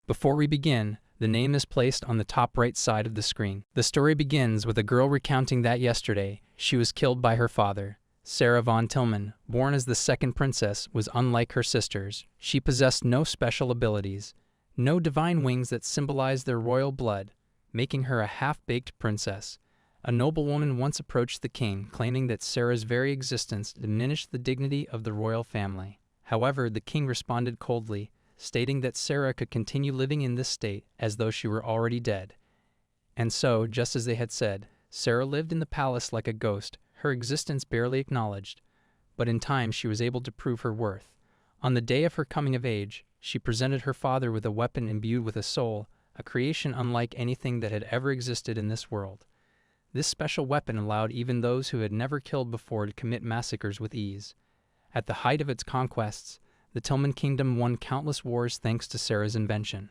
Before we begin, the name is placed on the top right side of the screen. The story begins with a girl recounting that yesterday, she was killed by her father. Sarah von Tillman, born as the second princess, was unlike her sisters. She possessed no special abilities, no divine wings that symbolized their royal blood, making her a half-baked princess. A noblewoman once approached the king, claiming that Sarah's very existence diminished the dignity of the royal family. However, the king responded coldly, stating that Sarah could continue living in this state as though she were already dead. And so, just as they had said, Sarah lived in the palace like a ghost, her existence barely acknowledged. But in time she was able to prove her worth. On the day of her coming of age, she presented her father with a weapon imbued with a soul, a creation unlike anything that had ever existed in this world. This special weapon allowed even those who had never killed before to commit massacres with ease. At the height of its conquests, the Tillman kingdom won countless wars thanks to Sarah's invention.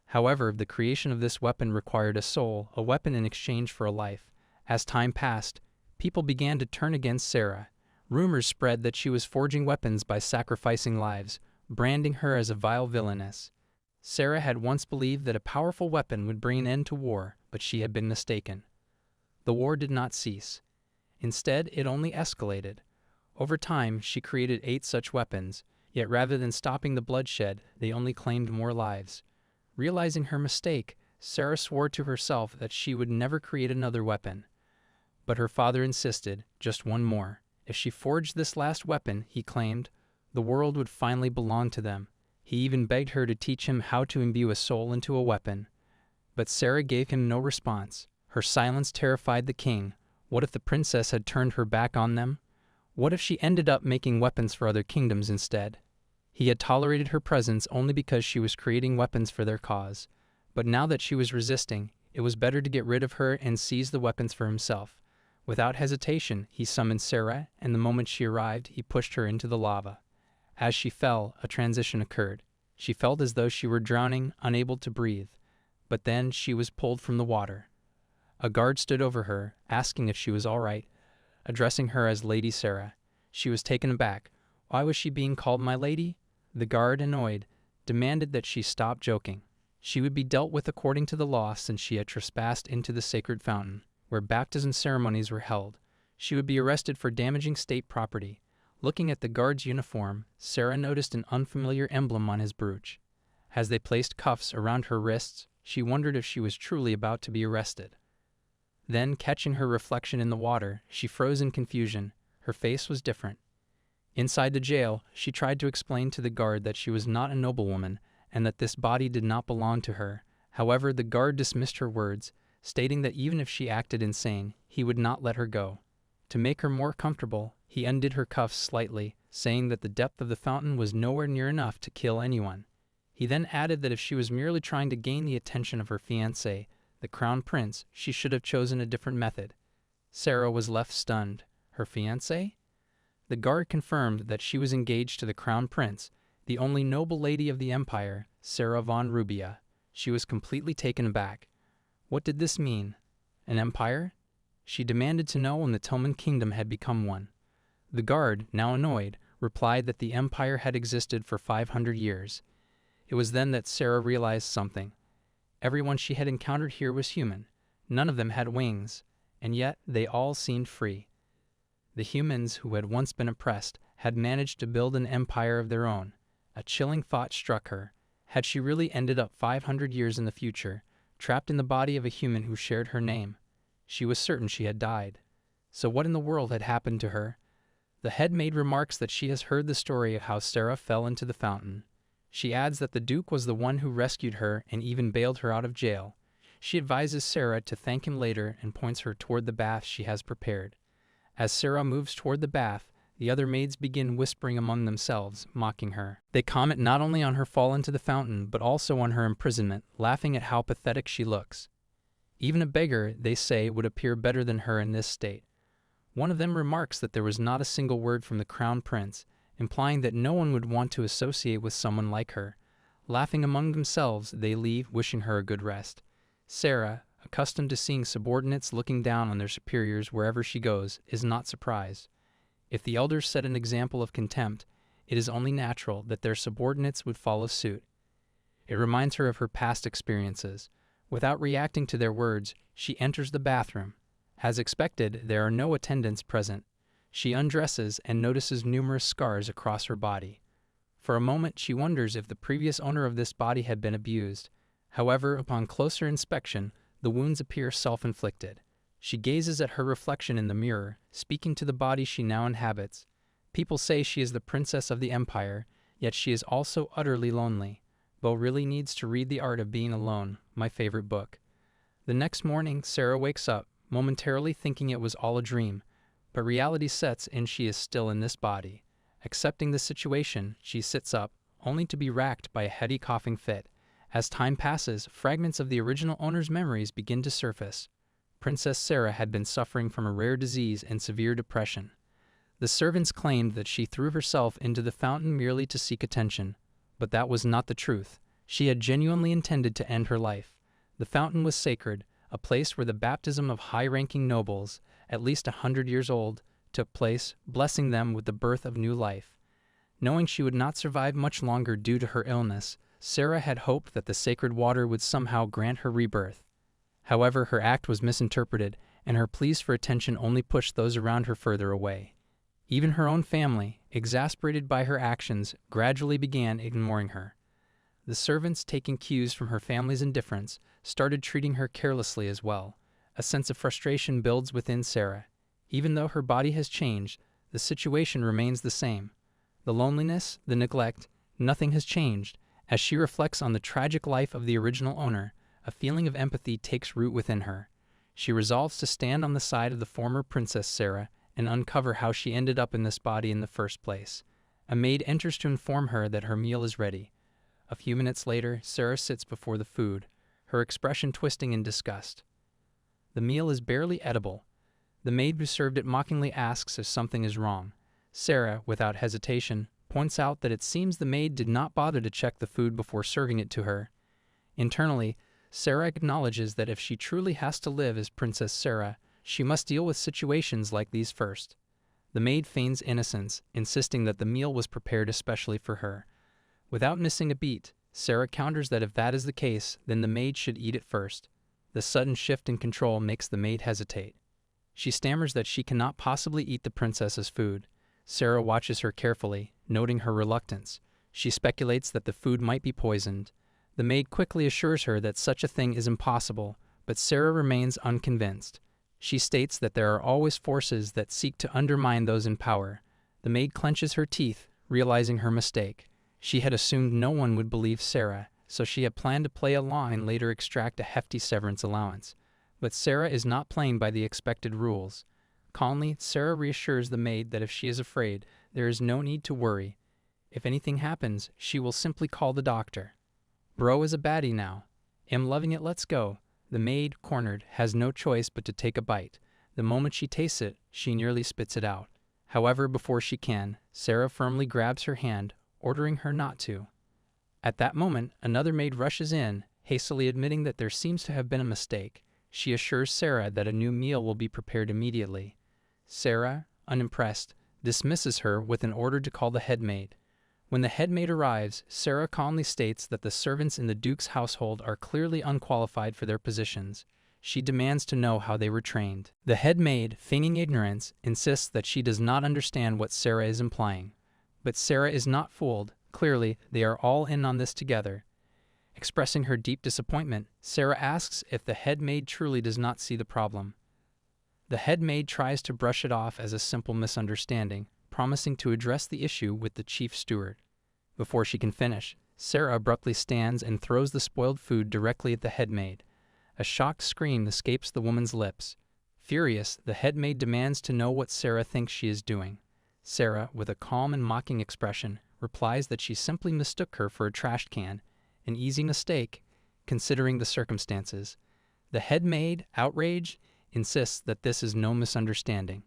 However, the creation of this weapon required a soul, a weapon in exchange for a life. As time passed, people began to turn against Sarah. Rumors spread that she was forging weapons by sacrificing lives, branding her as a vile villainess. Sarah had once believed that a powerful weapon would bring an end to war, but she had been mistaken. The war did not cease. Instead, it only escalated. Over time, she created 8 such weapons, yet rather than stopping the bloodshed, they only claimed more lives. Realizing her mistake, Sarah swore to herself that she would never create another weapon. But her father insisted, just one more. If she forged this last weapon, he claimed, the world would finally belong to them. He even begged her to teach him how to imbue a soul into a weapon. But Sarah gave him no response. Her silence terrified the king. What if the princess had turned her back on them? What if she ended up making weapons for other kingdoms instead? He had tolerated her presence only because she was creating weapons for their cause. But now that she was resisting, it was better to get rid of her and seize the weapons for himself. Without hesitation, he summoned Sarah, and the moment she arrived, he pushed her into the lava. As she fell, a transition occurred. She felt as though she were drowning, unable to breathe. But then she was pulled from the water. A guard stood over her, asking if she was all right, addressing her as Lady Sarah. She was taken aback. Why was she being called my lady? The guard, annoyed, demanded that she stop joking. She would be dealt with according to the law since she had trespassed into the sacred fountain, where baptism ceremonies were held. She would be arrested for damaging state property. Looking at the guard's uniform, Sarah noticed an unfamiliar emblem on his brooch. As they placed cuffs around her wrists, she wondered if she was truly about to be arrested. Then, catching her reflection in the water, she froze in confusion. Her face was different. Inside the jail, she tried to explain to the guard that she was not a noblewoman and that this body did not belong to her. However, the guard dismissed her words, stating that even if she acted insane, he would not let her go. To make her more comfortable, he undid her cuffs slightly, saying that the depth of the fountain was nowhere near enough to kill anyone. He then added that if she was merely trying to gain the attention of her fiancé, the crown prince, she should have chosen a different method. Sarah was left stunned. Her fiancé? The guard confirmed that she was engaged to the crown prince, the only noble lady of the empire, Sarah von Rubia. She was completely taken aback. What did this mean? An empire? She demanded to know when the Tillman kingdom had become one. The guard, now annoyed, replied that the empire had existed for 500 years. It was then that Sarah realized something. Everyone she had encountered here was human. None of them had wings, and yet they all seemed free. The humans who had once been oppressed had managed to build an empire of their own. A chilling thought struck her. Had she really ended up 500 years in the future, trapped in the body of a human who shared her name? She was certain she had died. So what in the world had happened to her? The head maid remarks that she has heard the story of how Sarah fell into the fountain. She adds that the Duke was the one who rescued her and even bailed her out of jail. She advises Sarah to thank him later and points her toward the bath she has prepared. As Sarah moves toward the bath, the other maids begin whispering among themselves, mocking her. They comment not only on her fall into the fountain, but also on her imprisonment, laughing at how pathetic she looks. Even a beggar, they say, would appear better than her in this state. One of them remarks that there was not a single word from the crown prince, implying that no one would want to associate with someone like her. Laughing among themselves, they leave, wishing her a good rest. Sarah, accustomed to seeing subordinates looking down on their superiors wherever she goes, is not surprised. If the elders set an example of contempt, it is only natural that their subordinates would follow suit. It reminds her of her past experiences. Without reacting to their words, she enters the bathroom. As expected, there are no attendants present. She undresses and notices numerous scars across her body. For a moment, she wonders if the previous owner of this body had been abused. However, upon closer inspection, the wounds appear self-inflicted. She gazes at her reflection in the mirror, speaking to the body she now inhabits. People say she is the princess of the empire, yet she is also utterly lonely. Bo really needs to read The Art of Being Alone, my favorite book. The next morning, Sarah wakes up, momentarily thinking it was all a dream, but reality sets in. She is still in this body. Accepting the situation, she sits up, only to be racked by a heady coughing fit. As time passes, fragments of the original owner's memories begin to surface. Princess Sarah had been suffering from a rare disease and severe depression. The servants claimed that she threw herself into the fountain merely to seek attention, but that was not the truth. She had genuinely intended to end her life. The fountain was sacred, a place where the baptism of high-ranking nobles, at least 100 years old, took place, blessing them with the birth of new life. Knowing she would not survive much longer due to her illness, Sarah had hoped that the sacred water would somehow grant her rebirth. However, her act was misinterpreted, and her pleas for attention only pushed those around her further away. Even her own family, exasperated by her actions, gradually began ignoring her. The servants, taking cues from her family's indifference, started treating her carelessly as well. A sense of frustration builds within Sarah. Even though her body has changed, the situation remains the same. The loneliness, the neglect, nothing has changed. As she reflects on the tragic life of the original owner, a feeling of empathy takes root within her. She resolves to stand on the side of the former Princess Sarah and uncover how she ended up in this body in the first place. A maid enters to inform her that her meal is ready. A few minutes later, Sarah sits before the food, her expression twisting in disgust. The meal is barely edible. The maid who served it mockingly asks if something is wrong. Sarah, without hesitation, points out that it seems the maid did not bother to check the food before serving it to her. Internally, Sarah acknowledges that if she truly has to live as Princess Sarah, she must deal with situations like these first. The maid feigns innocence, insisting that the meal was prepared especially for her. Without missing a beat, Sarah counters that if that is the case, then the maid should eat it first. The sudden shift in control makes the maid hesitate. She stammers that she cannot possibly eat the princess's food. Sarah watches her carefully, noting her reluctance. She speculates that the food might be poisoned. The maid quickly assures her that such a thing is impossible, but Sarah remains unconvinced. She states that there are always forces that seek to undermine those in power. The maid clenches her teeth, realizing her mistake. She had assumed no one would believe Sarah, so she had planned to play along and later extract a hefty severance allowance. But Sarah is not playing by the expected rules. Calmly, Sarah reassures the maid that if she is afraid, there is no need to worry. If anything happens, she will simply call the doctor. Bro is a baddie now. Am loving it, let's go. The maid, cornered, has no choice but to take a bite. The moment she tastes it, she nearly spits it out. However, before she can, Sarah firmly grabs her hand, ordering her not to. At that moment, another maid rushes in, hastily admitting that there seems to have been a mistake. She assures Sarah that a new meal will be prepared immediately. Sarah, unimpressed, dismisses her with an order to call the head maid. When the head maid arrives, Sarah calmly states that the servants in the Duke's household are clearly unqualified for their positions. She demands to know how they were trained. The head maid, feigning ignorance, insists that she does not understand what Sarah is implying. But Sarah is not fooled. Clearly, they are all in on this together. Expressing her deep disappointment, Sarah asks if the head maid truly does not see the problem. The head maid tries to brush it off as a simple misunderstanding, promising to address the issue with the chief steward. Before she can finish, Sarah abruptly stands and throws the spoiled food directly at the head maid. A shocked scream escapes the woman's lips. Furious, the head maid demands to know what Sarah thinks she is doing. Sarah, with a calm and mocking expression, replies that she simply mistook her for a trash can, an easy mistake, considering the circumstances. The head maid, outraged, insists that this is no misunderstanding.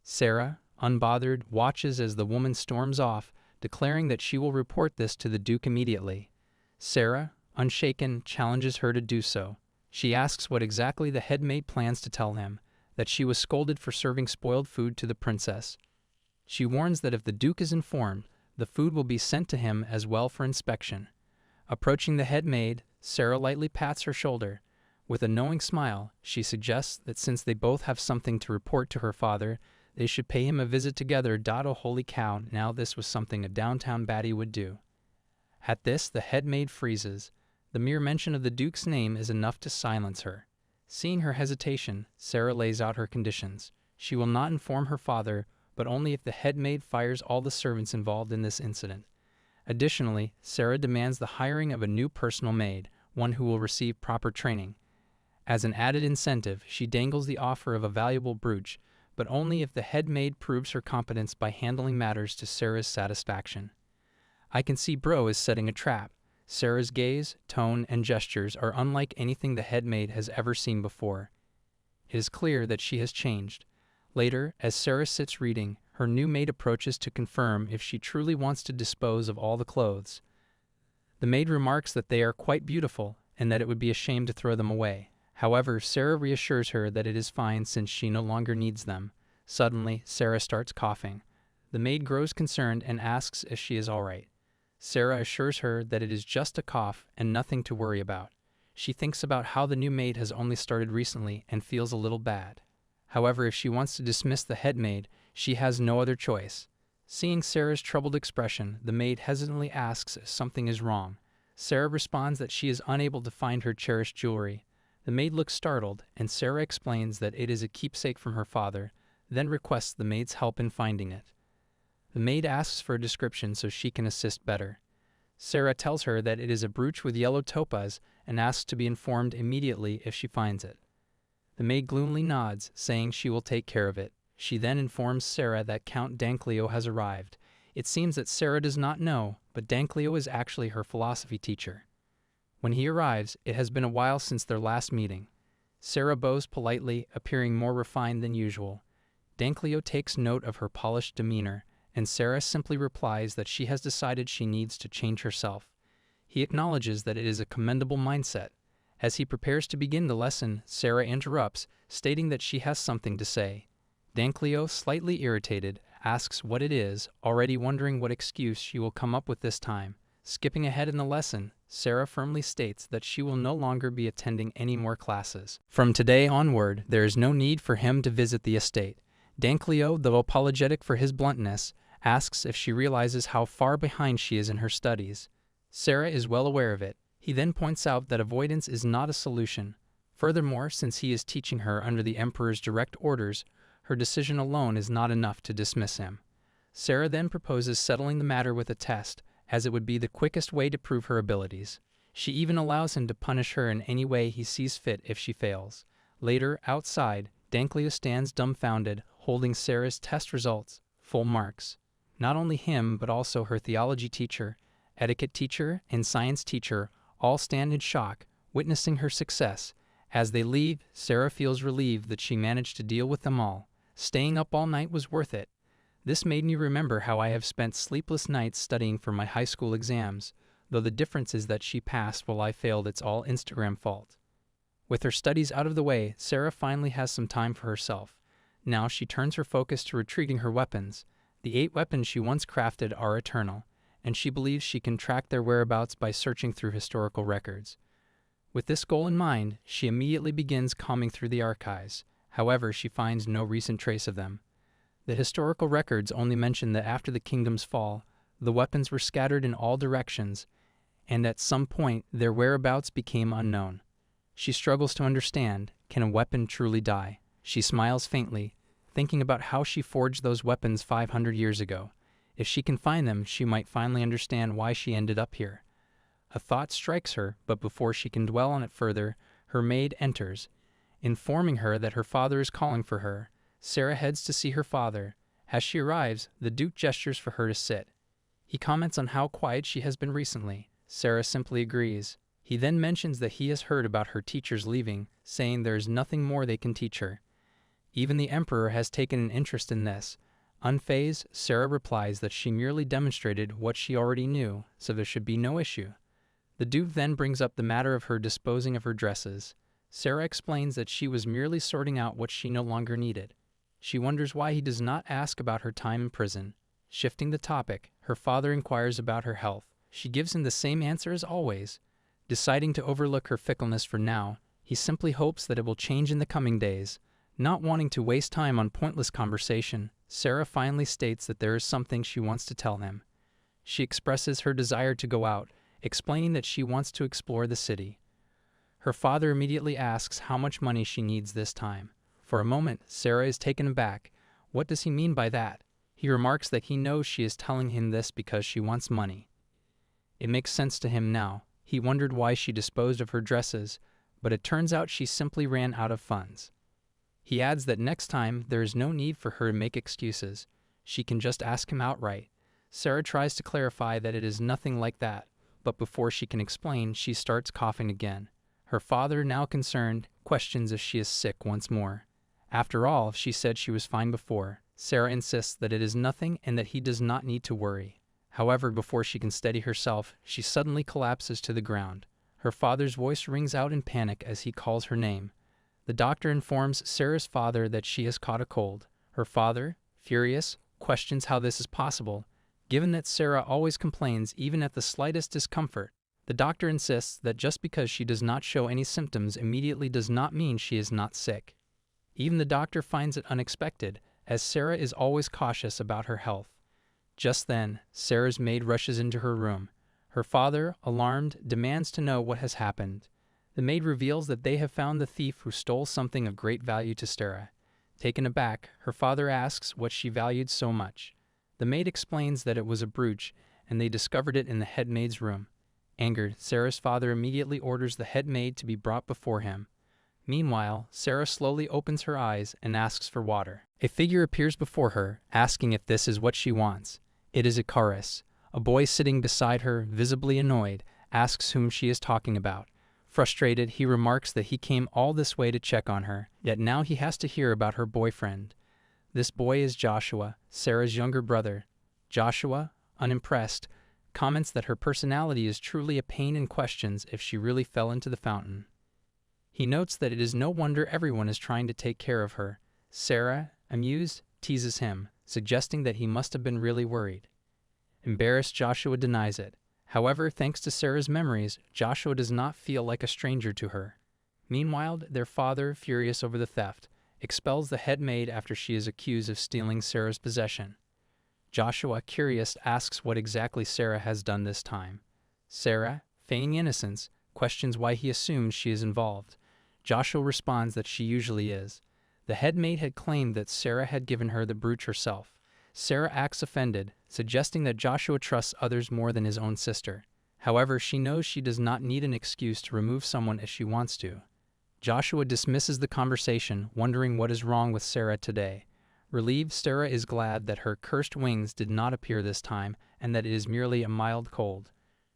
Sarah, unbothered, watches as the woman storms off, declaring that she will report this to the Duke immediately. Sarah, unshaken, challenges her to do so. She asks what exactly the head maid plans to tell him, that she was scolded for serving spoiled food to the princess. She warns that if the Duke is informed, the food will be sent to him as well for inspection. Approaching the head maid, Sarah lightly pats her shoulder. With a knowing smile, she suggests that since they both have something to report to her father, they should pay him a visit together. Oh, holy cow, now this was something a downtown baddie would do. At this, the head maid freezes. The mere mention of the Duke's name is enough to silence her. Seeing her hesitation, Sarah lays out her conditions. She will not inform her father, but only if the head maid fires all the servants involved in this incident. Additionally, Sarah demands the hiring of a new personal maid, one who will receive proper training. As an added incentive, she dangles the offer of a valuable brooch, but only if the head maid proves her competence by handling matters to Sarah's satisfaction. I can see Bro is setting a trap. Sarah's gaze, tone, and gestures are unlike anything the head maid has ever seen before. It is clear that she has changed. Later, as Sarah sits reading, her new maid approaches to confirm if she truly wants to dispose of all the clothes. The maid remarks that they are quite beautiful and that it would be a shame to throw them away. However, Sarah reassures her that it is fine since she no longer needs them. Suddenly, Sarah starts coughing. The maid grows concerned and asks if she is all right. Sarah assures her that it is just a cough and nothing to worry about. She thinks about how the new maid has only started recently and feels a little bad. However, if she wants to dismiss the head maid, she has no other choice. Seeing Sarah's troubled expression, the maid hesitantly asks if something is wrong. Sarah responds that she is unable to find her cherished jewelry. The maid looks startled, and Sarah explains that it is a keepsake from her father, then requests the maid's help in finding it. The maid asks for a description so she can assist better. Sarah tells her that it is a brooch with yellow topaz and asks to be informed immediately if she finds it. The maid gloomily nods, saying she will take care of it. She then informs Sarah that Count Danclio has arrived. It seems that Sarah does not know, but Danclio is actually her philosophy teacher. When he arrives, it has been a while since their last meeting. Sarah bows politely, appearing more refined than usual. Danclio takes note of her polished demeanor, and Sarah simply replies that she has decided she needs to change herself. He acknowledges that it is a commendable mindset. As he prepares to begin the lesson, Sarah interrupts, stating that she has something to say. Danclio, slightly irritated, asks what it is, already wondering what excuse she will come up with this time. Skipping ahead in the lesson, Sarah firmly states that she will no longer be attending any more classes. From today onward, there is no need for him to visit the estate. Danclio, though apologetic for his bluntness, asks if she realizes how far behind she is in her studies. Sarah is well aware of it. He then points out that avoidance is not a solution. Furthermore, since he is teaching her under the Emperor's direct orders, her decision alone is not enough to dismiss him. Sarah then proposes settling the matter with a test, as it would be the quickest way to prove her abilities. She even allows him to punish her in any way he sees fit if she fails. Later, outside, Danclio stands dumbfounded, holding Sarah's test results, full marks. Not only him, but also her theology teacher, etiquette teacher, and science teacher all stand in shock, witnessing her success. As they leave, Sarah feels relieved that she managed to deal with them all. Staying up all night was worth it. This made me remember how I have spent sleepless nights studying for my high school exams, though the difference is that she passed while I failed. It's all Instagram fault. With her studies out of the way, Sarah finally has some time for herself. Now she turns her focus to retrieving her weapons. The 8 weapons she once crafted are eternal, and she believes she can track their whereabouts by searching through historical records. With this goal in mind, she immediately begins combing through the archives. However, she finds no recent trace of them. The historical records only mention that after the kingdom's fall, the weapons were scattered in all directions, and at some point their whereabouts became unknown. She struggles to understand, can a weapon truly die? She smiles faintly, thinking about how she forged those weapons 500 years ago. If she can find them, she might finally understand why she ended up here. A thought strikes her, but before she can dwell on it further, her maid enters, informing her that her father is calling for her. Sarah heads to see her father. As she arrives, the Duke gestures for her to sit. He comments on how quiet she has been recently. Sarah simply agrees. He then mentions that he has heard about her teachers leaving, saying there is nothing more they can teach her. Even the Emperor has taken an interest in this. Unfazed, Sarah replies that she merely demonstrated what she already knew, so there should be no issue. The Duke then brings up the matter of her disposing of her dresses. Sarah explains that she was merely sorting out what she no longer needed. She wonders why he does not ask about her time in prison. Shifting the topic, her father inquires about her health. She gives him the same answer as always. Deciding to overlook her fickleness for now, he simply hopes that it will change in the coming days. Not wanting to waste time on pointless conversation, Sarah finally states that there is something she wants to tell him. She expresses her desire to go out, explaining that she wants to explore the city. Her father immediately asks how much money she needs this time. For a moment, Sarah is taken aback. What does he mean by that? He remarks that he knows she is telling him this because she wants money. It makes sense to him now. He wondered why she disposed of her dresses, but it turns out she simply ran out of funds. He adds that next time there is no need for her to make excuses. She can just ask him outright. Sarah tries to clarify that it is nothing like that, but before she can explain, she starts coughing again. Her father, now concerned, questions if she is sick once more. After all, she said she was fine before. Sarah insists that it is nothing and that he does not need to worry. However, before she can steady herself, she suddenly collapses to the ground. Her father's voice rings out in panic as he calls her name. The doctor informs Sarah's father that she has caught a cold. Her father, furious, questions how this is possible, given that Sarah always complains even at the slightest discomfort. The doctor insists that just because she does not show any symptoms immediately does not mean she is not sick. Even the doctor finds it unexpected, as Sarah is always cautious about her health. Just then, Sarah's maid rushes into her room. Her father, alarmed, demands to know what has happened. The maid reveals that they have found the thief who stole something of great value to Sarah. Taken aback, her father asks what she valued so much. The maid explains that it was a brooch, and they discovered it in the head maid's room. Angered, Sarah's father immediately orders the head maid to be brought before him. Meanwhile, Sarah slowly opens her eyes and asks for water. A figure appears before her, asking if this is what she wants. It is Icarus. A boy sitting beside her, visibly annoyed, asks whom she is talking about. Frustrated, he remarks that he came all this way to check on her, yet now he has to hear about her boyfriend. This boy is Joshua, Sarah's younger brother. Joshua, unimpressed, comments that her personality is truly a pain and questions if she really fell into the fountain. He notes that it is no wonder everyone is trying to take care of her. Sarah, amused, teases him, suggesting that he must have been really worried. Embarrassed, Joshua denies it. However, thanks to Sarah's memories, Joshua does not feel like a stranger to her. Meanwhile, their father, furious over the theft, expels the head maid after she is accused of stealing Sarah's possession. Joshua, curious, asks what exactly Sarah has done this time. Sarah, feigning innocence, questions why he assumes she is involved. Joshua responds that she usually is. The head maid had claimed that Sarah had given her the brooch herself. Sarah acts offended, suggesting that Joshua trusts others more than his own sister. However, she knows she does not need an excuse to remove someone if she wants to. Joshua dismisses the conversation, wondering what is wrong with Sarah today. Relieved, Sarah is glad that her cursed wings did not appear this time and that it is merely a mild cold.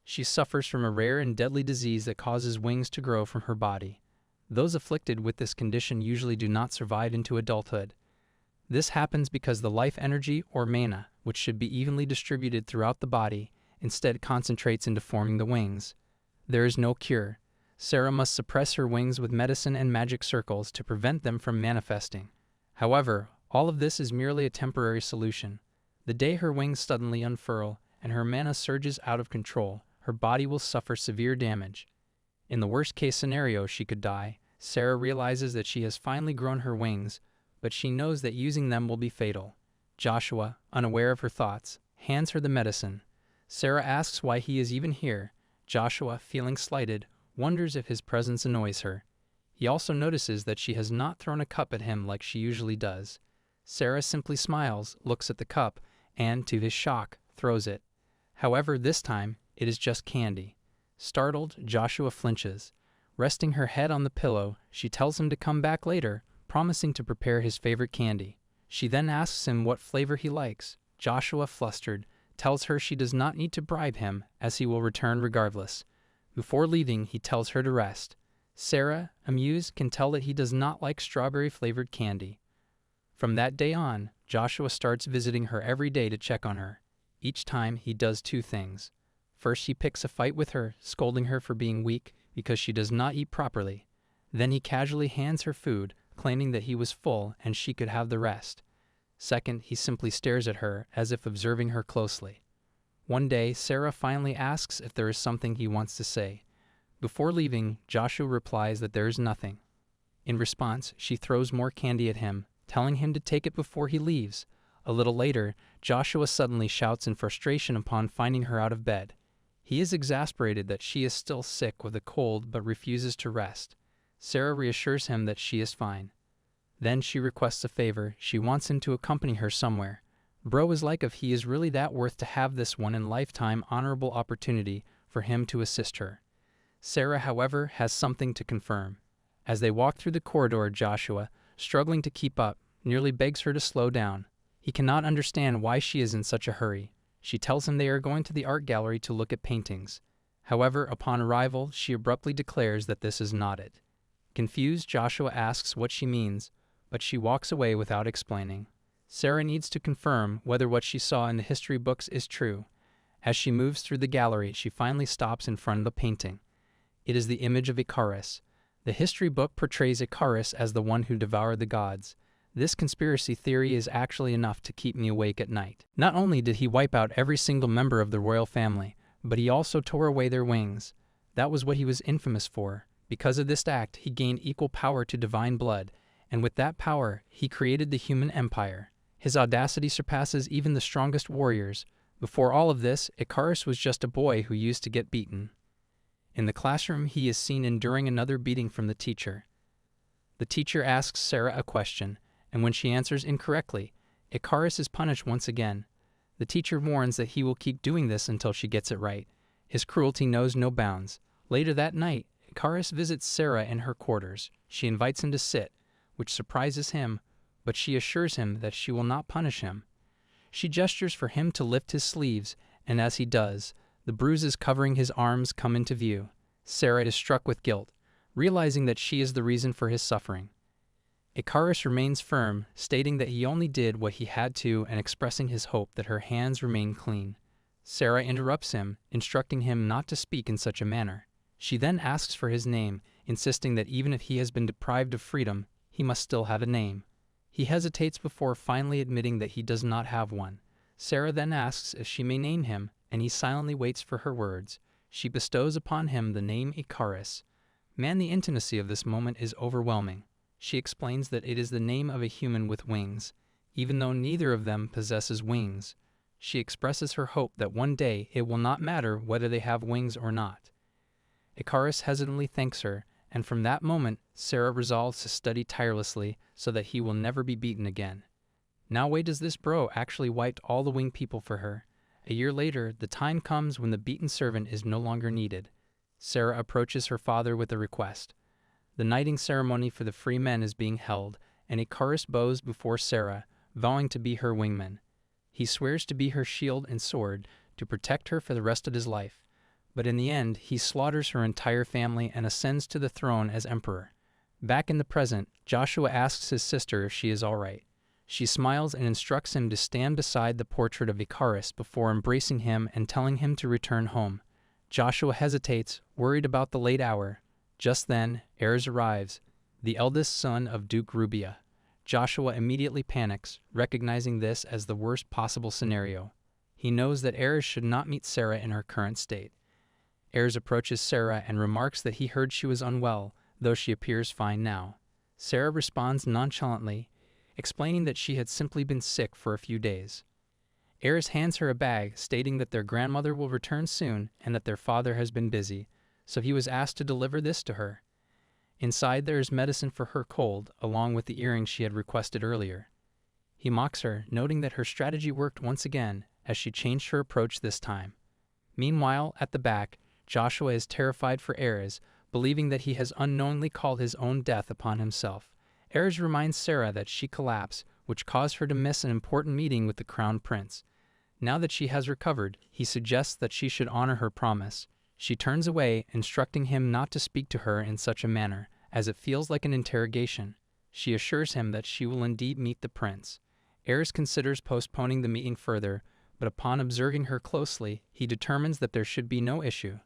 She suffers from a rare and deadly disease that causes wings to grow from her body. Those afflicted with this condition usually do not survive into adulthood. This happens because the life energy, or mana, which should be evenly distributed throughout the body, instead concentrates into forming the wings. There is no cure. Sarah must suppress her wings with medicine and magic circles to prevent them from manifesting. However, all of this is merely a temporary solution. The day her wings suddenly unfurl and her mana surges out of control, her body will suffer severe damage. In the worst-case scenario, she could die. Sarah realizes that she has finally grown her wings, but she knows that using them will be fatal. Joshua, unaware of her thoughts, hands her the medicine. Sarah asks why he is even here. Joshua, feeling slighted, wonders if his presence annoys her. He also notices that she has not thrown a cup at him like she usually does. Sarah simply smiles, looks at the cup, and, to his shock, throws it. However, this time, it is just candy. Startled, Joshua flinches. Resting her head on the pillow, she tells him to come back later, promising to prepare his favorite candy. She then asks him what flavor he likes. Joshua, flustered, tells her she does not need to bribe him, as he will return regardless. Before leaving, he tells her to rest. Sarah, amused, can tell that he does not like strawberry-flavored candy. From that day on, Joshua starts visiting her every day to check on her. Each time, he does two things. First, he picks a fight with her, scolding her for being weak because she does not eat properly. Then he casually hands her food, claiming that he was full and she could have the rest. Second, he simply stares at her as if observing her closely. One day, Sarah finally asks if there is something he wants to say. Before leaving, Joshua replies that there is nothing. In response, she throws more candy at him, telling him to take it before he leaves. A little later, Joshua suddenly shouts in frustration upon finding her out of bed. He is exasperated that she is still sick with a cold but refuses to rest. Sarah reassures him that she is fine. Then she requests a favor. She wants him to accompany her somewhere. Bro is like if he is really that worth to have this one-in-lifetime honorable opportunity for him to assist her. Sarah, however, has something to confirm. As they walk through the corridor, Joshua, struggling to keep up, nearly begs her to slow down. He cannot understand why she is in such a hurry. She tells him they are going to the art gallery to look at paintings. However, upon arrival, she abruptly declares that this is not it. Confused, Joshua asks what she means, but she walks away without explaining. Sarah needs to confirm whether what she saw in the history books is true. As she moves through the gallery, she finally stops in front of the painting. It is the image of Icarus. The history book portrays Icarus as the one who devoured the gods. This conspiracy theory is actually enough to keep me awake at night. Not only did he wipe out every single member of the royal family, but he also tore away their wings. That was what he was infamous for. Because of this act, he gained equal power to divine blood, and with that power, he created the human empire. His audacity surpasses even the strongest warriors. Before all of this, Icarus was just a boy who used to get beaten. In the classroom, he is seen enduring another beating from the teacher. The teacher asks Sarah a question, and when she answers incorrectly, Icarus is punished once again. The teacher warns that he will keep doing this until she gets it right. His cruelty knows no bounds. Later that night, Icarus visits Sarah in her quarters. She invites him to sit, which surprises him, but she assures him that she will not punish him. She gestures for him to lift his sleeves, and as he does, the bruises covering his arms come into view. Sarah is struck with guilt, realizing that she is the reason for his suffering. Icarus remains firm, stating that he only did what he had to and expressing his hope that her hands remain clean. Sarah interrupts him, instructing him not to speak in such a manner. She then asks for his name, insisting that even if he has been deprived of freedom, he must still have a name. He hesitates before finally admitting that he does not have one. Sarah then asks if she may name him, and he silently waits for her words. She bestows upon him the name Icarus. Man, the intimacy of this moment is overwhelming. She explains that it is the name of a human with wings, even though neither of them possesses wings. She expresses her hope that one day it will not matter whether they have wings or not. Icarus hesitantly thanks her, and from that moment, Sarah resolves to study tirelessly so that he will never be beaten again. Now wait, does this bro actually wiped all the winged people for her? A year later, the time comes when the beaten servant is no longer needed. Sarah approaches her father with a request. The knighting ceremony for the free men is being held, and Icarus bows before Sarah, vowing to be her wingman. He swears to be her shield and sword, to protect her for the rest of his life. But in the end, he slaughters her entire family and ascends to the throne as emperor. Back in the present, Joshua asks his sister if she is all right. She smiles and instructs him to stand beside the portrait of Icarus before embracing him and telling him to return home. Joshua hesitates, worried about the late hour. Just then, Ares arrives, the eldest son of Duke Rubia. Joshua immediately panics, recognizing this as the worst possible scenario. He knows that Ares should not meet Sarah in her current state. Ares approaches Sarah and remarks that he heard she was unwell, though she appears fine now. Sarah responds nonchalantly, explaining that she had simply been sick for a few days. Ares hands her a bag, stating that their grandmother will return soon and that their father has been busy, so he was asked to deliver this to her. Inside there is medicine for her cold, along with the earrings she had requested earlier. He mocks her, noting that her strategy worked once again, as she changed her approach this time. Meanwhile, at the back, Joshua is terrified for Ares, believing that he has unknowingly called his own death upon himself. Ares reminds Sarah that she collapsed, which caused her to miss an important meeting with the crown prince. Now that she has recovered, he suggests that she should honor her promise. She turns away, instructing him not to speak to her in such a manner, as it feels like an interrogation. She assures him that she will indeed meet the prince. Ares considers postponing the meeting further, but upon observing her closely, he determines that there should be no issue.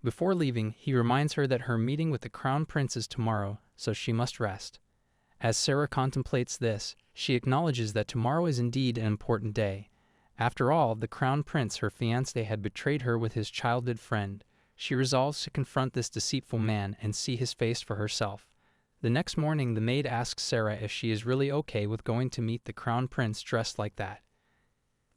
Before leaving, he reminds her that her meeting with the crown prince is tomorrow, so she must rest. As Sarah contemplates this, she acknowledges that tomorrow is indeed an important day. After all, the crown prince, her fiancé, had betrayed her with his childhood friend. She resolves to confront this deceitful man and see his face for herself. The next morning, the maid asks Sarah if she is really okay with going to meet the crown prince dressed like that.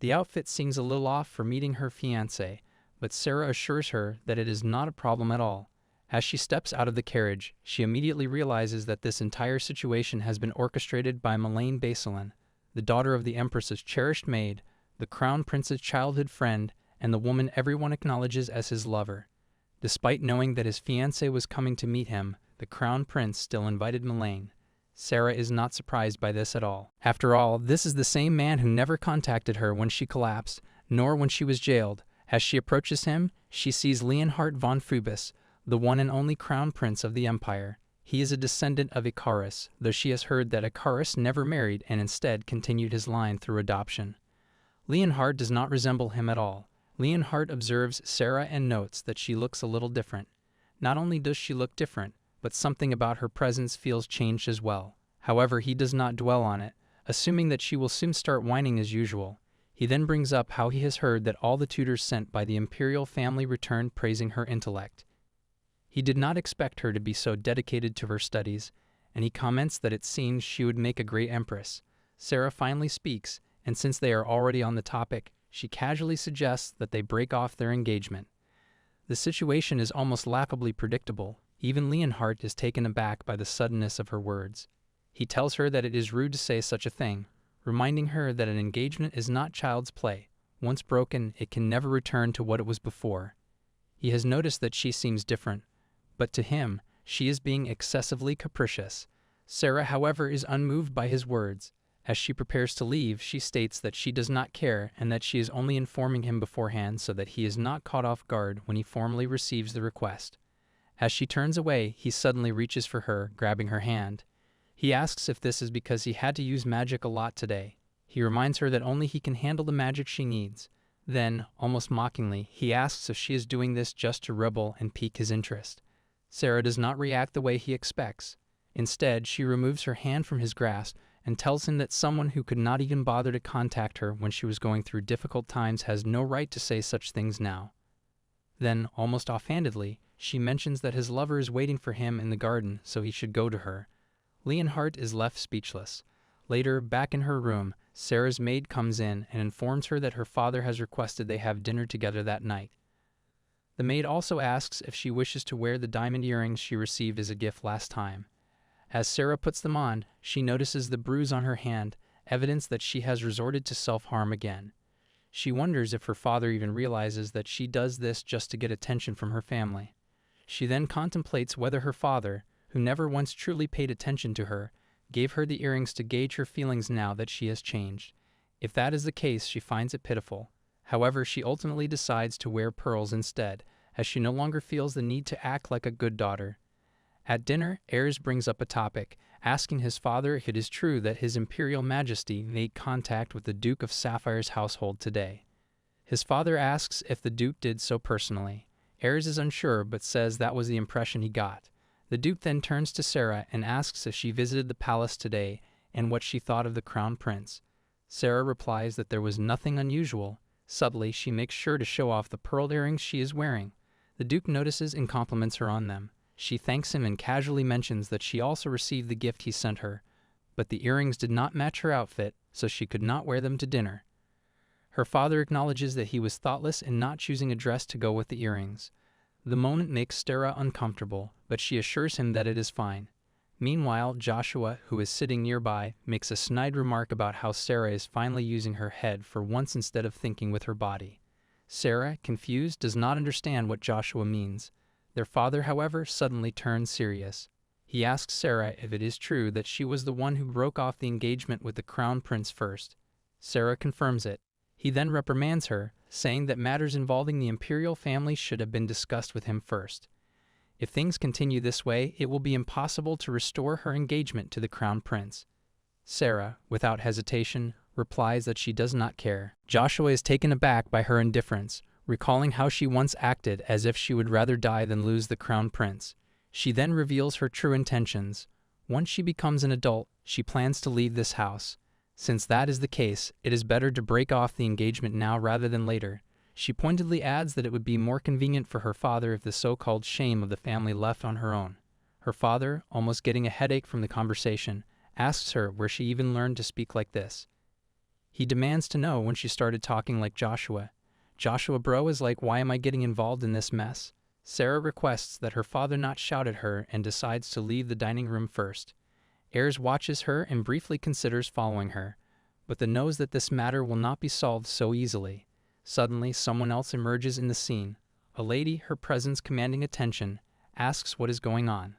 The outfit seems a little off for meeting her fiancé, but Sarah assures her that it is not a problem at all. As she steps out of the carriage, she immediately realizes that this entire situation has been orchestrated by Melaine Baselin, the daughter of the Empress's cherished maid, the crown prince's childhood friend, and the woman everyone acknowledges as his lover. Despite knowing that his fiancé was coming to meet him, the crown prince still invited Melaine. Sarah is not surprised by this at all. After all, this is the same man who never contacted her when she collapsed, nor when she was jailed. As she approaches him, she sees Leonhard von Phoebus, the one and only crown prince of the empire. He is a descendant of Icarus, though she has heard that Icarus never married and instead continued his line through adoption. Leonhard does not resemble him at all. Leonhard observes Sarah and notes that she looks a little different. Not only does she look different, but something about her presence feels changed as well. However, he does not dwell on it, assuming that she will soon start whining as usual. He then brings up how he has heard that all the tutors sent by the imperial family returned praising her intellect. He did not expect her to be so dedicated to her studies, and he comments that it seems she would make a great empress. Sarah finally speaks, and since they are already on the topic, she casually suggests that they break off their engagement. The situation is almost laughably predictable. Even Leonhard is taken aback by the suddenness of her words. He tells her that it is rude to say such a thing, reminding her that an engagement is not child's play. Once broken, it can never return to what it was before. He has noticed that she seems different, but to him, she is being excessively capricious. Sarah, however, is unmoved by his words. As she prepares to leave, she states that she does not care and that she is only informing him beforehand so that he is not caught off guard when he formally receives the request. As she turns away, he suddenly reaches for her, grabbing her hand. He asks if this is because he had to use magic a lot today. He reminds her that only he can handle the magic she needs. Then, almost mockingly, he asks if she is doing this just to rebel and pique his interest. Sarah does not react the way he expects. Instead, she removes her hand from his grasp and tells him that someone who could not even bother to contact her when she was going through difficult times has no right to say such things now. Then, almost offhandedly, she mentions that his lover is waiting for him in the garden, so he should go to her. Leonhard is left speechless. Later, back in her room, Sarah's maid comes in and informs her that her father has requested they have dinner together that night. The maid also asks if she wishes to wear the diamond earrings she received as a gift last time. As Sarah puts them on, she notices the bruise on her hand, evidence that she has resorted to self-harm again. She wonders if her father even realizes that she does this just to get attention from her family. She then contemplates whether her father, who never once truly paid attention to her, gave her the earrings to gauge her feelings now that she has changed. If that is the case, she finds it pitiful. However, she ultimately decides to wear pearls instead, as she no longer feels the need to act like a good daughter. At dinner, Ayres brings up a topic, asking his father if it is true that His Imperial Majesty made contact with the Duke of Sapphire's household today. His father asks if the Duke did so personally. Ayres is unsure, but says that was the impression he got. The Duke then turns to Sarah and asks if she visited the palace today and what she thought of the Crown Prince. Sarah replies that there was nothing unusual. Subtly, she makes sure to show off the pearl earrings she is wearing. The Duke notices and compliments her on them. She thanks him and casually mentions that she also received the gift he sent her, but the earrings did not match her outfit, so she could not wear them to dinner. Her father acknowledges that he was thoughtless in not choosing a dress to go with the earrings. The moment makes Sarah uncomfortable, but she assures him that it is fine. Meanwhile, Joshua, who is sitting nearby, makes a snide remark about how Sarah is finally using her head for once instead of thinking with her body. Sarah, confused, does not understand what Joshua means. Their father, however, suddenly turns serious. He asks Sarah if it is true that she was the one who broke off the engagement with the Crown Prince first. Sarah confirms it. He then reprimands her, saying that matters involving the imperial family should have been discussed with him first. If things continue this way, it will be impossible to restore her engagement to the Crown Prince. Sarah, without hesitation, replies that she does not care. Joshua is taken aback by her indifference, recalling how she once acted as if she would rather die than lose the Crown Prince. She then reveals her true intentions. Once she becomes an adult, she plans to leave this house. Since that is the case, it is better to break off the engagement now rather than later. She pointedly adds that it would be more convenient for her father if the so-called shame of the family left on her own. Her father, almost getting a headache from the conversation, asks her where she even learned to speak like this. He demands to know when she started talking like Joshua. Joshua bro is like, why am I getting involved in this mess? Sarah requests that her father not shout at her and decides to leave the dining room first. Ayres watches her and briefly considers following her, but knows that this matter will not be solved so easily. Suddenly, someone else emerges in the scene. A lady, her presence commanding attention, asks what is going on.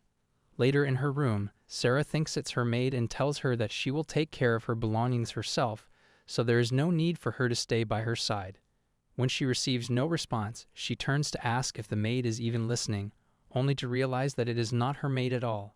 Later in her room, Sarah thinks it's her maid and tells her that she will take care of her belongings herself, so there is no need for her to stay by her side. When she receives no response, she turns to ask if the maid is even listening, only to realize that it is not her maid at all.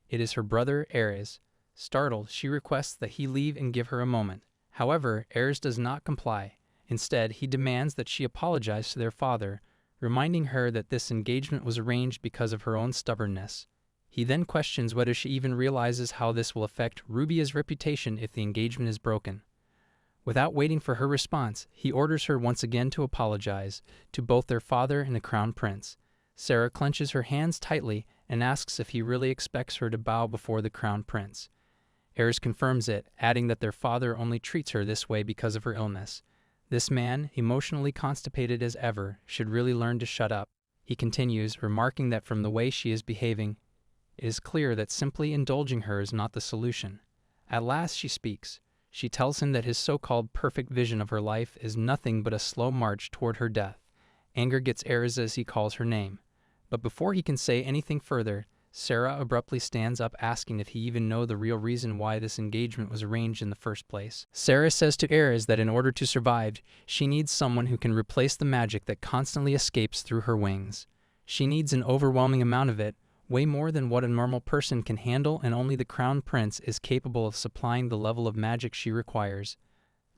It is her brother, Ayres. Startled, she requests that he leave and give her a moment. However, Ayres does not comply. Instead, he demands that she apologize to their father, reminding her that this engagement was arranged because of her own stubbornness. He then questions whether she even realizes how this will affect Rubia's reputation if the engagement is broken. Without waiting for her response, he orders her once again to apologize to both their father and the crown prince. Sarah clenches her hands tightly and asks if he really expects her to bow before the crown prince. Ayres confirms it, adding that their father only treats her this way because of her illness. This man, emotionally constipated as ever, should really learn to shut up. He continues, remarking that from the way she is behaving, it is clear that simply indulging her is not the solution. At last she speaks. She tells him that his so-called perfect vision of her life is nothing but a slow march toward her death. Anger gets Ayres as he calls her name. But before he can say anything further, Sarah abruptly stands up asking if he even knows the real reason why this engagement was arranged in the first place. Sarah says to Ayres that in order to survive, she needs someone who can replace the magic that constantly escapes through her wings. She needs an overwhelming amount of it, way more than what a normal person can handle, and only the crown prince is capable of supplying the level of magic she requires.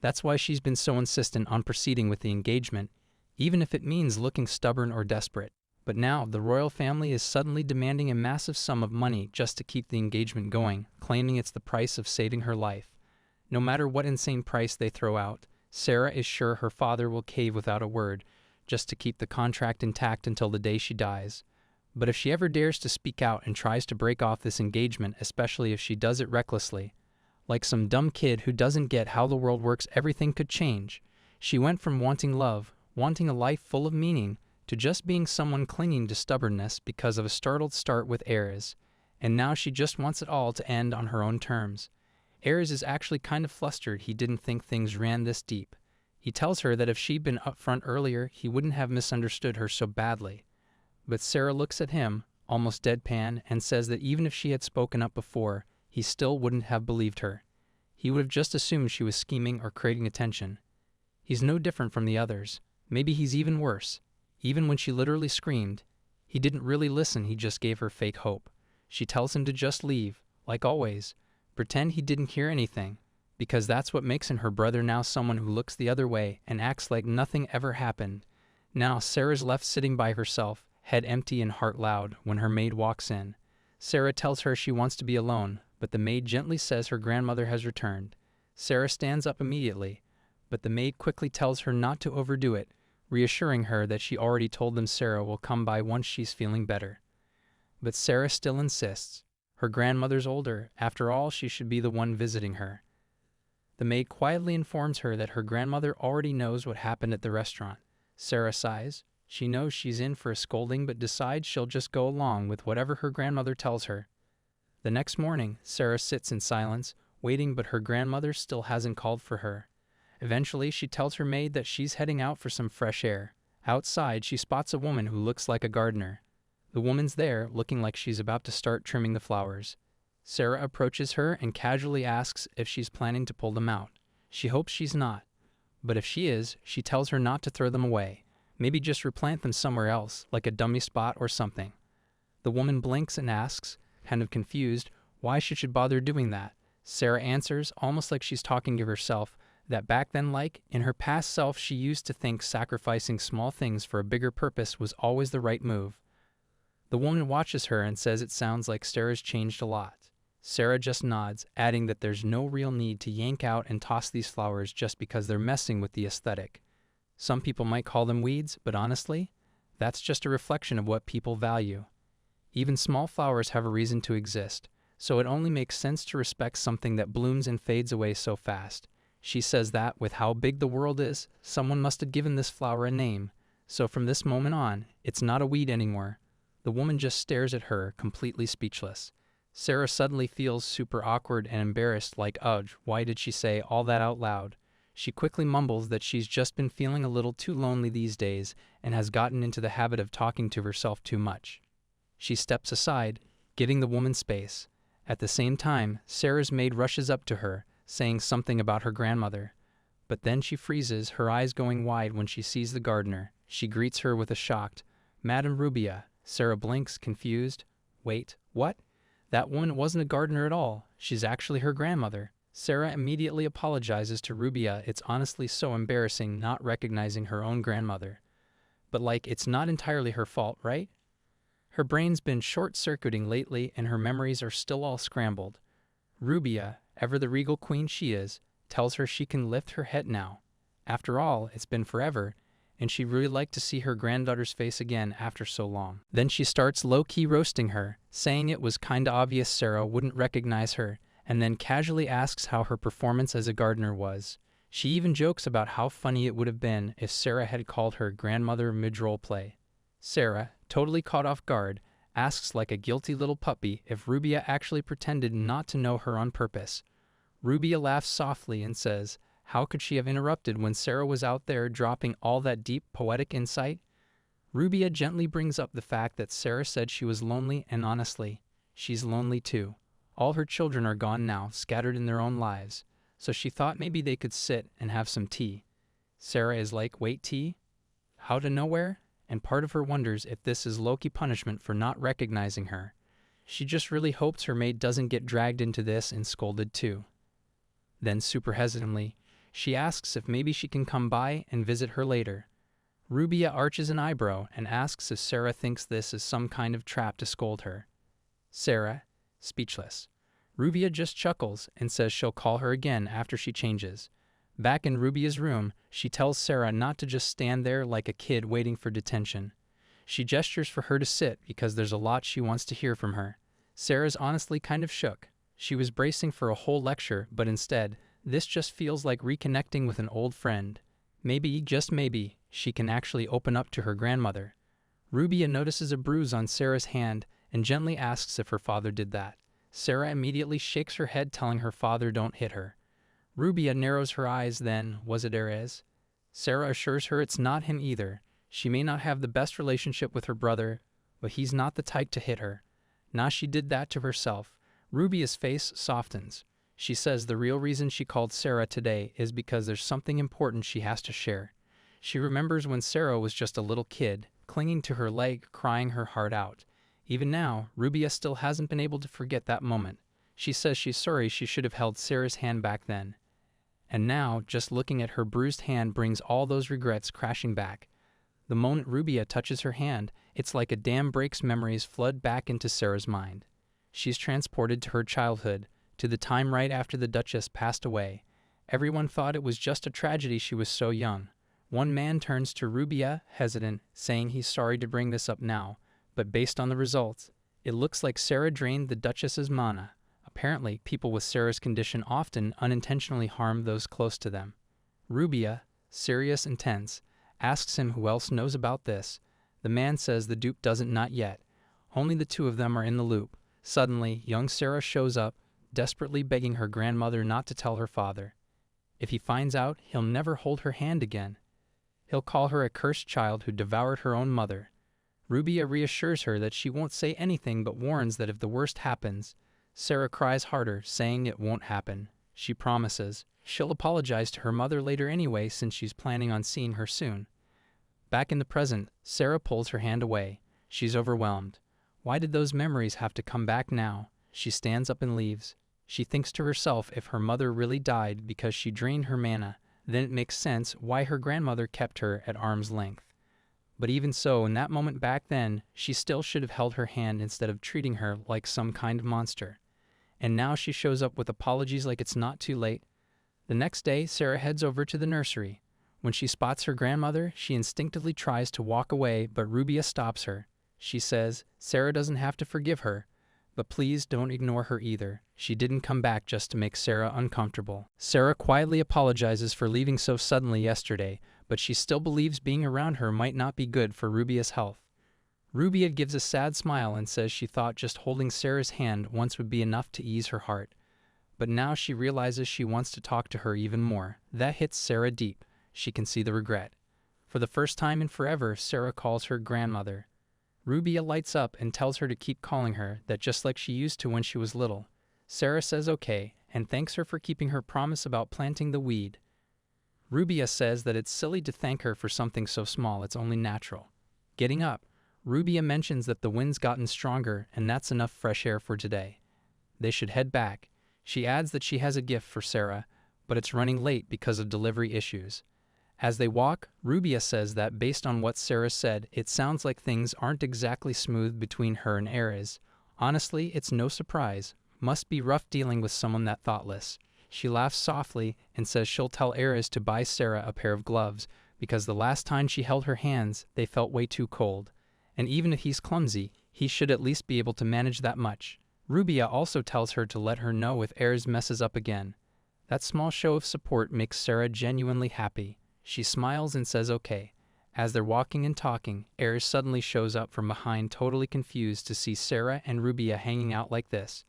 That's why she's been so insistent on proceeding with the engagement, even if it means looking stubborn or desperate. But now, the royal family is suddenly demanding a massive sum of money just to keep the engagement going, claiming it's the price of saving her life. No matter what insane price they throw out, Sarah is sure her father will cave without a word, just to keep the contract intact until the day she dies. But if she ever dares to speak out and tries to break off this engagement, especially if she does it recklessly, like some dumb kid who doesn't get how the world works, everything could change. She went from wanting love, wanting a life full of meaning, to just being someone clinging to stubbornness because of a startled start with Ayres, and now she just wants it all to end on her own terms. Ayres is actually kind of flustered he didn't think things ran this deep. He tells her that if she'd been upfront earlier, he wouldn't have misunderstood her so badly. But Sarah looks at him, almost deadpan, and says that even if she had spoken up before, he still wouldn't have believed her. He would have just assumed she was scheming or creating attention. He's no different from the others. Maybe he's even worse. Even when she literally screamed, he didn't really listen, he just gave her fake hope. She tells him to just leave, like always, pretend he didn't hear anything, because that's what makes him her brother now, someone who looks the other way and acts like nothing ever happened. Now Sarah's left sitting by herself, head empty and heart loud, when her maid walks in. Sarah tells her she wants to be alone, but the maid gently says her grandmother has returned. Sarah stands up immediately, but the maid quickly tells her not to overdo it, reassuring her that she already told them Sarah will come by once she's feeling better. But Sarah still insists. Her grandmother's older. After all, she should be the one visiting her. The maid quietly informs her that her grandmother already knows what happened at the restaurant. Sarah sighs. She knows she's in for a scolding, but decides she'll just go along with whatever her grandmother tells her. The next morning, Sarah sits in silence, waiting, but her grandmother still hasn't called for her. Eventually, she tells her maid that she's heading out for some fresh air. Outside, she spots a woman who looks like a gardener. The woman's there, looking like she's about to start trimming the flowers. Sarah approaches her and casually asks if she's planning to pull them out. She hopes she's not, but if she is, she tells her not to throw them away. Maybe just replant them somewhere else, like a dummy spot or something. The woman blinks and asks, kind of confused, why she should bother doing that. Sarah answers, almost like she's talking to herself, that back then, like in her past self, she used to think sacrificing small things for a bigger purpose was always the right move. The woman watches her and says it sounds like Sarah's changed a lot. Sarah just nods, adding that there's no real need to yank out and toss these flowers just because they're messing with the aesthetic. Some people might call them weeds, but honestly, that's just a reflection of what people value. Even small flowers have a reason to exist, so it only makes sense to respect something that blooms and fades away so fast. She says that, with how big the world is, someone must have given this flower a name, so from this moment on, it's not a weed anymore. The woman just stares at her, completely speechless. Sarah suddenly feels super awkward and embarrassed, like, ugh, why did she say all that out loud? She quickly mumbles that she's just been feeling a little too lonely these days and has gotten into the habit of talking to herself too much. She steps aside, giving the woman space. At the same time, Sarah's maid rushes up to her, saying something about her grandmother. But then she freezes, her eyes going wide when she sees the gardener. She greets her with a shocked, "Madame Rubia." Sarah blinks, confused. Wait, what? That woman wasn't a gardener at all. She's actually her grandmother. Sarah immediately apologizes to Rubia. It's honestly so embarrassing not recognizing her own grandmother. But it's not entirely her fault, right? Her brain's been short-circuiting lately and her memories are still all scrambled. Rubia, ever the regal queen she is, tells her she can lift her head now. After all, it's been forever, and she'd really like to see her granddaughter's face again after so long. Then she starts low-key roasting her, saying it was kinda obvious Sarah wouldn't recognize her, and then casually asks how her performance as a gardener was. She even jokes about how funny it would have been if Sarah had called her grandmother mid-role play. Sarah, totally caught off guard, asks like a guilty little puppy if Rubia actually pretended not to know her on purpose. Rubia laughs softly and says, how could she have interrupted when Sarah was out there dropping all that deep, poetic insight? Rubia gently brings up the fact that Sarah said she was lonely, and honestly, she's lonely too. All her children are gone now, scattered in their own lives, so she thought maybe they could sit and have some tea. Sarah is like, wait, tea? Out of nowhere? And part of her wonders if this is low-key punishment for not recognizing her. She just really hopes her maid doesn't get dragged into this and scolded too. Then, super hesitantly, she asks if maybe she can come by and visit her later. Rubia arches an eyebrow and asks if Sarah thinks this is some kind of trap to scold her. Sarah, speechless. Rubia just chuckles and says she'll call her again after she changes. Back in Rubia's room, she tells Sarah not to just stand there like a kid waiting for detention. She gestures for her to sit because there's a lot she wants to hear from her. Sarah's honestly kind of shook. She was bracing for a whole lecture, but instead, this just feels like reconnecting with an old friend. Maybe, just maybe, she can actually open up to her grandmother. Rubia notices a bruise on Sarah's hand and gently asks if her father did that. Sarah immediately shakes her head, telling her father don't hit her. Rubia narrows her eyes, then, was it Erez? Sarah assures her it's not him either. She may not have the best relationship with her brother, but he's not the type to hit her. Nah, she did that to herself. Rubia's face softens. She says the real reason she called Sarah today is because there's something important she has to share. She remembers when Sarah was just a little kid, clinging to her leg, crying her heart out. Even now, Rubia still hasn't been able to forget that moment. She says she's sorry she should have held Sarah's hand back then. And now, just looking at her bruised hand brings all those regrets crashing back. The moment Rubia touches her hand, it's like a dam breaks, memories flood back into Sarah's mind. She's transported to her childhood, to the time right after the Duchess passed away. Everyone thought it was just a tragedy she was so young. One man turns to Rubia, hesitant, saying he's sorry to bring this up now, but based on the results, it looks like Sarah drained the Duchess's mana. Apparently, people with Sarah's condition often unintentionally harm those close to them. Rubia, serious and tense, asks him who else knows about this. The man says the dupe doesn't, not yet. Only the two of them are in the loop. Suddenly, young Sarah shows up, desperately begging her grandmother not to tell her father. If he finds out, he'll never hold her hand again. He'll call her a cursed child who devoured her own mother. Rubia reassures her that she won't say anything, but warns that if the worst happens, Sarah cries harder, saying it won't happen. She promises she'll apologize to her mother later anyway, since she's planning on seeing her soon. Back in the present, Sarah pulls her hand away. She's overwhelmed. Why did those memories have to come back now? She stands up and leaves. She thinks to herself, if her mother really died because she drained her mana, then it makes sense why her grandmother kept her at arm's length. But even so, in that moment back then, she still should have held her hand instead of treating her like some kind of monster. and now she shows up with apologies like it's not too late. The next day, Sarah heads over to the nursery. When she spots her grandmother, she instinctively tries to walk away, but Rubia stops her. She says Sarah doesn't have to forgive her, but please don't ignore her either. She didn't come back just to make Sarah uncomfortable. Sarah quietly apologizes for leaving so suddenly yesterday, but she still believes being around her might not be good for Rubia's health. Rubia gives a sad smile and says she thought just holding Sarah's hand once would be enough to ease her heart. But now she realizes she wants to talk to her even more. That hits Sarah deep. She can see the regret. For the first time in forever, Sarah calls her grandmother. Rubia lights up and tells her to keep calling her, that just like she used to when she was little. Sarah says okay, and thanks her for keeping her promise about planting the weed. Rubia says that it's silly to thank her for something so small, it's only natural. Getting up, Rubia mentions that the wind's gotten stronger and that's enough fresh air for today. They should head back. She adds that she has a gift for Sarah, but it's running late because of delivery issues. As they walk, Rubia says that based on what Sarah said, it sounds like things aren't exactly smooth between her and Ares. Honestly, it's no surprise. Must be rough dealing with someone that thoughtless. She laughs softly and says she'll tell Ares to buy Sarah a pair of gloves, because the last time she held her hands, they felt way too cold. And even if he's clumsy, he should at least be able to manage that much. Rubia also tells her to let her know if Ares messes up again. That small show of support makes Sarah genuinely happy. She smiles and says okay. As they're walking and talking, Ares suddenly shows up from behind, totally confused to see Sarah and Rubia hanging out like this.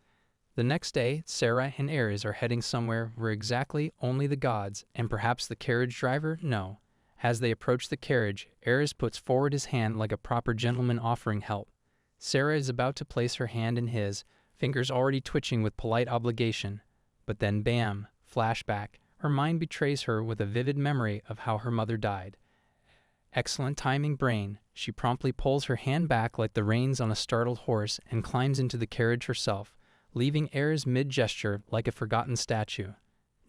The next day, Sarah and Ares are heading somewhere where exactly only the gods, and perhaps the carriage driver, know. As they approach the carriage, Ares puts forward his hand like a proper gentleman offering help. Sarah is about to place her hand in his, fingers already twitching with polite obligation. But then bam, flashback. Her mind betrays her with a vivid memory of how her mother died. Excellent timing, brain. She promptly pulls her hand back like the reins on a startled horse and climbs into the carriage herself, leaving Ares mid-gesture like a forgotten statue.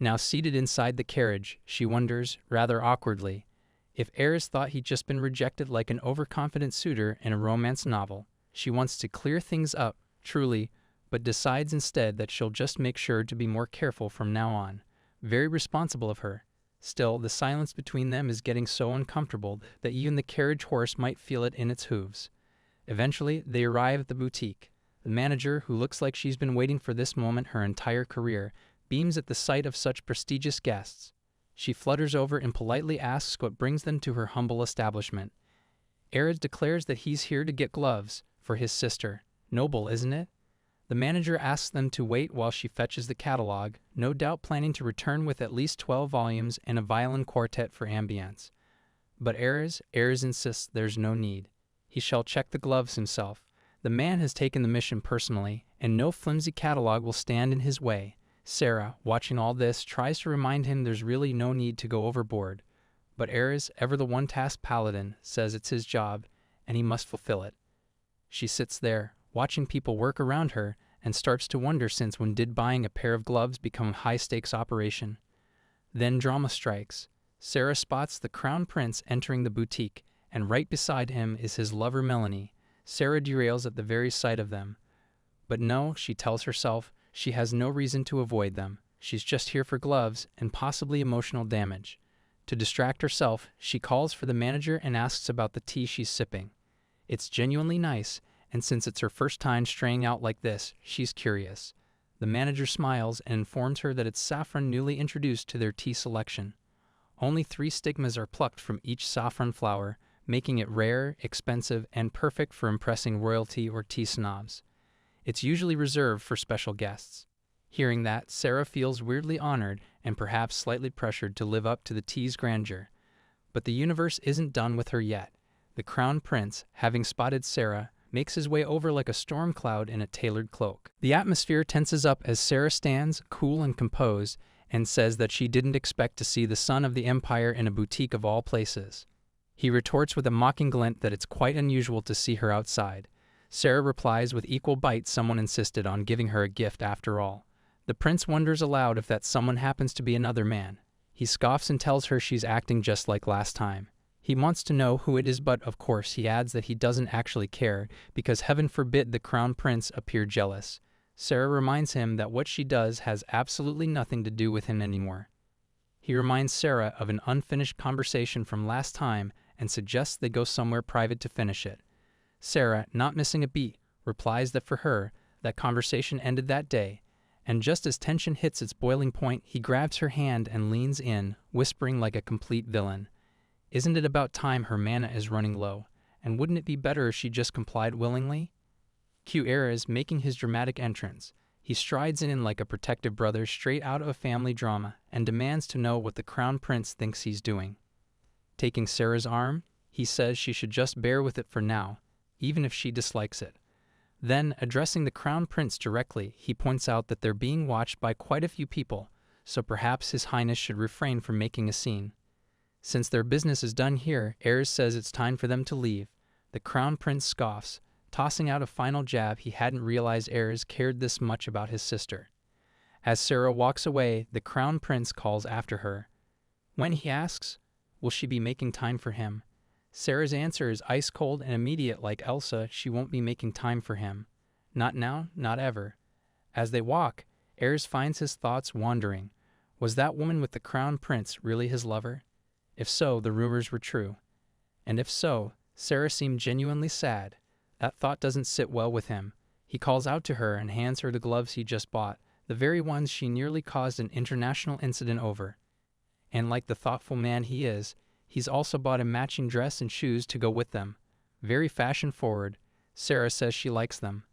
Now seated inside the carriage, she wonders, rather awkwardly, if Ares thought he'd just been rejected like an overconfident suitor in a romance novel. She wants to clear things up, truly, but decides instead that she'll just make sure to be more careful from now on. Very responsible of her. Still, the silence between them is getting so uncomfortable that even the carriage horse might feel it in its hooves. Eventually, they arrive at the boutique. The manager, who looks like she's been waiting for this moment her entire career, beams at the sight of such prestigious guests. She flutters over and politely asks what brings them to her humble establishment. Ares declares that he's here to get gloves for his sister. Noble, isn't it? The manager asks them to wait while she fetches the catalog, no doubt planning to return with at least 12 volumes and a violin quartet for ambience. But Ares insists there's no need. He shall check the gloves himself. The man has taken the mission personally, and no flimsy catalog will stand in his way. Sarah, watching all this, tries to remind him there's really no need to go overboard. But Ares, ever the one-task paladin, says it's his job, and he must fulfill it. She sits there, watching people work around her, and starts to wonder since when did buying a pair of gloves become a high-stakes operation. Then drama strikes. Sarah spots the crown prince entering the boutique, and right beside him is his lover Melanie. Sarah derails at the very sight of them. But no, she tells herself, she has no reason to avoid them. She's just here for gloves and possibly emotional damage. To distract herself, she calls for the manager and asks about the tea she's sipping. It's genuinely nice, and since it's her first time straying out like this, she's curious. The manager smiles and informs her that it's saffron newly introduced to their tea selection. Only 3 stigmas are plucked from each saffron flower, making it rare, expensive, and perfect for impressing royalty or tea snobs. It's usually reserved for special guests. Hearing that, Sarah feels weirdly honored and perhaps slightly pressured to live up to the tea's grandeur. But the universe isn't done with her yet. The crown prince, having spotted Sarah, makes his way over like a storm cloud in a tailored cloak. The atmosphere tenses up as Sarah stands, cool and composed, and says that she didn't expect to see the son of the empire in a boutique of all places. He retorts with a mocking glint that it's quite unusual to see her outside. Sarah replies with equal bite someone insisted on giving her a gift after all. The prince wonders aloud if that someone happens to be another man. He scoffs and tells her she's acting just like last time. He wants to know who it is, but of course he adds that he doesn't actually care, because heaven forbid the crown prince appear jealous. Sarah reminds him that what she does has absolutely nothing to do with him anymore. He reminds Sarah of an unfinished conversation from last time and suggests they go somewhere private to finish it. Sarah, not missing a beat, replies that for her, that conversation ended that day, and just as tension hits its boiling point, he grabs her hand and leans in, whispering like a complete villain. Isn't it about time her mana is running low, and wouldn't it be better if she just complied willingly? Cue Ares making his dramatic entrance. He strides in like a protective brother straight out of a family drama and demands to know what the crown prince thinks he's doing. Taking Sarah's arm, he says she should just bear with it for now, even if she dislikes it. Then, addressing the crown prince directly, he points out that they're being watched by quite a few people, so perhaps His Highness should refrain from making a scene. Since their business is done here, Ares says it's time for them to leave. The crown prince scoffs, tossing out a final jab he hadn't realized Ares cared this much about his sister. As Sarah walks away, the crown prince calls after her. When he asks, will she be making time for him? Sarah's answer is ice cold and immediate. Like Elsa, she won't be making time for him. Not now, not ever. As they walk, Ares finds his thoughts wandering. Was that woman with the crown prince really his lover? If so, the rumors were true. And if so, Sarah seemed genuinely sad. That thought doesn't sit well with him. He calls out to her and hands her the gloves he just bought, the very ones she nearly caused an international incident over. And like the thoughtful man he is, he's also bought a matching dress and shoes to go with them. Very fashion-forward. Sarah says she likes them.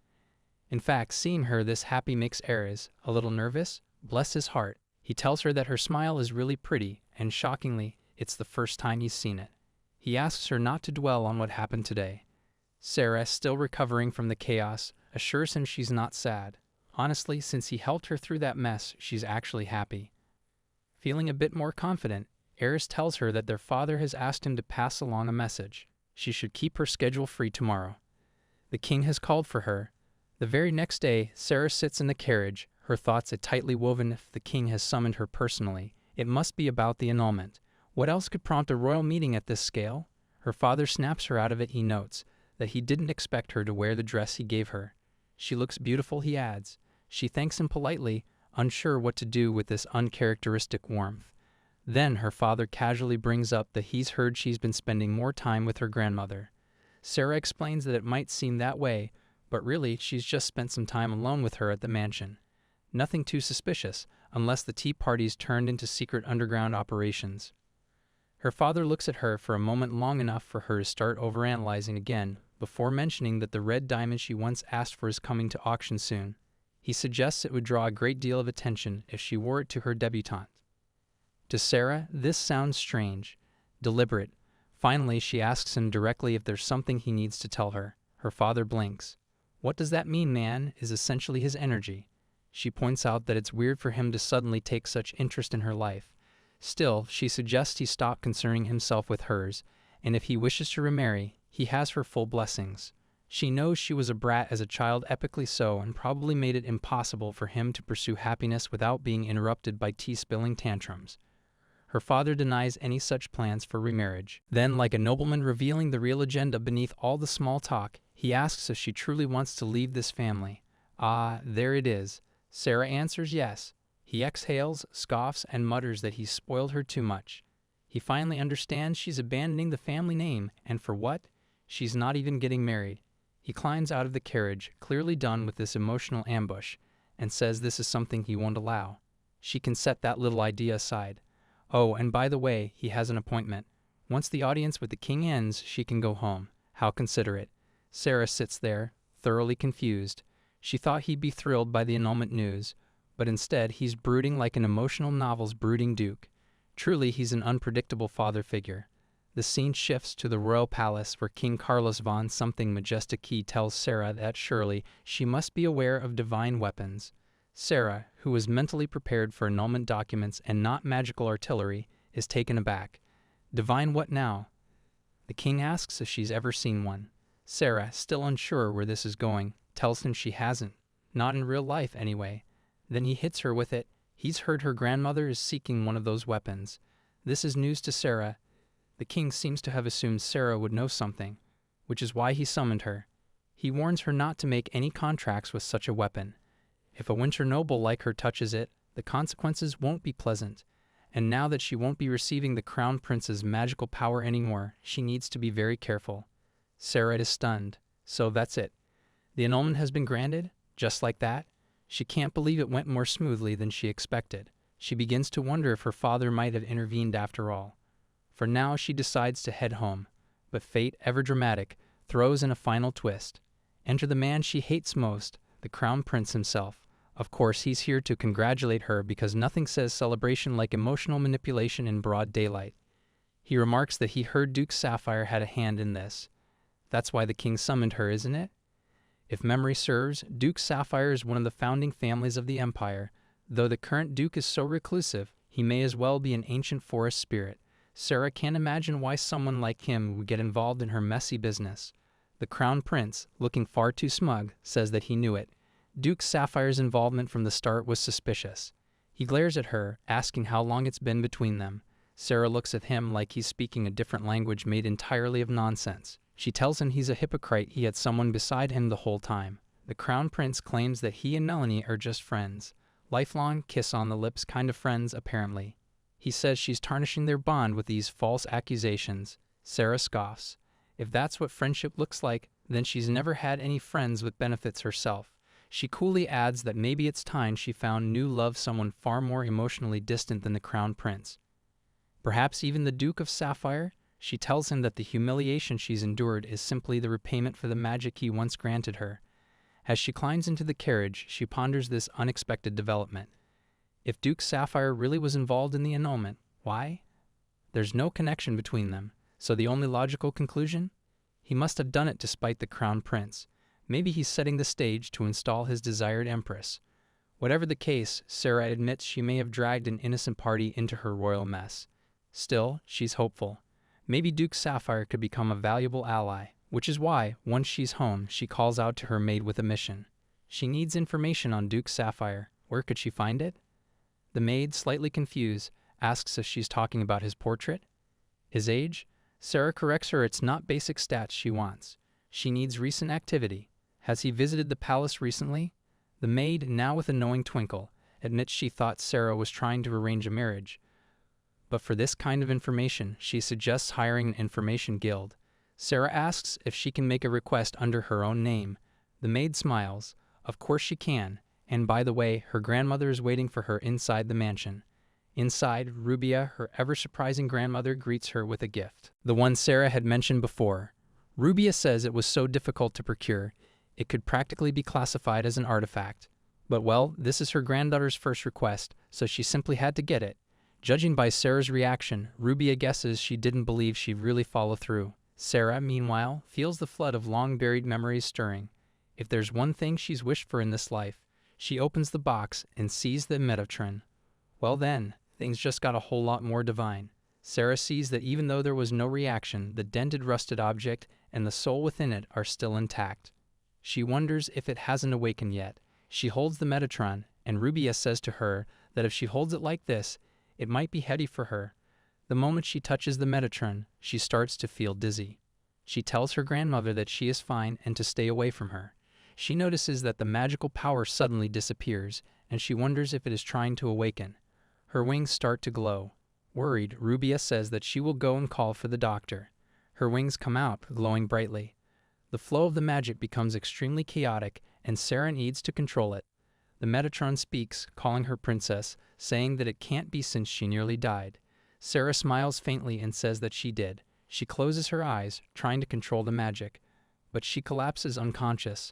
In fact, seeing her this happy makes Ares a little nervous. Bless his heart. He tells her that her smile is really pretty, and shockingly, it's the first time he's seen it. He asks her not to dwell on what happened today. Sarah, still recovering from the chaos, assures him she's not sad. Honestly, since he helped her through that mess, she's actually happy. Feeling a bit more confident, Ares tells her that their father has asked him to pass along a message. She should keep her schedule free tomorrow. The king has called for her. The very next day, Sarah sits in the carriage, her thoughts tightly woven. If the king has summoned her personally, it must be about the annulment. What else could prompt a royal meeting at this scale? Her father snaps her out of it. He notes that he didn't expect her to wear the dress he gave her. She looks beautiful, he adds. She thanks him politely, unsure what to do with this uncharacteristic warmth. Then her father casually brings up that he's heard she's been spending more time with her grandmother. Sarah explains that it might seem that way, but really she's just spent some time alone with her at the mansion. Nothing too suspicious, unless the tea parties turned into secret underground operations. Her father looks at her for a moment, long enough for her to start overanalyzing again, before mentioning that the red diamond she once asked for is coming to auction soon. He suggests it would draw a great deal of attention if she wore it to her debutante. To Sarah, this sounds strange, deliberate. Finally, she asks him directly if there's something he needs to tell her. Her father blinks. What does that mean, man? Is essentially his energy. She points out that it's weird for him to suddenly take such interest in her life. Still, she suggests he stop concerning himself with hers, and if he wishes to remarry, he has her full blessings. She knows she was a brat as a child, epically so, and probably made it impossible for him to pursue happiness without being interrupted by tea-spilling tantrums. Her father denies any such plans for remarriage. Then, like a nobleman revealing the real agenda beneath all the small talk, he asks if she truly wants to leave this family. Ah, there it is. Sarah answers yes. He exhales, scoffs, and mutters that he's spoiled her too much. He finally understands she's abandoning the family name, and for what? She's not even getting married. He climbs out of the carriage, clearly done with this emotional ambush, and says this is something he won't allow. She can set that little idea aside. Oh, and by the way, he has an appointment. Once the audience with the king ends, she can go home. How considerate. Sarah sits there, thoroughly confused. She thought he'd be thrilled by the annulment news, but instead he's brooding like an emotional novel's brooding duke. Truly, he's an unpredictable father figure. The scene shifts to the royal palace where King Carlos von something majestic he tells Sarah that surely she must be aware of divine weapons. Sarah, who was mentally prepared for annulment documents and not magical artillery, is taken aback. Divine what now? The king asks if she's ever seen one. Sarah, still unsure where this is going, tells him she hasn't. Not in real life, anyway. Then he hits her with it. He's heard her grandmother is seeking one of those weapons. This is news to Sarah. The king seems to have assumed Sarah would know something, which is why he summoned her. He warns her not to make any contracts with such a weapon. If a winter noble like her touches it, the consequences won't be pleasant. And now that she won't be receiving the Crown Prince's magical power anymore, she needs to be very careful. Sarah is stunned. So that's it. The annulment has been granted? Just like that? She can't believe it went more smoothly than she expected. She begins to wonder if her father might have intervened after all. For now, she decides to head home. But fate, ever dramatic, throws in a final twist. Enter the man she hates most, the Crown Prince himself. Of course, he's here to congratulate her because nothing says celebration like emotional manipulation in broad daylight. He remarks that he heard Duke Sapphire had a hand in this. That's why the king summoned her, isn't it? If memory serves, Duke Sapphire is one of the founding families of the empire. Though the current duke is so reclusive, he may as well be an ancient forest spirit. Sarah can't imagine why someone like him would get involved in her messy business. The Crown Prince, looking far too smug, says that he knew it. Duke Sapphire's involvement from the start was suspicious. He glares at her, asking how long it's been between them. Sarah looks at him like he's speaking a different language made entirely of nonsense. She tells him he's a hypocrite, he had someone beside him the whole time. The Crown Prince claims that he and Melanie are just friends. Lifelong, kiss on the lips kind of friends, apparently. He says she's tarnishing their bond with these false accusations. Sarah scoffs. If that's what friendship looks like, then she's never had any friends with benefits herself. She coolly adds that maybe it's time she found new love, someone far more emotionally distant than the Crown Prince. Perhaps even the Duke of Sapphire? She tells him that the humiliation she's endured is simply the repayment for the magic he once granted her. As she climbs into the carriage, she ponders this unexpected development. If Duke Sapphire really was involved in the annulment, why? There's no connection between them, so the only logical conclusion? He must have done it despite the Crown Prince. Maybe he's setting the stage to install his desired empress. Whatever the case, Sarah admits she may have dragged an innocent party into her royal mess. Still, she's hopeful. Maybe Duke Sapphire could become a valuable ally, which is why, once she's home, she calls out to her maid with a mission. She needs information on Duke Sapphire. Where could she find it? The maid, slightly confused, asks if she's talking about his portrait. His age? Sarah corrects her it's not basic stats she wants. She needs recent activity. Has he visited the palace recently? The maid, now with a knowing twinkle, admits she thought Sarah was trying to arrange a marriage. But for this kind of information, she suggests hiring an information guild. Sarah asks if she can make a request under her own name. The maid smiles. Of course she can. And by the way, her grandmother is waiting for her inside the mansion. Inside, Rubia, her ever-surprising grandmother, greets her with a gift. The one Sarah had mentioned before. Rubia says it was so difficult to procure, it could practically be classified as an artifact. But well, this is her granddaughter's first request, so she simply had to get it. Judging by Sarah's reaction, Rubia guesses she didn't believe she'd really follow through. Sarah, meanwhile, feels the flood of long-buried memories stirring. If there's one thing she's wished for in this life, she opens the box and sees the Metatron. Well then, things just got a whole lot more divine. Sarah sees that even though there was no reaction, the dented rusted object and the soul within it are still intact. She wonders if it hasn't awakened yet. She holds the Metatron, and Rubia says to her that if she holds it like this, it might be heady for her. The moment she touches the Metatron, she starts to feel dizzy. She tells her grandmother that she is fine and to stay away from her. She notices that the magical power suddenly disappears, and she wonders if it is trying to awaken. Her wings start to glow. Worried, Rubia says that she will go and call for the doctor. Her wings come out, glowing brightly. The flow of the magic becomes extremely chaotic, and Sarah needs to control it. The Metatron speaks, calling her princess, saying that it can't be since she nearly died. Sarah smiles faintly and says that she did. She closes her eyes, trying to control the magic, but she collapses unconscious.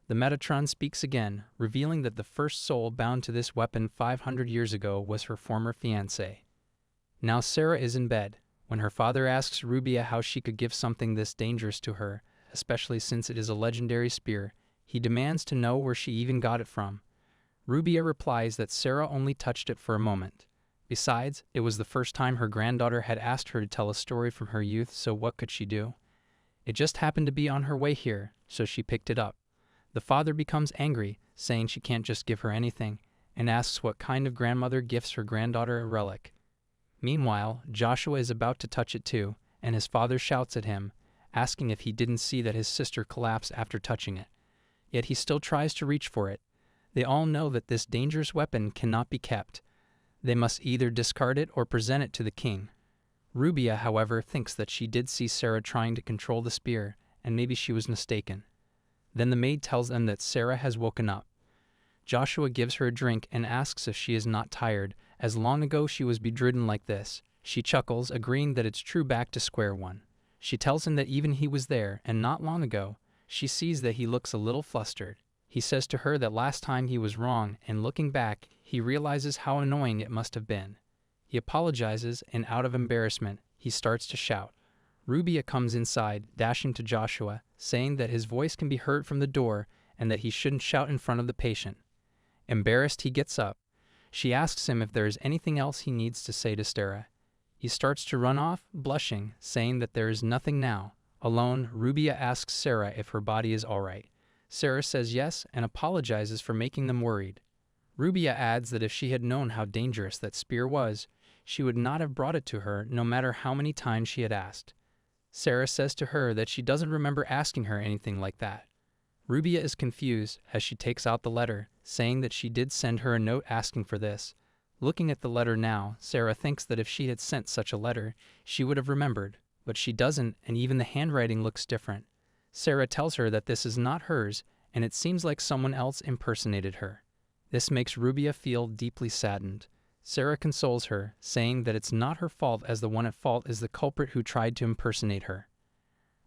The Metatron speaks again, revealing that the first soul bound to this weapon 500 years ago was her former fiancé. Now Sarah is in bed. When her father asks Rubia how she could give something this dangerous to her, especially since it is a legendary spear, he demands to know where she even got it from. Rubia replies that Sarah only touched it for a moment. Besides, it was the first time her granddaughter had asked her to tell a story from her youth, so what could she do? It just happened to be on her way here, so she picked it up. The father becomes angry, saying she can't just give her anything, and asks what kind of grandmother gifts her granddaughter a relic. Meanwhile, Joshua is about to touch it too, and his father shouts at him, asking if he didn't see that his sister collapsed after touching it. Yet he still tries to reach for it. They all know that this dangerous weapon cannot be kept. They must either discard it or present it to the king. Rubia, however, thinks that she did see Sarah trying to control the spear, and maybe she was mistaken. Then the maid tells them that Sarah has woken up. Joshua gives her a drink and asks if she is not tired, as long ago she was bedridden like this. She chuckles, agreeing that it's true, back to square one. She tells him that even he was there, and not long ago. She sees that he looks a little flustered. He says to her that last time he was wrong, and looking back, he realizes how annoying it must have been. He apologizes, and out of embarrassment, he starts to shout. Rubia comes inside, dashing to Joshua, saying that his voice can be heard from the door and that he shouldn't shout in front of the patient. Embarrassed, he gets up. She asks him if there is anything else he needs to say to Sarah. He starts to run off, blushing, saying that there is nothing now. Alone, Rubia asks Sarah if her body is all right. Sarah says yes and apologizes for making them worried. Rubia adds that if she had known how dangerous that spear was, she would not have brought it to her, no matter how many times she had asked. Sarah says to her that she doesn't remember asking her anything like that. Rubia is confused as she takes out the letter, saying that she did send her a note asking for this. Looking at the letter now, Sarah thinks that if she had sent such a letter, she would have remembered, but she doesn't, and even the handwriting looks different. Sarah tells her that this is not hers, and it seems like someone else impersonated her. This makes Rubia feel deeply saddened. Sarah consoles her, saying that it's not her fault, as the one at fault is the culprit who tried to impersonate her.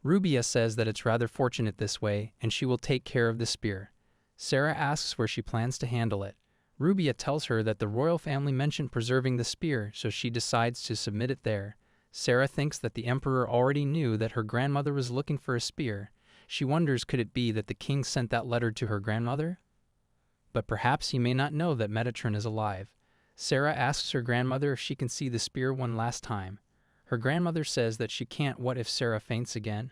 Rubia says that it's rather fortunate this way, and she will take care of the spear. Sarah asks where she plans to handle it. Rubia tells her that the royal family mentioned preserving the spear, so she decides to submit it there. Sarah thinks that the emperor already knew that her grandmother was looking for a spear. She wonders, could it be that the king sent that letter to her grandmother? But perhaps he may not know that Metatron is alive. Sarah asks her grandmother if she can see the spear one last time. Her grandmother says that she can't. What if Sarah faints again?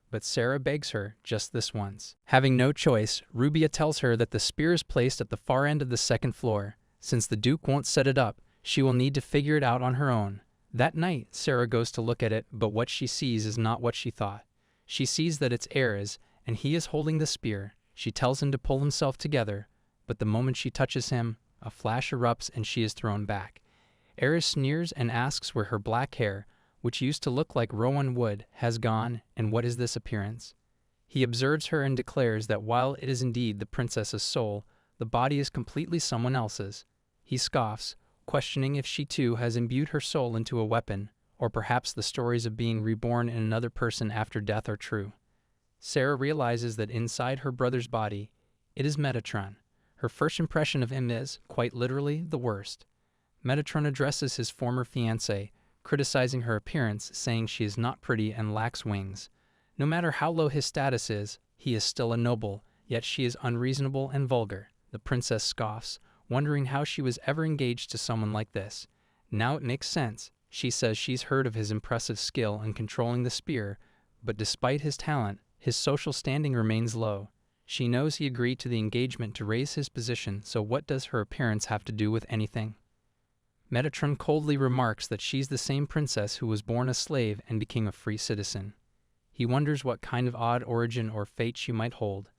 But Sarah begs her, just this once. Having no choice, Rubia tells her that the spear is placed at the far end of the second floor. Since the Duke won't set it up, she will need to figure it out on her own. That night, Sarah goes to look at it, but what she sees is not what she thought. She sees that it's Ares, and he is holding the spear. She tells him to pull himself together, but the moment she touches him, a flash erupts and she is thrown back. Ares sneers and asks where her black hair, which used to look like rowan wood, has gone, and what is this appearance? He observes her and declares that while it is indeed the princess's soul, the body is completely someone else's. He scoffs, questioning if she too has imbued her soul into a weapon, or perhaps the stories of being reborn in another person after death are true. Sarah realizes that inside her brother's body, it is Metatron. Her first impression of him is, quite literally, the worst. Metatron addresses his former fiancée, criticizing her appearance, saying she is not pretty and lacks wings. No matter how low his status is, he is still a noble, yet she is unreasonable and vulgar. The princess scoffs, wondering how she was ever engaged to someone like this. Now it makes sense. She says she's heard of his impressive skill in controlling the spear, but despite his talent, his social standing remains low. She knows he agreed to the engagement to raise his position, so what does her appearance have to do with anything? Metatron coldly remarks that she's the same princess who was born a slave and became a free citizen. He wonders what kind of odd origin or fate she might hold.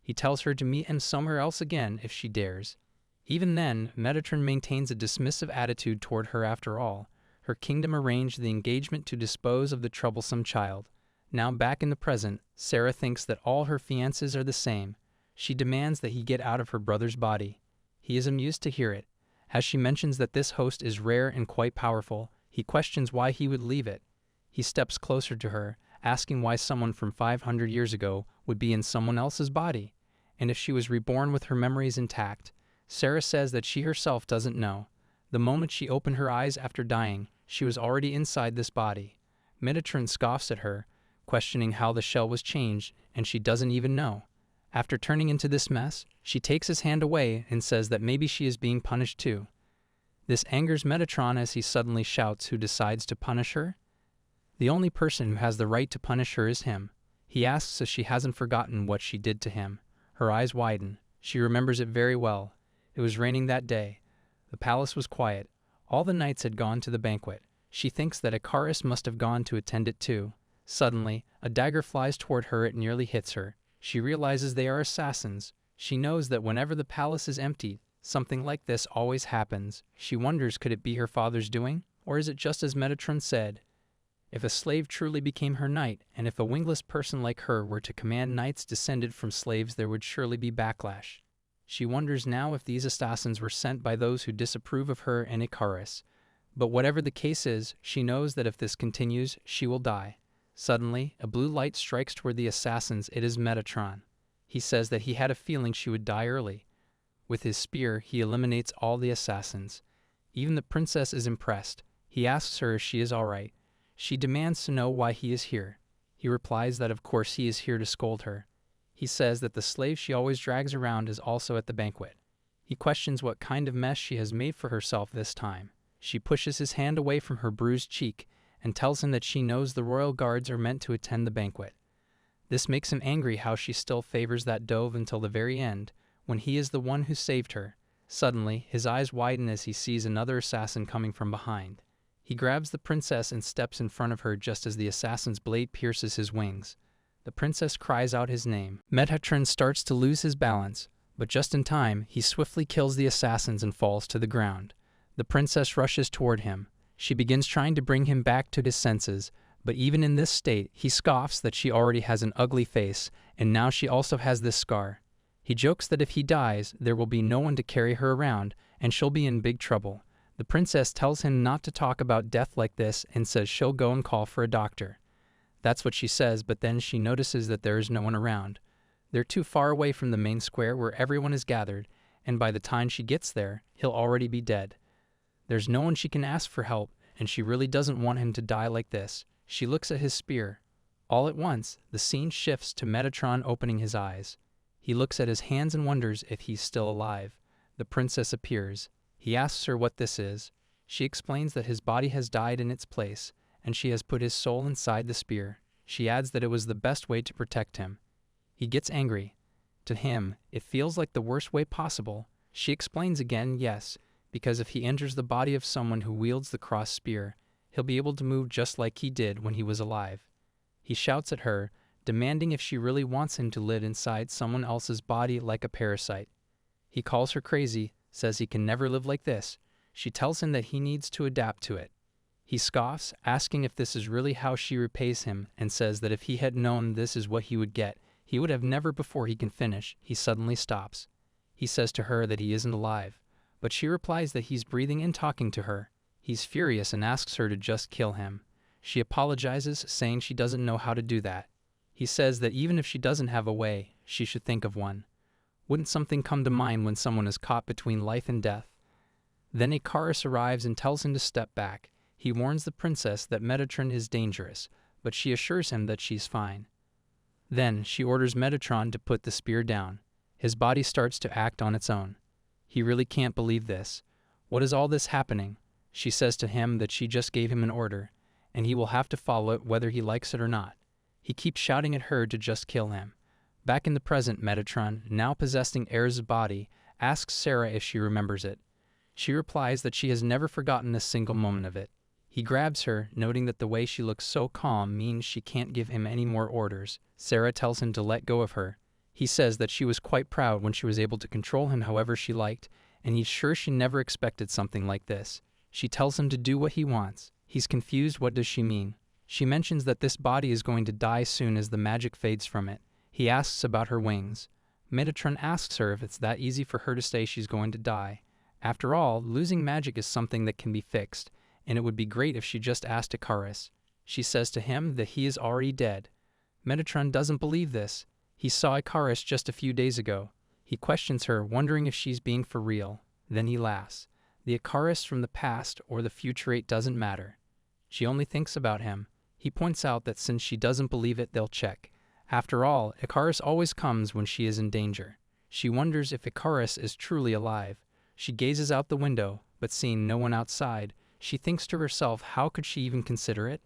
He tells her to meet him somewhere else again if she dares. Even then, Metatron maintains a dismissive attitude toward her. After all, her kingdom arranged the engagement to dispose of the troublesome child. Now back in the present, Sarah thinks that all her fiancés are the same. She demands that he get out of her brother's body. He is amused to hear it. As she mentions that this host is rare and quite powerful, he questions why he would leave it. He steps closer to her, asking why someone from 500 years ago would be in someone else's body, and if she was reborn with her memories intact. Sarah says that she herself doesn't know. The moment she opened her eyes after dying, she was already inside this body. Metatron scoffs at her, questioning how the shell was changed, and she doesn't even know. After turning into this mess, she takes his hand away and says that maybe she is being punished too. This angers Metatron as he suddenly shouts who decides to punish her. The only person who has the right to punish her is him. He asks if she hasn't forgotten what she did to him. Her eyes widen. She remembers it very well. It was raining that day. The palace was quiet. All the knights had gone to the banquet. She thinks that Icarus must have gone to attend it too. Suddenly, a dagger flies toward her. It nearly hits her. She realizes they are assassins. She knows that whenever the palace is emptied, something like this always happens. She wonders, could it be her father's doing? Or is it just as Metatron said? If a slave truly became her knight, and if a wingless person like her were to command knights descended from slaves, there would surely be backlash. She wonders now if these assassins were sent by those who disapprove of her and Icarus. But whatever the case is, she knows that if this continues, she will die. Suddenly, a blue light strikes toward the assassins. It is Metatron. He says that he had a feeling she would die early. With his spear, he eliminates all the assassins. Even the princess is impressed. He asks her if she is all right. She demands to know why he is here. He replies that of course he is here to scold her. He says that the slave she always drags around is also at the banquet. He questions what kind of mess she has made for herself this time. She pushes his hand away from her bruised cheek and tells him that she knows the royal guards are meant to attend the banquet. This makes him angry how she still favors that dove until the very end, when he is the one who saved her. Suddenly, his eyes widen as he sees another assassin coming from behind. He grabs the princess and steps in front of her just as the assassin's blade pierces his wings. The princess cries out his name. Metatron starts to lose his balance, but just in time, he swiftly kills the assassins and falls to the ground. The princess rushes toward him. She begins trying to bring him back to his senses, but even in this state, he scoffs that she already has an ugly face, and now she also has this scar. He jokes that if he dies, there will be no one to carry her around, and she'll be in big trouble. The princess tells him not to talk about death like this and says she'll go and call for a doctor. That's what she says, but then she notices that there is no one around. They're too far away from the main square where everyone is gathered, and by the time she gets there, he'll already be dead. There's no one she can ask for help, and she really doesn't want him to die like this. She looks at his spear. All at once, the scene shifts to Metatron opening his eyes. He looks at his hands and wonders if he's still alive. The princess appears. He asks her what this is. She explains that his body has died in its place, and she has put his soul inside the spear. She adds that it was the best way to protect him. He gets angry. To him, it feels like the worst way possible. She explains again, yes, because if he enters the body of someone who wields the cross spear, he'll be able to move just like he did when he was alive. He shouts at her, demanding if she really wants him to live inside someone else's body like a parasite. He calls her crazy, says he can never live like this. She tells him that he needs to adapt to it. He scoffs, asking if this is really how she repays him, and says that if he had known this is what he would get, he would have never. Before he can finish, he suddenly stops. He says to her that he isn't alive, but she replies that he's breathing and talking to her. He's furious and asks her to just kill him. She apologizes, saying she doesn't know how to do that. He says that even if she doesn't have a way, she should think of one. Wouldn't something come to mind when someone is caught between life and death? Then Icarus arrives and tells him to step back. He warns the princess that Metatron is dangerous, but she assures him that she's fine. Then she orders Metatron to put the spear down. His body starts to act on its own. He really can't believe this. What is all this happening? She says to him that she just gave him an order, and he will have to follow it whether he likes it or not. He keeps shouting at her to just kill him. Back in the present, Metatron, now possessing Ares' body, asks Sarah if she remembers it. She replies that she has never forgotten a single moment of it. He grabs her, noting that the way she looks so calm means she can't give him any more orders. Sarah tells him to let go of her. He says that she was quite proud when she was able to control him however she liked, and he's sure she never expected something like this. She tells him to do what he wants. He's confused. What does she mean? She mentions that this body is going to die soon as the magic fades from it. He asks about her wings. Metatron asks her if it's that easy for her to say she's going to die. After all, losing magic is something that can be fixed, and it would be great if she just asked Icarus. She says to him that he is already dead. Metatron doesn't believe this. He saw Icarus just a few days ago. He questions her, wondering if she's being for real. Then he laughs. The Icarus from the past or the future, it doesn't matter. She only thinks about him. He points out that since she doesn't believe it, they'll check. After all, Icarus always comes when she is in danger. She wonders if Icarus is truly alive. She gazes out the window, but seeing no one outside, she thinks to herself, how could she even consider it?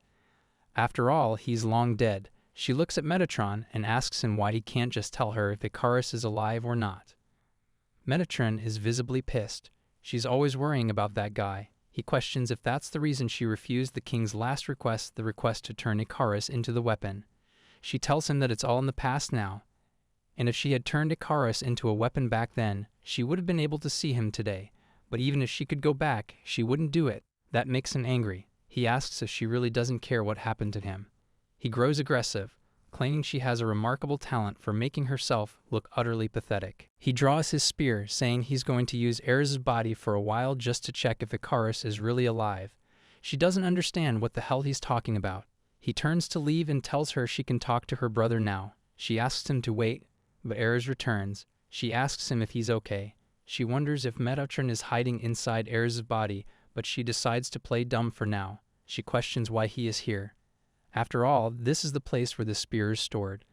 After all, he's long dead. She looks at Metatron and asks him why he can't just tell her if Icarus is alive or not. Metatron is visibly pissed. She's always worrying about that guy. He questions if that's the reason she refused the king's last request, the request to turn Icarus into the weapon. She tells him that it's all in the past now, And if she had turned Icarus into a weapon back then, she would have been able to see him today. But even if she could go back, she wouldn't do it. That makes him angry. He asks if she really doesn't care what happened to him. He grows aggressive, claiming she has a remarkable talent for making herself look utterly pathetic. He draws his spear, saying he's going to use Ares' body for a while just to check if Icarus is really alive. She doesn't understand what the hell he's talking about. He turns to leave and tells her she can talk to her brother now. She asks him to wait, but Ares returns. She asks him if he's okay. She wonders if Metatron is hiding inside Ares' body, but she decides to play dumb for now. She questions why he is here. After all, this is the place where the spear is stored.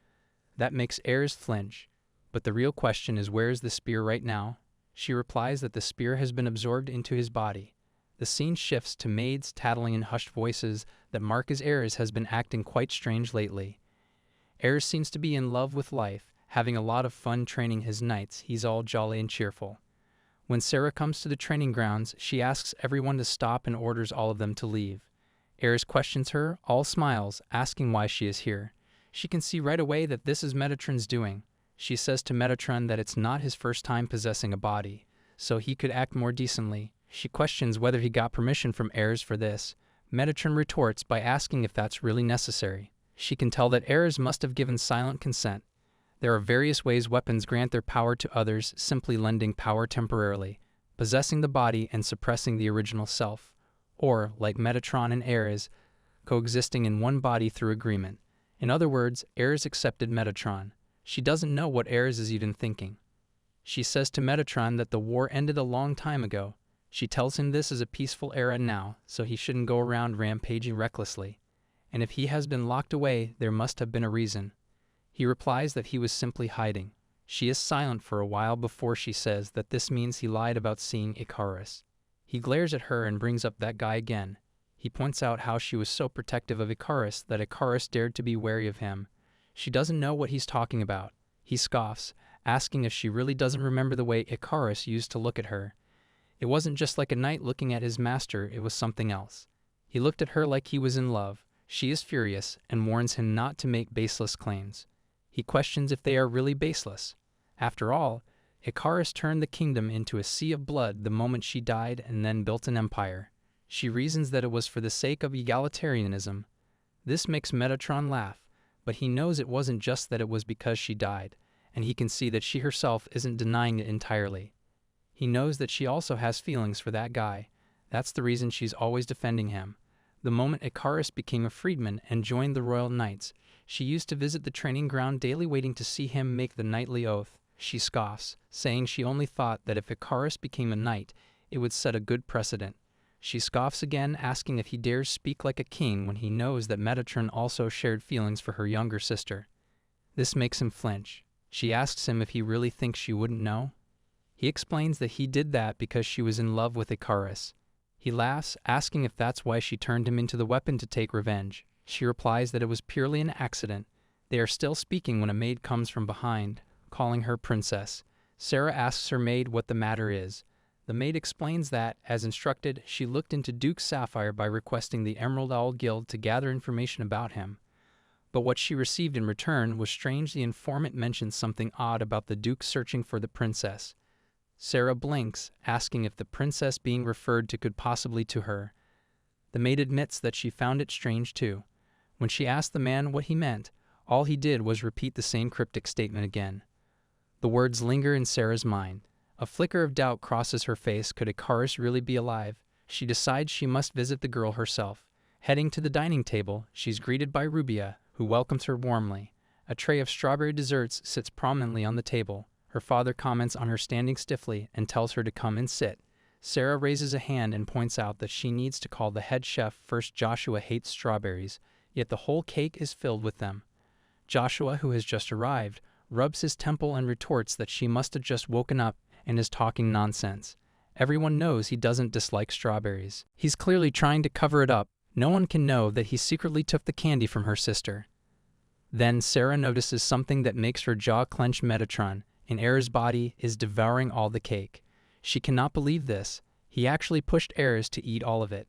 That makes Ares flinch. But the real question is, where is the spear right now? She replies that the spear has been absorbed into his body. The scene shifts to maids tattling in hushed voices that Marcus Ares has been acting quite strange lately. Ares seems to be in love with life, having a lot of fun training his knights. He's all jolly and cheerful. When Sarah comes to the training grounds, she asks everyone to stop and orders all of them to leave. Ares questions her, all smiles, asking why she is here. She can see right away that this is Metatron's doing. She says to Metatron that it's not his first time possessing a body, so he could act more decently. She questions whether he got permission from Ares for this. Metatron retorts by asking if that's really necessary. She can tell that Ares must have given silent consent. There are various ways weapons grant their power to others, simply lending power temporarily, possessing the body and suppressing the original self, or, like Metatron and Ares, coexisting in one body through agreement. In other words, Ares accepted Metatron. She doesn't know what Ares is even thinking. She says to Metatron that the war ended a long time ago. She tells him this is a peaceful era now, so he shouldn't go around rampaging recklessly. And if he has been locked away, there must have been a reason. He replies that he was simply hiding. She is silent for a while before she says that this means he lied about seeing Icarus. He glares at her and brings up that guy again. He points out how she was so protective of Icarus that Icarus dared to be wary of him. She doesn't know what he's talking about. He scoffs, asking if she really doesn't remember the way Icarus used to look at her. It wasn't just like a knight looking at his master, it was something else. He looked at her like he was in love. She is furious and warns him not to make baseless claims. He questions if they are really baseless. After all, Icarus turned the kingdom into a sea of blood the moment she died and then built an empire. She reasons that it was for the sake of egalitarianism. This makes Metatron laugh, but he knows it wasn't just that it was because she died, and he can see that she herself isn't denying it entirely. He knows that she also has feelings for that guy. That's the reason she's always defending him. The moment Icarus became a freedman and joined the Royal Knights, she used to visit the training ground daily waiting to see him make the knightly oath. She scoffs, saying she only thought that if Icarus became a knight, it would set a good precedent. She scoffs again, asking if he dares speak like a king when he knows that Metatron also shared feelings for her younger sister. This makes him flinch. She asks him if he really thinks she wouldn't know. He explains that he did that because she was in love with Icarus. He laughs, asking if that's why she turned him into the weapon to take revenge. She replies that it was purely an accident. They are still speaking when a maid comes from behind, calling her princess. Sarah asks her maid what the matter is. The maid explains that, as instructed, she looked into Duke Sapphire by requesting the Emerald Owl Guild to gather information about him. But what she received in return was strange. The informant mentioned something odd about the Duke searching for the princess. Sarah blinks, asking if the princess being referred to could possibly to her. The maid admits that she found it strange too. When she asked the man what he meant, all he did was repeat the same cryptic statement again. The words linger in Sarah's mind. A flicker of doubt crosses her face. Could Icarus really be alive? She decides she must visit the girl herself. Heading to the dining table, she's greeted by Rubia, who welcomes her warmly. A tray of strawberry desserts sits prominently on the table. Her father comments on her standing stiffly and tells her to come and sit. Sarah raises a hand and points out that she needs to call the head chef first. Joshua hates strawberries, yet the whole cake is filled with them. Joshua, who has just arrived, rubs his temple and retorts that she must have just woken up and is talking nonsense. Everyone knows he doesn't dislike strawberries. He's clearly trying to cover it up. No one can know that he secretly took the candy from her sister. Then Sarah notices something that makes her jaw clench. Metatron, in Ares' body, is devouring all the cake. She cannot believe this. He actually pushed Ares to eat all of it.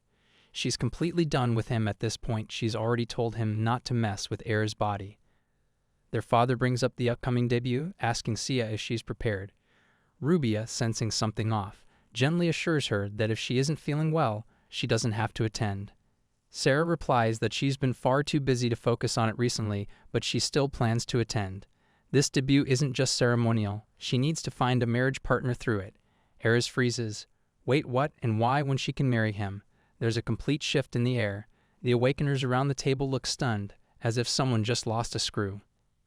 She's completely done with him at this point. She's already told him not to mess with Ares' body. Their father brings up the upcoming debut, asking Sia if she's prepared. Rubia, sensing something off, gently assures her that if she isn't feeling well, she doesn't have to attend. Sarah replies that she's been far too busy to focus on it recently, but she still plans to attend. This debut isn't just ceremonial. She needs to find a marriage partner through it. Eris freezes. Wait, what and why when she can marry him? There's a complete shift in the air. The awakeners around the table look stunned, as if someone just lost a screw.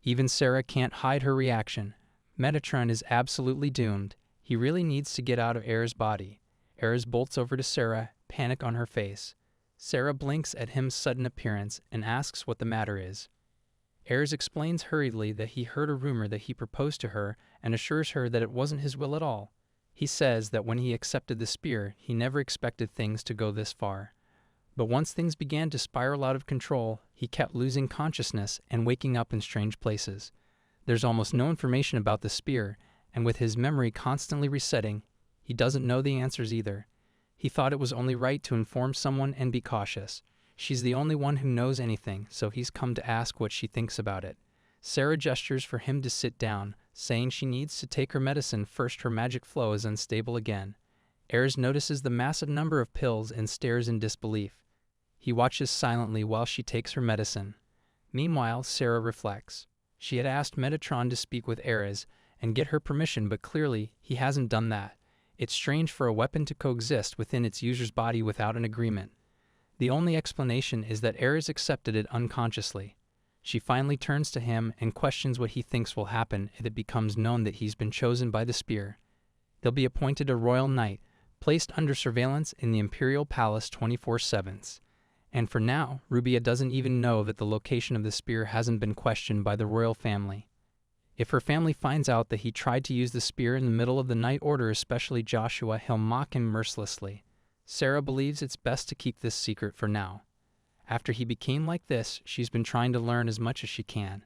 Even Sarah can't hide her reaction. Metatron is absolutely doomed. He really needs to get out of Eris' body. Eris bolts over to Sarah, panic on her face. Sarah blinks at his sudden appearance and asks what the matter is. Eris explains hurriedly that he heard a rumor that he proposed to her and assures her that it wasn't his will at all. He says that when he accepted the spear, he never expected things to go this far. But once things began to spiral out of control, he kept losing consciousness and waking up in strange places. There's almost no information about the spear, and with his memory constantly resetting, he doesn't know the answers either. He thought it was only right to inform someone and be cautious. She's the only one who knows anything, so he's come to ask what she thinks about it. Sarah gestures for him to sit down, saying she needs to take her medicine first. Her magic flow is unstable again. Eris notices the massive number of pills and stares in disbelief. He watches silently while she takes her medicine. Meanwhile, Sarah reflects. She had asked Metatron to speak with Eris and get her permission, but clearly he hasn't done that. It's strange for a weapon to coexist within its user's body without an agreement. The only explanation is that Eris accepted it unconsciously. She finally turns to him and questions what he thinks will happen if it becomes known that he's been chosen by the spear. They'll be appointed a royal knight, placed under surveillance in the imperial palace 24/7. And for now, Rubia doesn't even know that the location of the spear hasn't been questioned by the royal family. If her family finds out that he tried to use the spear in the middle of the night order, especially Joshua, he'll mock him mercilessly. Sarah believes it's best to keep this secret for now. After he became like this, she's been trying to learn as much as she can.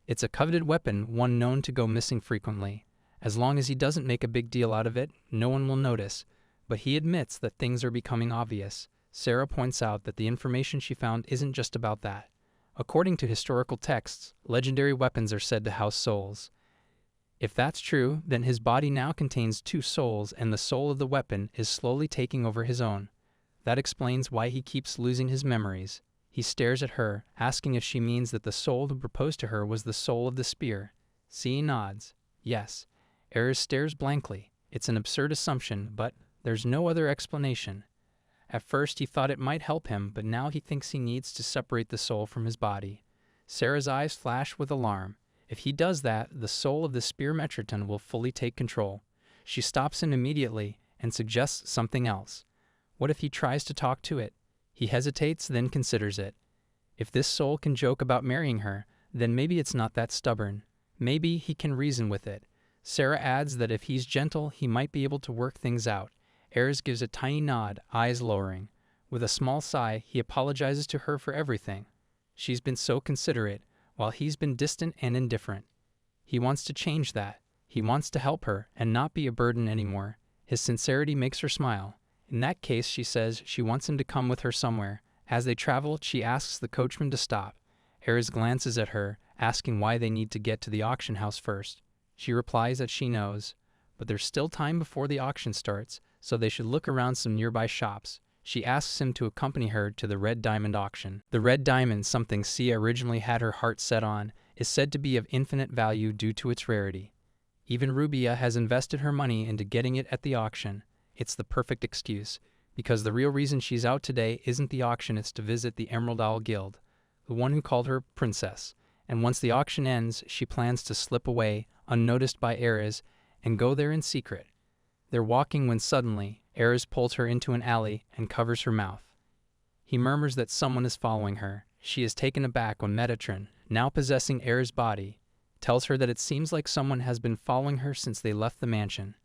It's a coveted weapon, one known to go missing frequently. As long as he doesn't make a big deal out of it, no one will notice, but he admits that things are becoming obvious. Sarah points out that the information she found isn't just about that. According to historical texts, legendary weapons are said to house souls. If that's true, then his body now contains two souls, and the soul of the weapon is slowly taking over his own. That explains why he keeps losing his memories. He stares at her, asking if she means that the soul who proposed to her was the soul of the spear. Sia nods. Yes. Eris stares blankly. It's an absurd assumption, but there's no other explanation. At first he thought it might help him, but now he thinks he needs to separate the soul from his body. Sarah's eyes flash with alarm. If he does that, the soul of the spear Metriton will fully take control. She stops him immediately and suggests something else. What if he tries to talk to it? He hesitates, then considers it. If this soul can joke about marrying her, then maybe it's not that stubborn. Maybe he can reason with it. Sarah adds that if he's gentle, he might be able to work things out. Eris gives a tiny nod, eyes lowering. With a small sigh, he apologizes to her for everything. She's been so considerate, while he's been distant and indifferent. He wants to change that. He wants to help her and not be a burden anymore. His sincerity makes her smile. In that case, she says she wants him to come with her somewhere. As they travel, she asks the coachman to stop. Eris glances at her, asking why they need to get to the auction house first. She replies that she knows, but there's still time before the auction starts, so they should look around some nearby shops. She asks him to accompany her to the Red Diamond auction. The Red Diamond, something Sia originally had her heart set on, is said to be of infinite value due to its rarity. Even Rubia has invested her money into getting it at the auction. It's the perfect excuse, because the real reason she's out today isn't the auction, it's to visit the Emerald Owl Guild, the one who called her princess. And once the auction ends, she plans to slip away, unnoticed by Eris, and go there in secret. They're walking when suddenly, Eris pulls her into an alley and covers her mouth. He murmurs that someone is following her. She is taken aback when Metatron, now possessing Eris' body, tells her that it seems like someone has been following her since they left the mansion.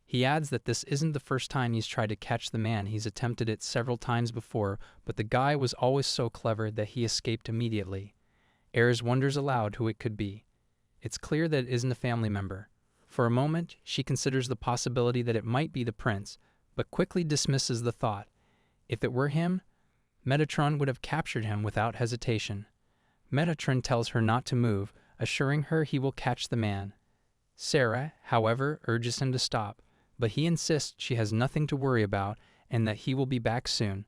He adds that this isn't the first time he's tried to catch the man. He's attempted it several times before, but the guy was always so clever that he escaped immediately. Eris wonders aloud who it could be. It's clear that it isn't a family member. For a moment, she considers the possibility that it might be the prince, but quickly dismisses the thought. If it were him, Metatron would have captured him without hesitation. Metatron tells her not to move, assuring her he will catch the man. Sarah, however, urges him to stop, but he insists she has nothing to worry about and that he will be back soon.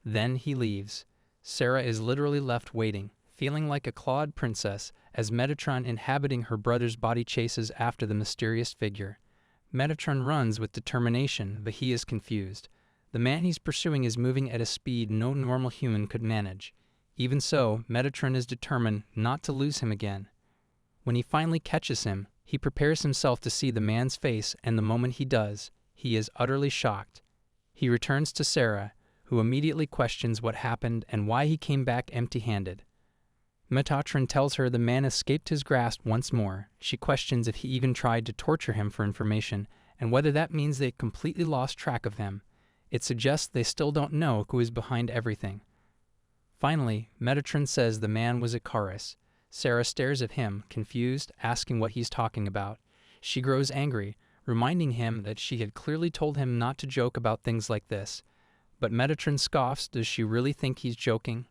Then he leaves. Sarah is literally left waiting, feeling like a clawed princess as Metatron inhabiting her brother's body chases after the mysterious figure. Metatron runs with determination, but he is confused. The man he's pursuing is moving at a speed no normal human could manage. Even so, Metatron is determined not to lose him again. When he finally catches him, he prepares himself to see the man's face, and the moment he does, he is utterly shocked. He returns to Sarah, who immediately questions what happened and why he came back empty-handed. Metatron tells her the man escaped his grasp once more. She questions if he even tried to torture him for information, and whether that means they completely lost track of him. It suggests they still don't know who is behind everything. Finally, Metatron says the man was Icarus. Sarah stares at him, confused, asking what he's talking about. She grows angry, reminding him that she had clearly told him not to joke about things like this. But Metatron scoffs. Does she really think he's joking?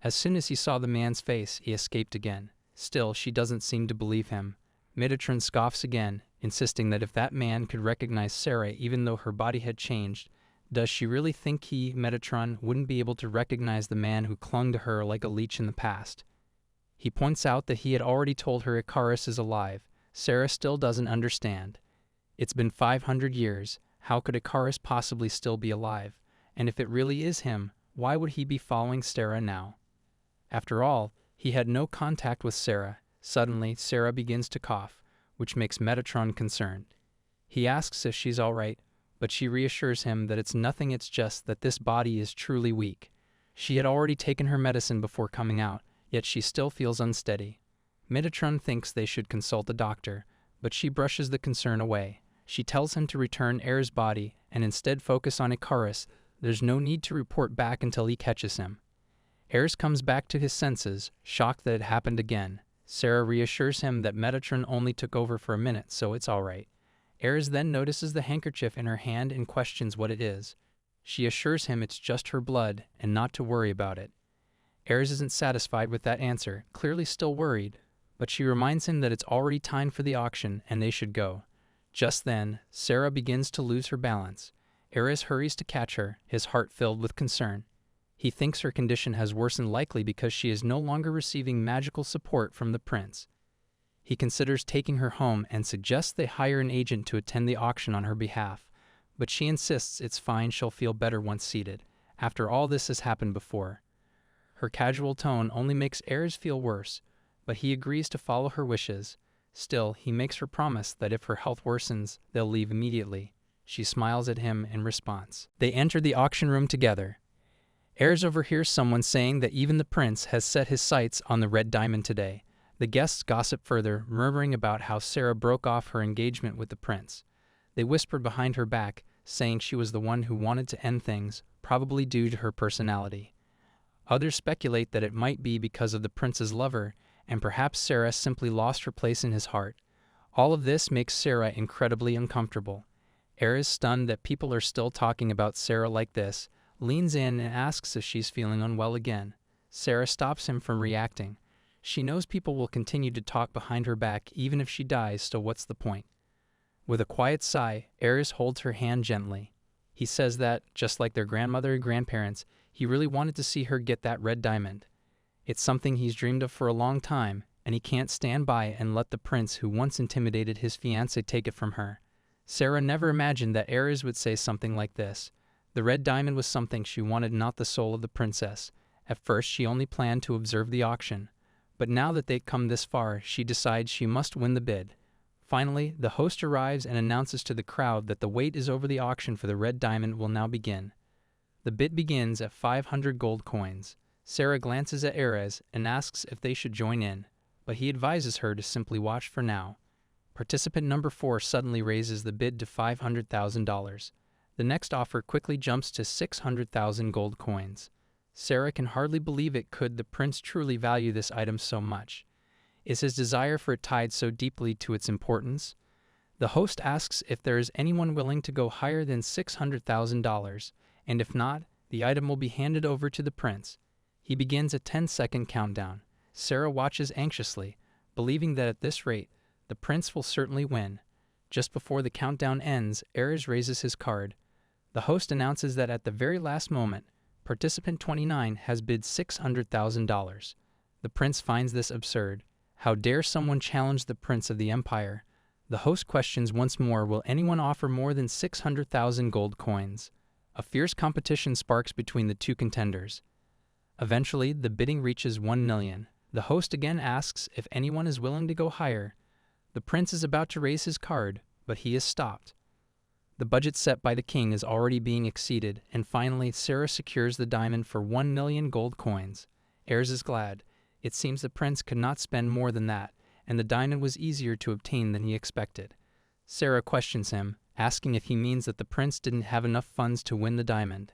As soon as he saw the man's face, he escaped again. Still, she doesn't seem to believe him. Metatron scoffs again, insisting that if that man could recognize Sarah even though her body had changed, does she really think he, Metatron, wouldn't be able to recognize the man who clung to her like a leech in the past? He points out that he had already told her Icarus is alive. Sarah still doesn't understand. It's been 500 years. How could Icarus possibly still be alive? And if it really is him, why would he be following Sarah now? After all, he had no contact with Sarah. Suddenly, Sarah begins to cough, which makes Metatron concerned. He asks if she's all right, but she reassures him that it's nothing, it's just that this body is truly weak. She had already taken her medicine before coming out, yet she still feels unsteady. Metatron thinks they should consult a doctor, but she brushes the concern away. She tells him to return Air's body and instead focus on Icarus. There's no need to report back until he catches him. Ares comes back to his senses, shocked that it happened again. Sarah reassures him that Metatron only took over for a minute, so it's all right. Ares then notices the handkerchief in her hand and questions what it is. She assures him it's just her blood and not to worry about it. Ares isn't satisfied with that answer, clearly still worried, but she reminds him that it's already time for the auction and they should go. Just then, Sarah begins to lose her balance. Ares hurries to catch her, his heart filled with concern. He thinks her condition has worsened, likely because she is no longer receiving magical support from the prince. He considers taking her home and suggests they hire an agent to attend the auction on her behalf, but she insists it's fine, she'll feel better once seated. After all, this has happened before. Her casual tone only makes Ares feel worse, but he agrees to follow her wishes. Still, he makes her promise that if her health worsens, they'll leave immediately. She smiles at him in response. They enter the auction room together. Ares overhears someone saying that even the prince has set his sights on the red diamond today. The guests gossip further, murmuring about how Sarah broke off her engagement with the prince. They whispered behind her back, saying she was the one who wanted to end things, probably due to her personality. Others speculate that it might be because of the prince's lover, and perhaps Sarah simply lost her place in his heart. All of this makes Sarah incredibly uncomfortable. Ares, stunned that people are still talking about Sarah like this, leans in and asks if she's feeling unwell again. Sarah stops him from reacting. She knows people will continue to talk behind her back even if she dies, so what's the point? With a quiet sigh, Ares holds her hand gently. He says that, just like their grandmother and grandparents, he really wanted to see her get that red diamond. It's something he's dreamed of for a long time, and he can't stand by and let the prince who once intimidated his fiancée take it from her. Sarah never imagined that Ares would say something like this. The red diamond was something she wanted, not the soul of the princess. At first, she only planned to observe the auction. But now that they've come this far, she decides she must win the bid. Finally, the host arrives and announces to the crowd that the wait is over. The auction for the red diamond will now begin. The bid begins at 500 gold coins. Sarah glances at Ares and asks if they should join in, but he advises her to simply watch for now. Participant number 4 suddenly raises the bid to $500,000. The next offer quickly jumps to 600,000 gold coins. Sarah can hardly believe it. Could the prince truly value this item so much? Is his desire for it tied so deeply to its importance? The host asks if there is anyone willing to go higher than $600,000, and if not, the item will be handed over to the prince. He begins a 10-second countdown. Sarah watches anxiously, believing that at this rate, the prince will certainly win. Just before the countdown ends, Ares raises his card. The host announces that at the very last moment, participant 29 has bid $600,000. The prince finds this absurd. How dare someone challenge the prince of the empire? The host questions once more, will anyone offer more than 600,000 gold coins? A fierce competition sparks between the two contenders. Eventually, the bidding reaches 1 million. The host again asks if anyone is willing to go higher. The prince is about to raise his card, but he is stopped. The budget set by the king is already being exceeded, and finally Sarah secures the diamond for 1 million gold coins. Ares is glad. It seems the prince could not spend more than that, and the diamond was easier to obtain than he expected. Sarah questions him, asking if he means that the prince didn't have enough funds to win the diamond.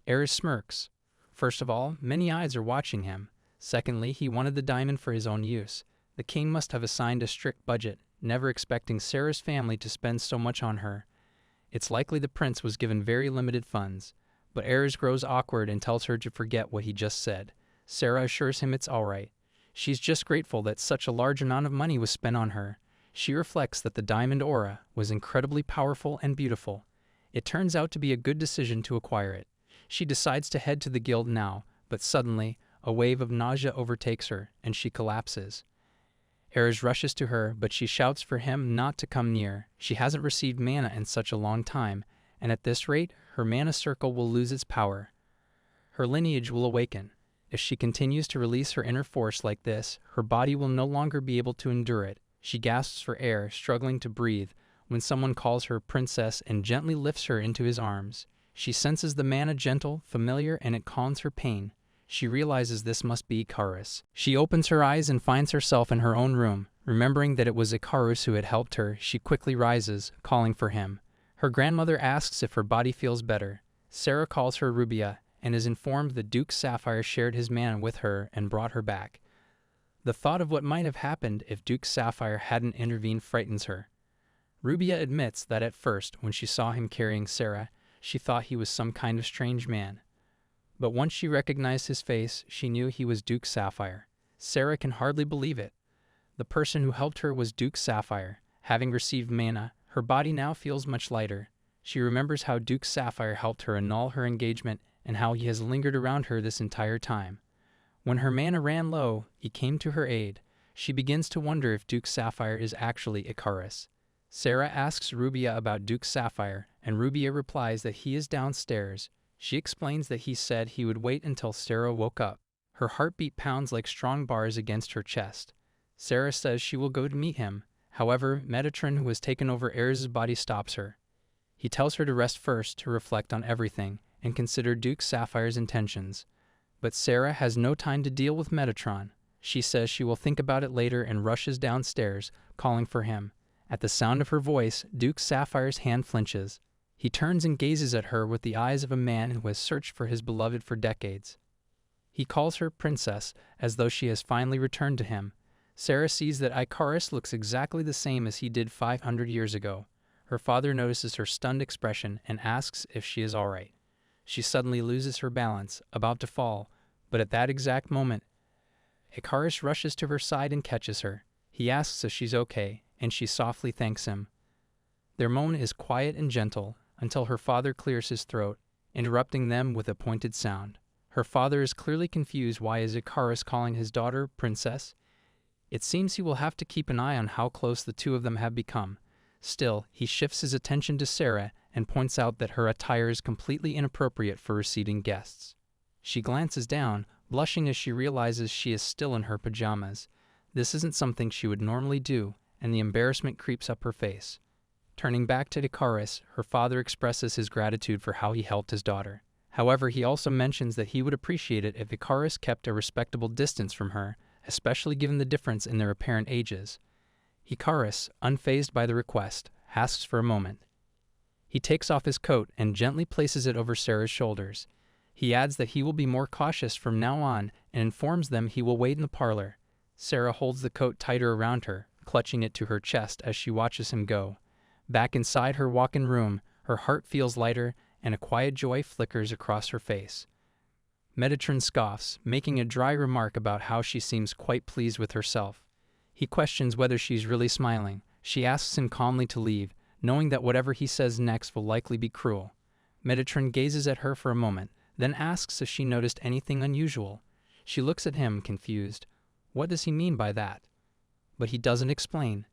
Ares smirks. First of all, many eyes are watching him. Secondly, he wanted the diamond for his own use. The king must have assigned a strict budget, never expecting Sarah's family to spend so much on her. It's likely the prince was given very limited funds, but Ares grows awkward and tells her to forget what he just said. Sarah assures him it's all right. She's just grateful that such a large amount of money was spent on her. She reflects that the diamond aura was incredibly powerful and beautiful. It turns out to be a good decision to acquire it. She decides to head to the guild now, but suddenly, a wave of nausea overtakes her, and she collapses. Ares rushes to her, but she shouts for him not to come near. She hasn't received mana in such a long time, and at this rate, her mana circle will lose its power. Her lineage will awaken. If she continues to release her inner force like this, her body will no longer be able to endure it. She gasps for air, struggling to breathe, when someone calls her princess and gently lifts her into his arms. She senses the mana gentle, familiar, and it calms her pain. She realizes this must be Icarus. She opens her eyes and finds herself in her own room. Remembering that it was Icarus who had helped her, she quickly rises, calling for him. Her grandmother asks if her body feels better. Sarah calls her Rubia, and is informed that Duke Sapphire shared his mana with her and brought her back. The thought of what might have happened if Duke Sapphire hadn't intervened frightens her. Rubia admits that at first, when she saw him carrying Sarah, she thought he was some kind of strange man. But once she recognized his face, she knew he was Duke Sapphire. Sarah can hardly believe it. The person who helped her was Duke Sapphire. Having received mana, her body now feels much lighter. She remembers how Duke Sapphire helped her annul her engagement and how he has lingered around her this entire time. When her mana ran low, he came to her aid. She begins to wonder if Duke Sapphire is actually Icarus. Sarah asks Rubia about Duke Sapphire, and Rubia replies that he is downstairs. She explains that he said he would wait until Sarah woke up. Her heartbeat pounds like strong bars against her chest. Sarah says she will go to meet him. However, Metatron, who has taken over Ares' body, stops her. He tells her to rest first, to reflect on everything, and consider Duke Sapphire's intentions. But Sarah has no time to deal with Metatron. She says she will think about it later and rushes downstairs, calling for him. At the sound of her voice, Duke Sapphire's hand flinches. He turns and gazes at her with the eyes of a man who has searched for his beloved for decades. He calls her princess, as though she has finally returned to him. Sarah sees that Icarus looks exactly the same as he did 500 years ago. Her father notices her stunned expression and asks if she is all right. She suddenly loses her balance, about to fall, but at that exact moment, Icarus rushes to her side and catches her. He asks if she's okay, and she softly thanks him. Their moment is quiet and gentle, until her father clears his throat, interrupting them with a pointed sound. Her father is clearly confused. Why is Icarus calling his daughter princess? It seems he will have to keep an eye on how close the two of them have become. Still, he shifts his attention to Sarah and points out that her attire is completely inappropriate for receiving guests. She glances down, blushing as she realizes she is still in her pajamas. This isn't something she would normally do, and the embarrassment creeps up her face. Turning back to Icarus, her father expresses his gratitude for how he helped his daughter. However, he also mentions that he would appreciate it if Icarus kept a respectable distance from her, especially given the difference in their apparent ages. Icarus, unfazed by the request, asks for a moment. He takes off his coat and gently places it over Sarah's shoulders. He adds that he will be more cautious from now on and informs them he will wait in the parlor. Sarah holds the coat tighter around her, clutching it to her chest as she watches him go. Back inside her walk-in room, her heart feels lighter and a quiet joy flickers across her face. Metatron scoffs, making a dry remark about how she seems quite pleased with herself. He questions whether she's really smiling. She asks him calmly to leave, knowing that whatever he says next will likely be cruel. Metatron gazes at her for a moment, then asks if she noticed anything unusual. She looks at him, confused. What does he mean by that? But he doesn't explain.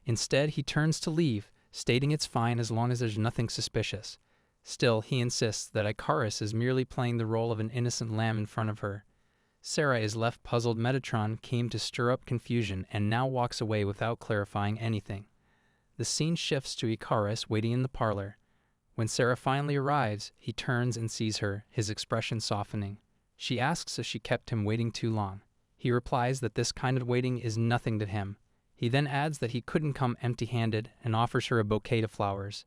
Instead, he turns to leave, stating it's fine as long as there's nothing suspicious. Still, he insists that Icarus is merely playing the role of an innocent lamb in front of her. Sarah is left puzzled. Metatron came to stir up confusion and now walks away without clarifying anything. The scene shifts to Icarus waiting in the parlor. When Sarah finally arrives, he turns and sees her, his expression softening. She asks if she kept him waiting too long. He replies that this kind of waiting is nothing to him. He then adds that he couldn't come empty-handed and offers her a bouquet of flowers.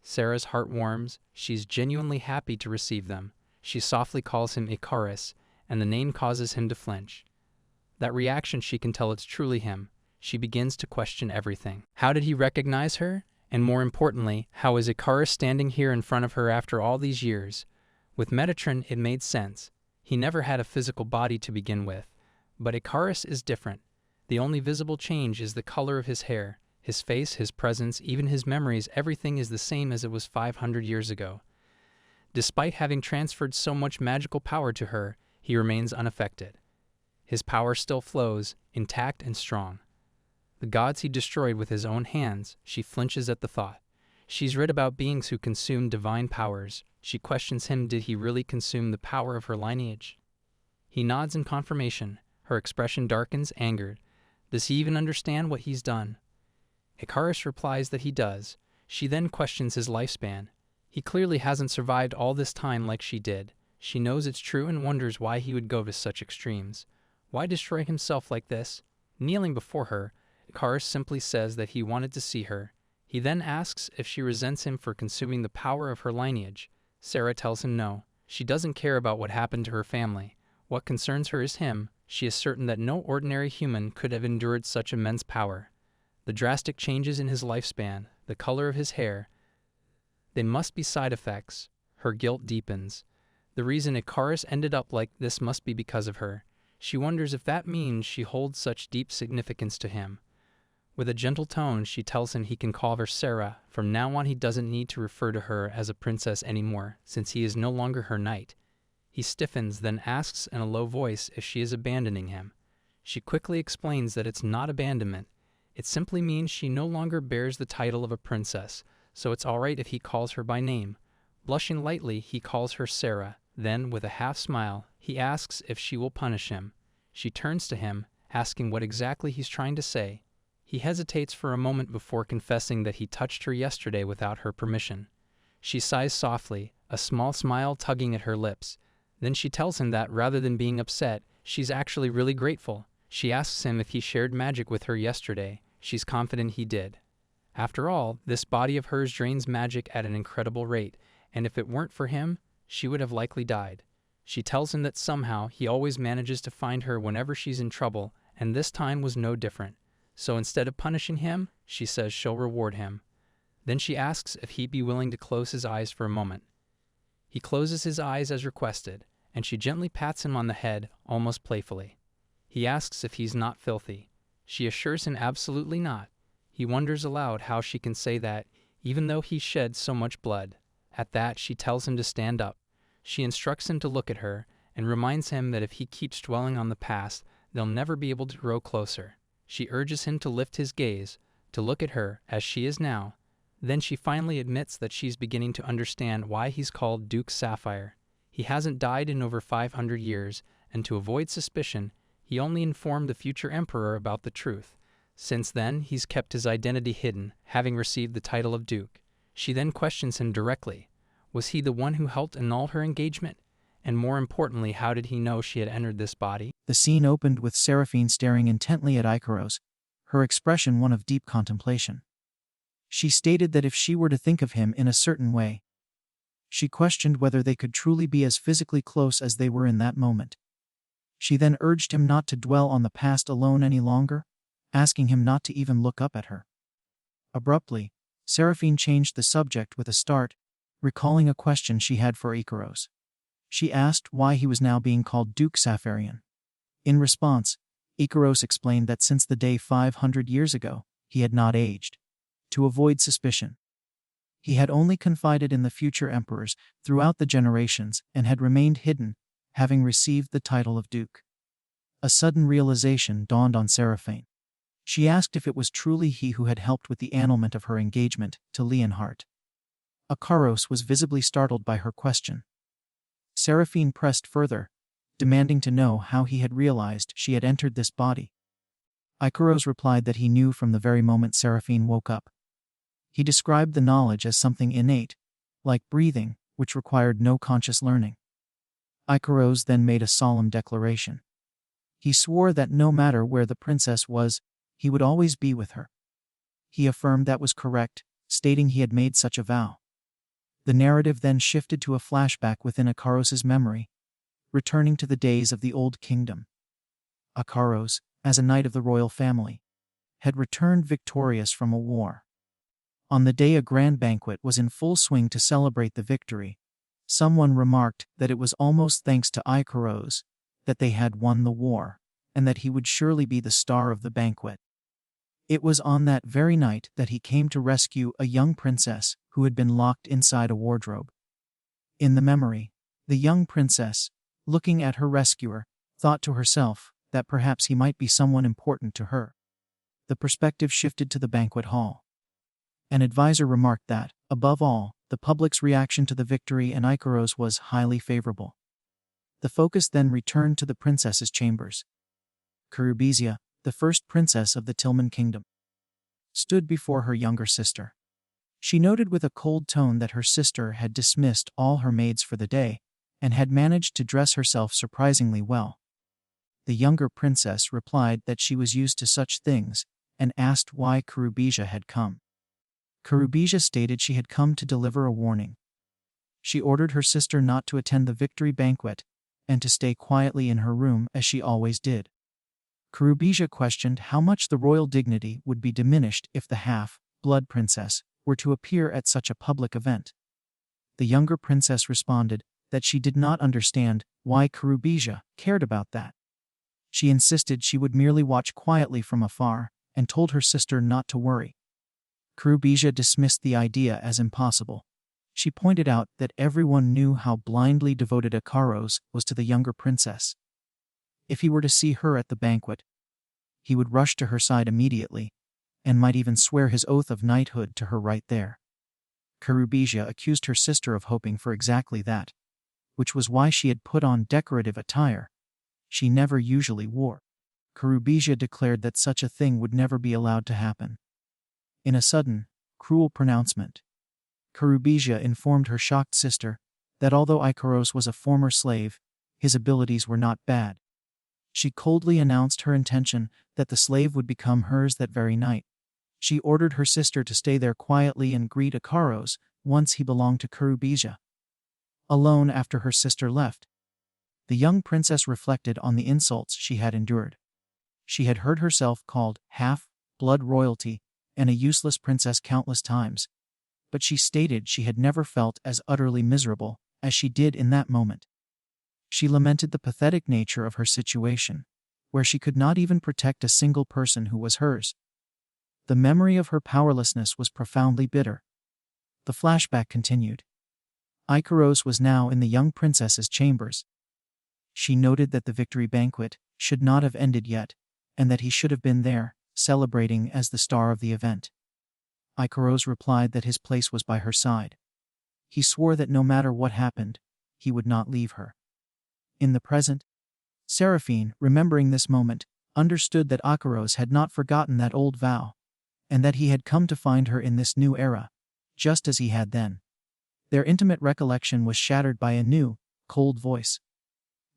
Sarah's heart warms. She's genuinely happy to receive them. She softly calls him Icarus, and the name causes him to flinch. That reaction, she can tell it's truly him. She begins to question everything. How did he recognize her? And more importantly, how is Icarus standing here in front of her after all these years? With Metatron, it made sense. He never had a physical body to begin with. But Icarus is different. The only visible change is the color of his hair. His face, his presence, even his memories, everything is the same as it was 500 years ago. Despite having transferred so much magical power to her, he remains unaffected. His power still flows, intact and strong. The gods he destroyed with his own hands, she flinches at the thought. She's read about beings who consume divine powers. She questions him, did he really consume the power of her lineage? He nods in confirmation. Her expression darkens, angered. Does he even understand what he's done? Icarus replies that he does. She then questions his lifespan. He clearly hasn't survived all this time like she did. She knows it's true and wonders why he would go to such extremes. Why destroy himself like this? Kneeling before her, Icarus simply says that he wanted to see her. He then asks if she resents him for consuming the power of her lineage. Sarah tells him no. She doesn't care about what happened to her family. What concerns her is him. She is certain that no ordinary human could have endured such immense power. The drastic changes in his lifespan, the color of his hair, they must be side effects. Her guilt deepens. The reason Icarus ended up like this must be because of her. She wonders if that means she holds such deep significance to him. With a gentle tone, she tells him he can call her Sarah. From now on, he doesn't need to refer to her as a princess anymore, since he is no longer her knight. He stiffens, then asks in a low voice if she is abandoning him. She quickly explains that it's not abandonment. It simply means she no longer bears the title of a princess, so it's all right if he calls her by name. Blushing lightly, he calls her Sarah. Then, with a half-smile, he asks if she will punish him. She turns to him, asking what exactly he's trying to say. He hesitates for a moment before confessing that he touched her yesterday without her permission. She sighs softly, a small smile tugging at her lips. Then she tells him that, rather than being upset, she's actually really grateful. She asks him if he shared magic with her yesterday. She's confident he did. After all, this body of hers drains magic at an incredible rate, and if it weren't for him, she would have likely died. She tells him that somehow he always manages to find her whenever she's in trouble, and this time was no different. So instead of punishing him, she says she'll reward him. Then she asks if he'd be willing to close his eyes for a moment. He closes his eyes as requested, and she gently pats him on the head, almost playfully. He asks if he's not filthy. She assures him absolutely not. He wonders aloud how she can say that, even though he shed so much blood. At that, she tells him to stand up. She instructs him to look at her, and reminds him that if he keeps dwelling on the past, they'll never be able to grow closer. She urges him to lift his gaze, to look at her as she is now. Then she finally admits that she's beginning to understand why he's called Duke Sapphire. He hasn't died in over 500 years, and to avoid suspicion, he only informed the future emperor about the truth. Since then, he's kept his identity hidden, having received the title of Duke. She then questions him directly. Was he the one who helped annul her engagement? And more importantly, how did he know she had entered this body? The scene opened with Seraphine staring intently at Icarus, her expression one of deep contemplation. She stated that if she were to think of him in a certain way, she questioned whether they could truly be as physically close as they were in that moment. She then urged him not to dwell on the past alone any longer, asking him not to even look up at her. Abruptly, Seraphine changed the subject with a start, recalling a question she had for Icarus. She asked why he was now being called Duke Sapphirian. In response, Icarus explained that since the day 500 years ago, he had not aged. To avoid suspicion, he had only confided in the future emperors throughout the generations and had remained hidden, having received the title of Duke. A sudden realization dawned on Seraphine. She asked if it was truly he who had helped with the annulment of her engagement to Leonhardt. Icarus was visibly startled by her question. Seraphine pressed further, demanding to know how he had realized she had entered this body. Icarus replied that he knew from the very moment Seraphine woke up. He described the knowledge as something innate, like breathing, which required no conscious learning. Icarus then made a solemn declaration. He swore that no matter where the princess was, he would always be with her. He affirmed that was correct, stating he had made such a vow. The narrative then shifted to a flashback within Icarus's memory, returning to the days of the Old Kingdom. Icarus, as a knight of the royal family, had returned victorious from a war. On the day a grand banquet was in full swing to celebrate the victory, someone remarked that it was almost thanks to Icarus that they had won the war, and that he would surely be the star of the banquet. It was on that very night that he came to rescue a young princess who had been locked inside a wardrobe. In the memory, the young princess, looking at her rescuer, thought to herself that perhaps he might be someone important to her. The perspective shifted to the banquet hall. An advisor remarked that, above all, the public's reaction to the victory and Icarus was highly favorable. The focus then returned to the princess's chambers. Cherubizia, the first princess of the Tillman kingdom, stood before her younger sister. She noted with a cold tone that her sister had dismissed all her maids for the day and had managed to dress herself surprisingly well. The younger princess replied that she was used to such things and asked why Cherubizia had come. Cherubizia stated she had come to deliver a warning. She ordered her sister not to attend the victory banquet and to stay quietly in her room as she always did. Cherubizia questioned how much the royal dignity would be diminished if the half-blood princess were to appear at such a public event. The younger princess responded that she did not understand why Cherubizia cared about that. She insisted she would merely watch quietly from afar and told her sister not to worry. Cherubizia dismissed the idea as impossible. She pointed out that everyone knew how blindly devoted Icarus was to the younger princess. If he were to see her at the banquet, he would rush to her side immediately, and might even swear his oath of knighthood to her right there. Cherubizia accused her sister of hoping for exactly that, which was why she had put on decorative attire she never usually wore. Cherubizia declared that such a thing would never be allowed to happen. In a sudden, cruel pronouncement, Cherubizia informed her shocked sister that although Icarus was a former slave, his abilities were not bad. She coldly announced her intention that the slave would become hers that very night. She ordered her sister to stay there quietly and greet Icarus once he belonged to Cherubizia. Alone after her sister left, the young princess reflected on the insults she had endured. She had heard herself called half-blood royalty and a useless princess countless times, but she stated she had never felt as utterly miserable as she did in that moment. She lamented the pathetic nature of her situation, where she could not even protect a single person who was hers. The memory of her powerlessness was profoundly bitter. The flashback continued. Icarus was now in the young princess's chambers. She noted that the victory banquet should not have ended yet, and that he should have been there, celebrating as the star of the event. Icarus replied that his place was by her side. He swore that no matter what happened, he would not leave her. In the present, Seraphine, remembering this moment, understood that Icarus had not forgotten that old vow, and that he had come to find her in this new era, just as he had then. Their intimate recollection was shattered by a new, cold voice.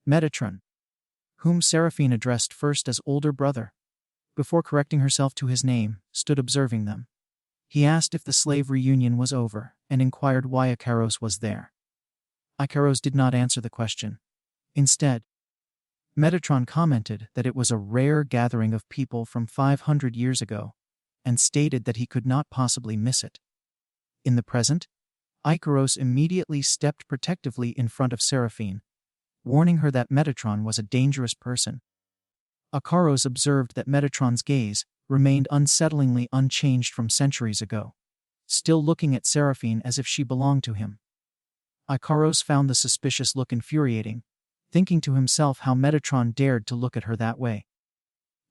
Metatron, whom Seraphine addressed first as older brother, before correcting herself to his name, stood observing them. He asked if the slave reunion was over, and inquired why Icarus was there. Icarus did not answer the question. Instead, Metatron commented that it was a rare gathering of people from 500 years ago, and stated that he could not possibly miss it. In the present, Icarus immediately stepped protectively in front of Seraphine, warning her that Metatron was a dangerous person. Icarus observed that Metatron's gaze remained unsettlingly unchanged from centuries ago, still looking at Seraphine as if she belonged to him. Icarus found the suspicious look infuriating, thinking to himself how Metatron dared to look at her that way.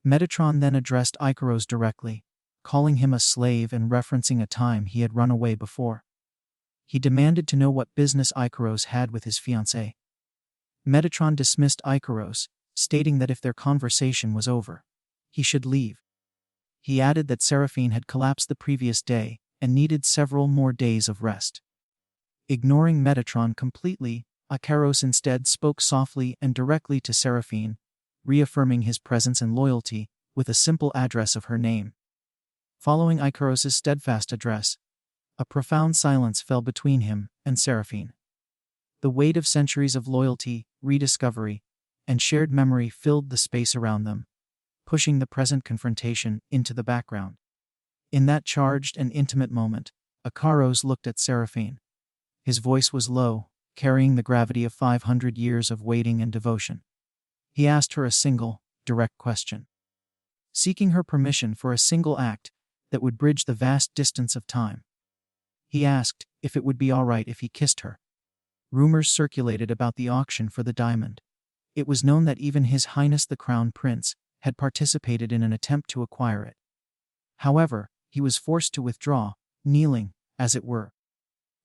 Metatron then addressed Icarus directly, calling him a slave and referencing a time he had run away before. He demanded to know what business Icarus had with his fiancée. Metatron dismissed Icarus, stating that if their conversation was over, he should leave. He added that Seraphine had collapsed the previous day and needed several more days of rest. Ignoring Metatron completely, Icarus instead spoke softly and directly to Seraphine, reaffirming his presence and loyalty with a simple address of her name. Following Icarus's steadfast address, a profound silence fell between him and Seraphine. The weight of centuries of loyalty, rediscovery, and shared memory filled the space around them, pushing the present confrontation into the background. In that charged and intimate moment, Icarus looked at Seraphine. His voice was low, carrying the gravity of 500 years of waiting and devotion. He asked her a single, direct question, seeking her permission for a single act that would bridge the vast distance of time. He asked if it would be all right if he kissed her. Rumors circulated about the auction for the diamond. It was known that even His Highness the Crown Prince had participated in an attempt to acquire it. However, he was forced to withdraw, kneeling, as it were,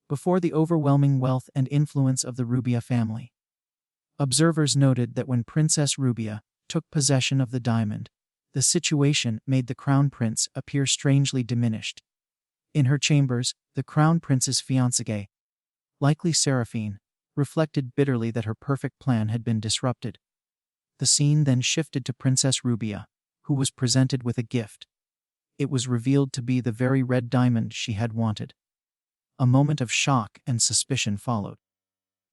before the overwhelming wealth and influence of the Rubia family. Observers noted that when Princess Rubia took possession of the diamond, the situation made the Crown Prince appear strangely diminished. In her chambers, the Crown Prince's fiancée, likely Seraphine, reflected bitterly that her perfect plan had been disrupted. The scene then shifted to Princess Rubia, who was presented with a gift. It was revealed to be the very red diamond she had wanted. A moment of shock and suspicion followed.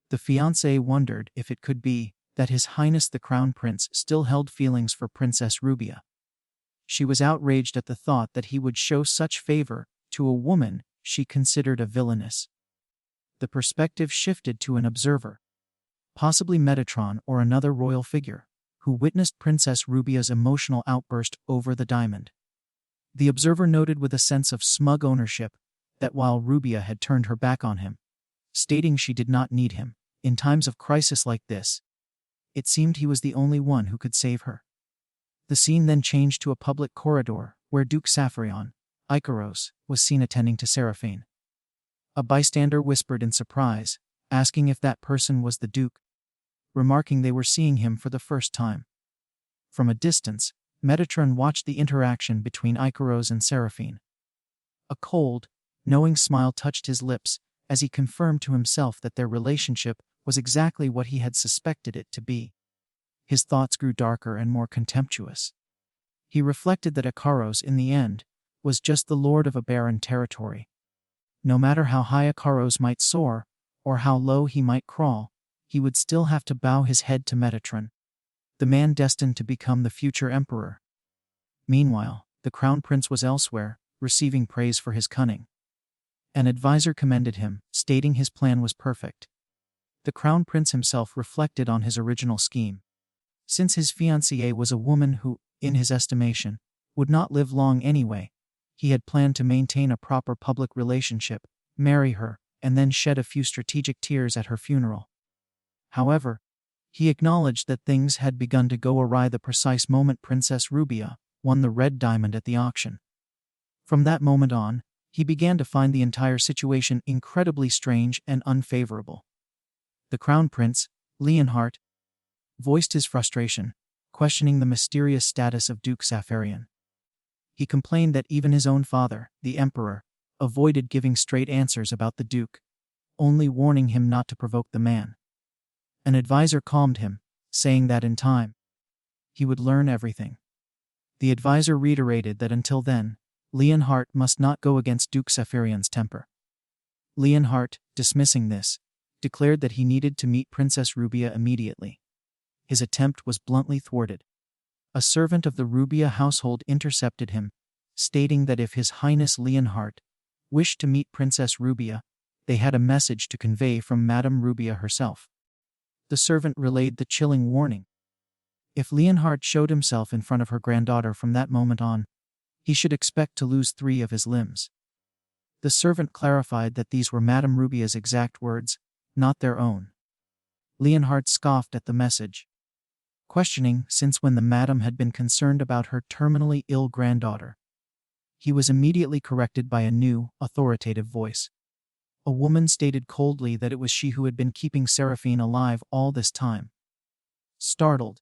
The fiancé wondered if it could be that His Highness the Crown Prince still held feelings for Princess Rubia. She was outraged at the thought that he would show such favor to a woman she considered a villainess. The perspective shifted to an observer, possibly Metatron or another royal figure, who witnessed Princess Rubia's emotional outburst over the diamond. The observer noted with a sense of smug ownership that while Rubia had turned her back on him, stating she did not need him, in times of crisis like this, it seemed he was the only one who could save her. The scene then changed to a public corridor where Duke Saphrion, Icarus, was seen attending to Seraphine. A bystander whispered in surprise, asking if that person was the Duke, remarking they were seeing him for the first time. From a distance, Metatron watched the interaction between Icarus and Seraphine. A cold, knowing smile touched his lips as he confirmed to himself that their relationship was exactly what he had suspected it to be. His thoughts grew darker and more contemptuous. He reflected that Icarus, in the end, was just the lord of a barren territory. No matter how high Icarus might soar, or how low he might crawl, he would still have to bow his head to Metatron, the man destined to become the future emperor. Meanwhile, the Crown Prince was elsewhere, receiving praise for his cunning. An advisor commended him, stating his plan was perfect. The Crown Prince himself reflected on his original scheme. Since his fiancée was a woman who, in his estimation, would not live long anyway, he had planned to maintain a proper public relationship, marry her, and then shed a few strategic tears at her funeral. However, he acknowledged that things had begun to go awry the precise moment Princess Rubia won the red diamond at the auction. From that moment on, he began to find the entire situation incredibly strange and unfavorable. The Crown Prince, Leonhardt, voiced his frustration, questioning the mysterious status of Duke Saphrion. He complained that even his own father, the Emperor, avoided giving straight answers about the Duke, only warning him not to provoke the man. An advisor calmed him, saying that in time, he would learn everything. The advisor reiterated that until then, Leonhardt must not go against Duke Saphrion's temper. Leonhardt, dismissing this, declared that he needed to meet Princess Rubia immediately. His attempt was bluntly thwarted. A servant of the Rubia household intercepted him, stating that if His Highness Leonhardt wished to meet Princess Rubia, they had a message to convey from Madame Rubia herself. The servant relayed the chilling warning. If Leonhardt showed himself in front of her granddaughter from that moment on, he should expect to lose 3 of his limbs. The servant clarified that these were Madame Rubia's exact words, not their own. Leonhardt scoffed at the message, questioning since when the madam had been concerned about her terminally ill granddaughter. He was immediately corrected by a new, authoritative voice. A woman stated coldly that it was she who had been keeping Seraphine alive all this time. Startled,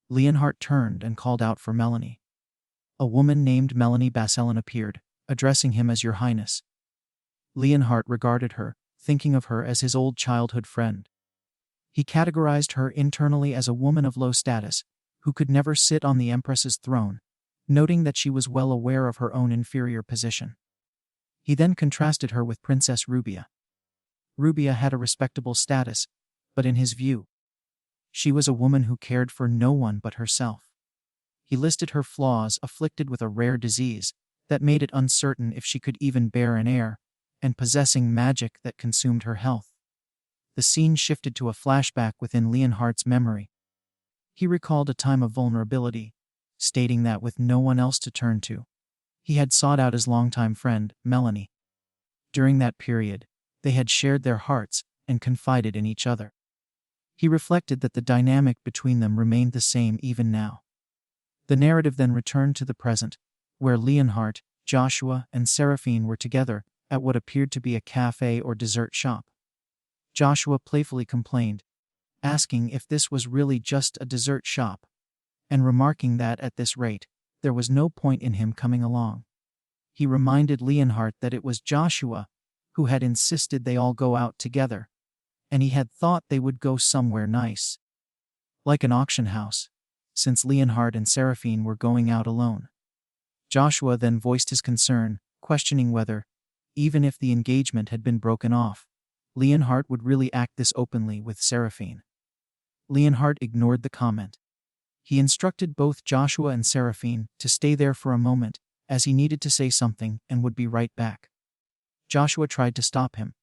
Leonhardt turned and called out for Melanie. A woman named Melanie Baselin appeared, addressing him as Your Highness. Leonhardt regarded her, thinking of her as his old childhood friend. He categorized her internally as a woman of low status, who could never sit on the Empress's throne, noting that she was well aware of her own inferior position. He then contrasted her with Princess Rubia. Rubia had a respectable status, but in his view, she was a woman who cared for no one but herself. He listed her flaws: afflicted with a rare disease that made it uncertain if she could even bear an heir, and possessing magic that consumed her health. The scene shifted to a flashback within Leonhardt's memory. He recalled a time of vulnerability, stating that with no one else to turn to, he had sought out his longtime friend, Melanie. During that period, they had shared their hearts and confided in each other. He reflected that the dynamic between them remained the same even now. The narrative then returned to the present, where Leonhardt, Joshua, and Seraphine were together at what appeared to be a cafe or dessert shop. Joshua playfully complained, asking if this was really just a dessert shop, and remarking that at this rate, there was no point in him coming along. He reminded Leonhardt that it was Joshua who had insisted they all go out together, and he had thought they would go somewhere nice, like an auction house, since Leonhardt and Seraphine were going out alone. Joshua then voiced his concern, questioning whether, even if the engagement had been broken off, Leonhardt would really act this openly with Seraphine. Leonhardt ignored the comment. He instructed both Joshua and Seraphine to stay there for a moment, as he needed to say something and would be right back. Joshua tried to stop him,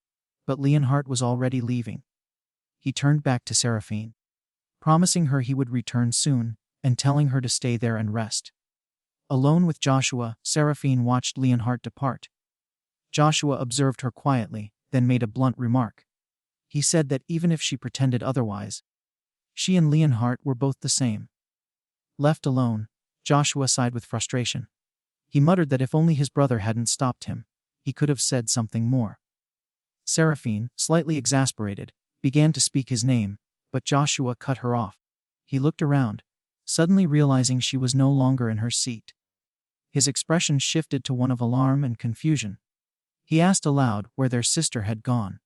but Leonhardt was already leaving. He turned back to Seraphine, promising her he would return soon, and telling her to stay there and rest. Alone with Joshua, Seraphine watched Leonhardt depart. Joshua observed her quietly, then made a blunt remark. He said that even if she pretended otherwise, she and Leonhardt were both the same. Left alone, Joshua sighed with frustration. He muttered that if only his brother hadn't stopped him, he could have said something more. Seraphine, slightly exasperated, began to speak his name, but Joshua cut her off. He looked around, suddenly realizing she was no longer in her seat. His expression shifted to one of alarm and confusion. He asked aloud where their sister had gone.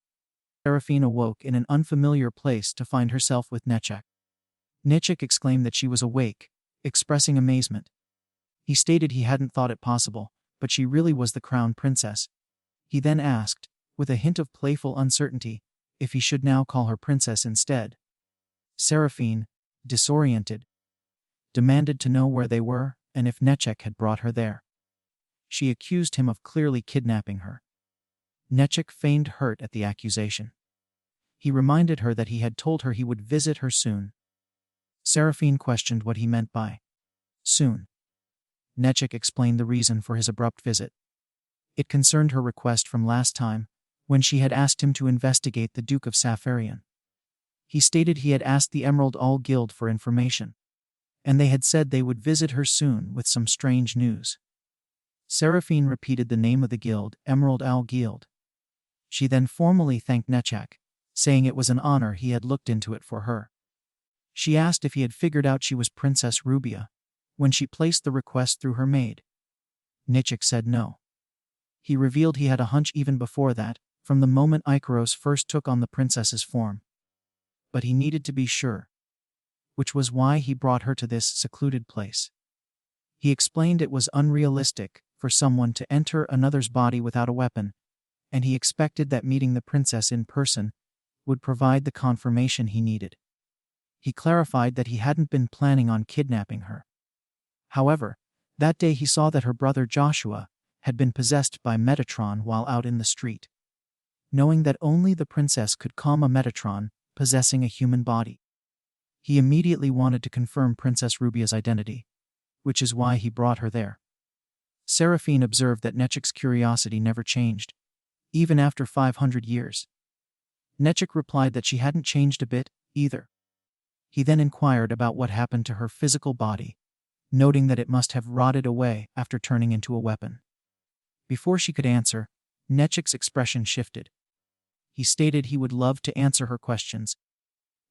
Seraphine awoke in an unfamiliar place to find herself with Nechek. Nechek exclaimed that she was awake, expressing amazement. He stated he hadn't thought it possible, but she really was the crown princess. He then asked, with a hint of playful uncertainty, if he should now call her princess instead. Seraphine, disoriented, demanded to know where they were and if Nechek had brought her there. She accused him of clearly kidnapping her. Nechek feigned hurt at the accusation. He reminded her that he had told her he would visit her soon. Seraphine questioned what he meant by soon. Nechek explained the reason for his abrupt visit. It concerned her request from last time, when she had asked him to investigate the Duke of Safarian. He stated he had asked the Emerald All Guild for information, and they had said they would visit her soon with some strange news. Seraphine repeated the name of the guild, Emerald Owl Guild. She then formally thanked Nechek, saying it was an honor he had looked into it for her. She asked if he had figured out she was Princess Rubia, when she placed the request through her maid. Nechek said no. He revealed he had a hunch even before that, from the moment Icarus first took on the princess's form. But he needed to be sure, which was why he brought her to this secluded place. He explained it was unrealistic for someone to enter another's body without a weapon, and he expected that meeting the princess in person would provide the confirmation he needed. He clarified that he hadn't been planning on kidnapping her. However, that day he saw that her brother Joshua had been possessed by Metatron while out in the street. Knowing that only the princess could calm a Metatron possessing a human body, He immediately wanted to confirm Princess Rubia's identity, which is why he brought her there. Seraphine observed that Nechik's curiosity never changed, even after 500 years. Nechik replied that she hadn't changed a bit, either. He then inquired about what happened to her physical body, noting that it must have rotted away after turning into a weapon. Before she could answer, Nechik's expression shifted. He stated he would love to answer her questions,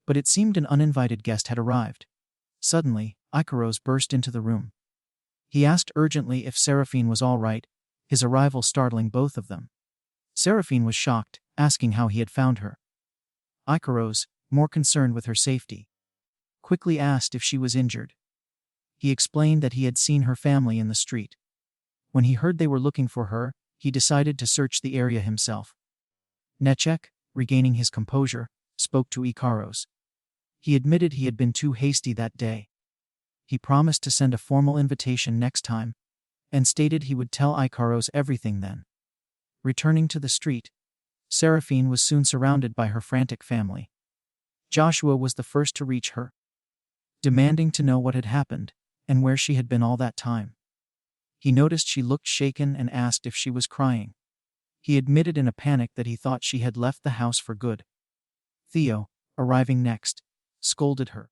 but it seemed an uninvited guest had arrived. Suddenly, Icarus burst into the room. He asked urgently if Seraphine was all right, his arrival startling both of them. Seraphine was shocked, asking how he had found her. Icarus, more concerned with her safety, quickly asked if she was injured. He explained that he had seen her family in the street. When he heard they were looking for her, he decided to search the area himself. Nechik, regaining his composure, spoke to Icarus. He admitted he had been too hasty that day. He promised to send a formal invitation next time, and stated he would tell Icarus everything then. Returning to the street, Seraphine was soon surrounded by her frantic family. Joshua was the first to reach her, demanding to know what had happened and where she had been all that time. He noticed she looked shaken and asked if she was crying. He admitted in a panic that he thought she had left the house for good. Theo, arriving next, scolded her,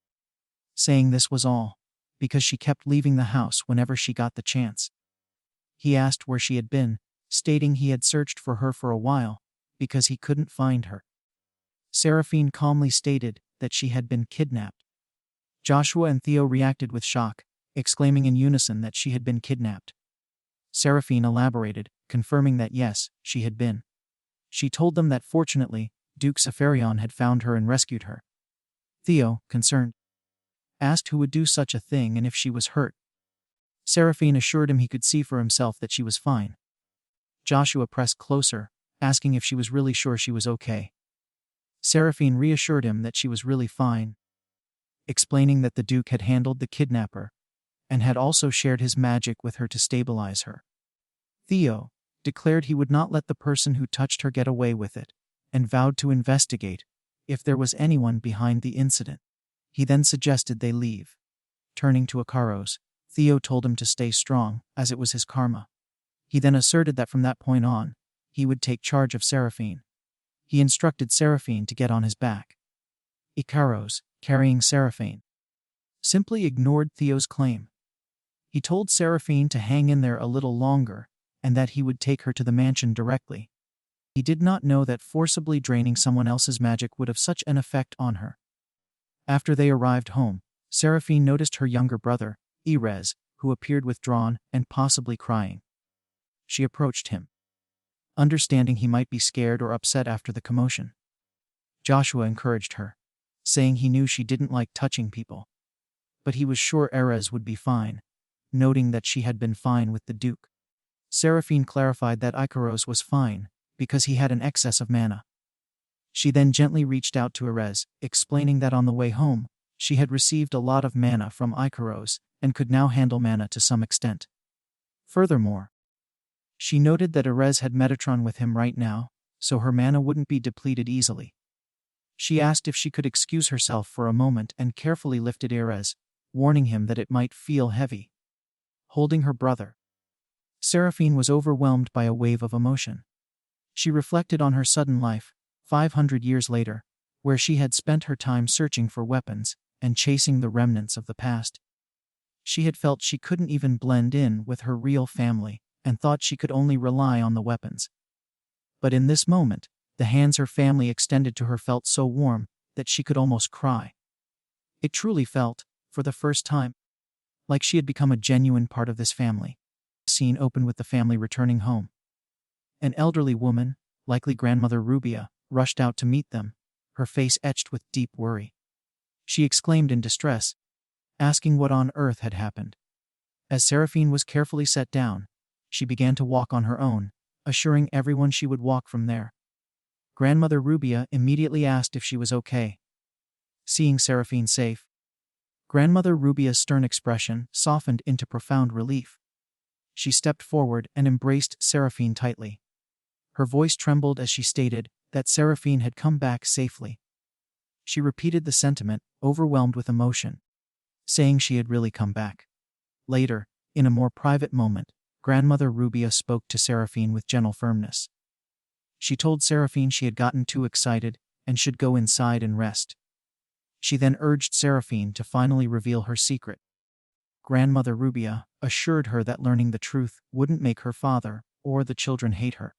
saying this was all because she kept leaving the house whenever she got the chance. He asked where she had been, stating he had searched for her for a while because he couldn't find her. Seraphine calmly stated that she had been kidnapped. Joshua and Theo reacted with shock, exclaiming in unison that she had been kidnapped. Seraphine elaborated, confirming that yes, she had been. She told them that fortunately, Duke Safarion had found her and rescued her. Theo, concerned, asked who would do such a thing and if she was hurt. Seraphine assured him he could see for himself that she was fine. Joshua pressed closer, asking if she was really sure she was okay. Seraphine reassured him that she was really fine, explaining that the Duke had handled the kidnapper and had also shared his magic with her to stabilize her. Theo declared he would not let the person who touched her get away with it, and vowed to investigate if there was anyone behind the incident. He then suggested they leave. Turning to Icarus, Theo told him to stay strong, as it was his karma. He then asserted that from that point on, he would take charge of Seraphine. He instructed Seraphine to get on his back. Icarus, carrying Seraphine, simply ignored Theo's claim. He told Seraphine to hang in there a little longer, and that he would take her to the mansion directly. He did not know that forcibly draining someone else's magic would have such an effect on her. After they arrived home, Seraphine noticed her younger brother, Icarus, who appeared withdrawn and possibly crying. She approached him, understanding he might be scared or upset after the commotion. Joshua encouraged her, saying he knew she didn't like touching people, but he was sure Icarus would be fine, noting that she had been fine with the Duke. Seraphine clarified that Icarus was fine because he had an excess of mana. She then gently reached out to Icarus, explaining that on the way home, she had received a lot of mana from Icarus and could now handle mana to some extent. Furthermore, she noted that Icarus had Metatron with him right now, so her mana wouldn't be depleted easily. She asked if she could excuse herself for a moment and carefully lifted Icarus, warning him that it might feel heavy. Holding her brother, Seraphine was overwhelmed by a wave of emotion. She reflected on her sudden life, 500 years later, where she had spent her time searching for weapons and chasing the remnants of the past. She had felt she couldn't even blend in with her real family and thought she could only rely on the weapons. But in this moment, the hands her family extended to her felt so warm that she could almost cry. It truly felt, for the first time, like she had become a genuine part of this family. The scene opened with the family returning home. An elderly woman, likely grandmother Rubia, rushed out to meet them, her face etched with deep worry. She exclaimed in distress, asking what on earth had happened. As Seraphine was carefully set down, she began to walk on her own, assuring everyone she would walk from there. Grandmother Rubia immediately asked if she was okay. Seeing Seraphine safe, Grandmother Rubia's stern expression softened into profound relief. She stepped forward and embraced Seraphine tightly. Her voice trembled as she stated that Seraphine had come back safely. She repeated the sentiment, overwhelmed with emotion, saying she had really come back. Later, in a more private moment, Grandmother Rubia spoke to Seraphine with gentle firmness. She told Seraphine she had gotten too excited and should go inside and rest. She then urged Seraphine to finally reveal her secret. Grandmother Rubia assured her that learning the truth wouldn't make her father or the children hate her.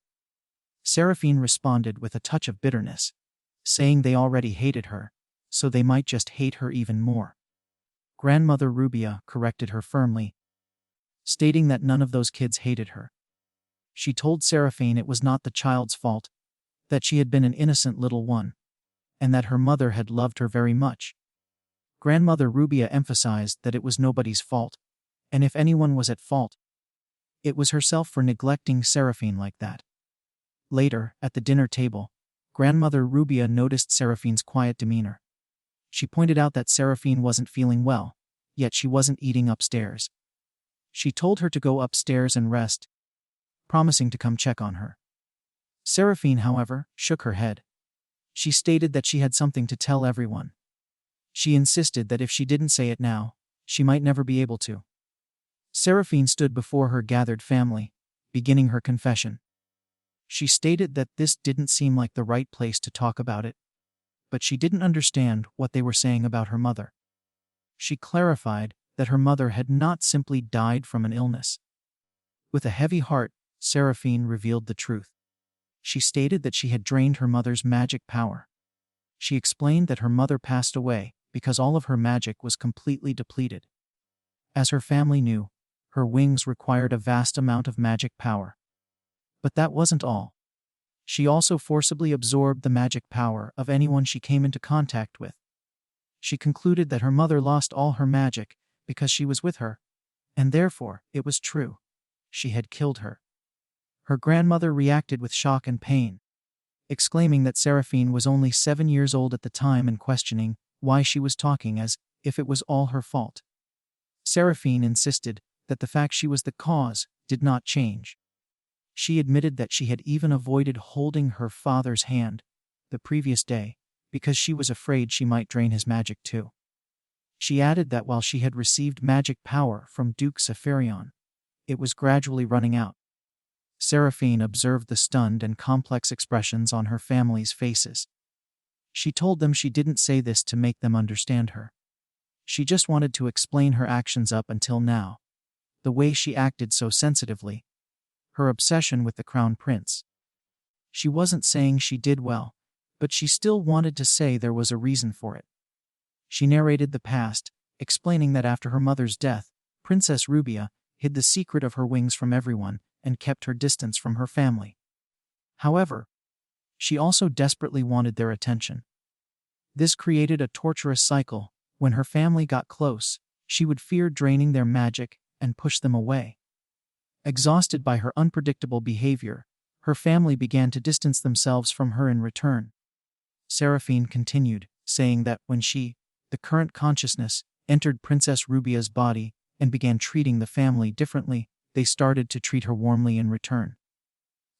Seraphine responded with a touch of bitterness, saying they already hated her, so they might just hate her even more. Grandmother Rubia corrected her firmly, stating that none of those kids hated her. She told Seraphine it was not the child's fault, that she had been an innocent little one, and that her mother had loved her very much. Grandmother Rubia emphasized that it was nobody's fault, and if anyone was at fault, it was herself for neglecting Seraphine like that. Later, at the dinner table, Grandmother Rubia noticed Seraphine's quiet demeanor. She pointed out that Seraphine wasn't feeling well, yet she wasn't eating upstairs. She told her to go upstairs and rest, promising to come check on her. Seraphine, however, shook her head. She stated that she had something to tell everyone. She insisted that if she didn't say it now, she might never be able to. Seraphine stood before her gathered family, beginning her confession. She stated that this didn't seem like the right place to talk about it, but she didn't understand what they were saying about her mother. She clarified that her mother had not simply died from an illness. With a heavy heart, Seraphine revealed the truth. She stated that she had drained her mother's magic power. She explained that her mother passed away because all of her magic was completely depleted. As her family knew, her wings required a vast amount of magic power. But that wasn't all. She also forcibly absorbed the magic power of anyone she came into contact with. She concluded that her mother lost all her magic because she was with her, and therefore, it was true. She had killed her. Her grandmother reacted with shock and pain, exclaiming that Seraphine was only 7 years old at the time and questioning why she was talking as if it was all her fault. Seraphine insisted that the fact she was the cause did not change. She admitted that she had even avoided holding her father's hand the previous day because she was afraid she might drain his magic too. She added that while she had received magic power from Duke Sapharion, it was gradually running out. Seraphine observed the stunned and complex expressions on her family's faces. She told them she didn't say this to make them understand her. She just wanted to explain her actions up until now, the way she acted so sensitively, her obsession with the crown prince. She wasn't saying she did well, but she still wanted to say there was a reason for it. She narrated the past, explaining that after her mother's death, Princess Rubia hid the secret of her wings from everyone and kept her distance from her family. However, she also desperately wanted their attention. This created a torturous cycle. When her family got close, she would fear draining their magic and push them away. Exhausted by her unpredictable behavior, her family began to distance themselves from her in return. Seraphine continued, saying that when she, the current consciousness, entered Princess Rubia's body and began treating the family differently, they started to treat her warmly in return.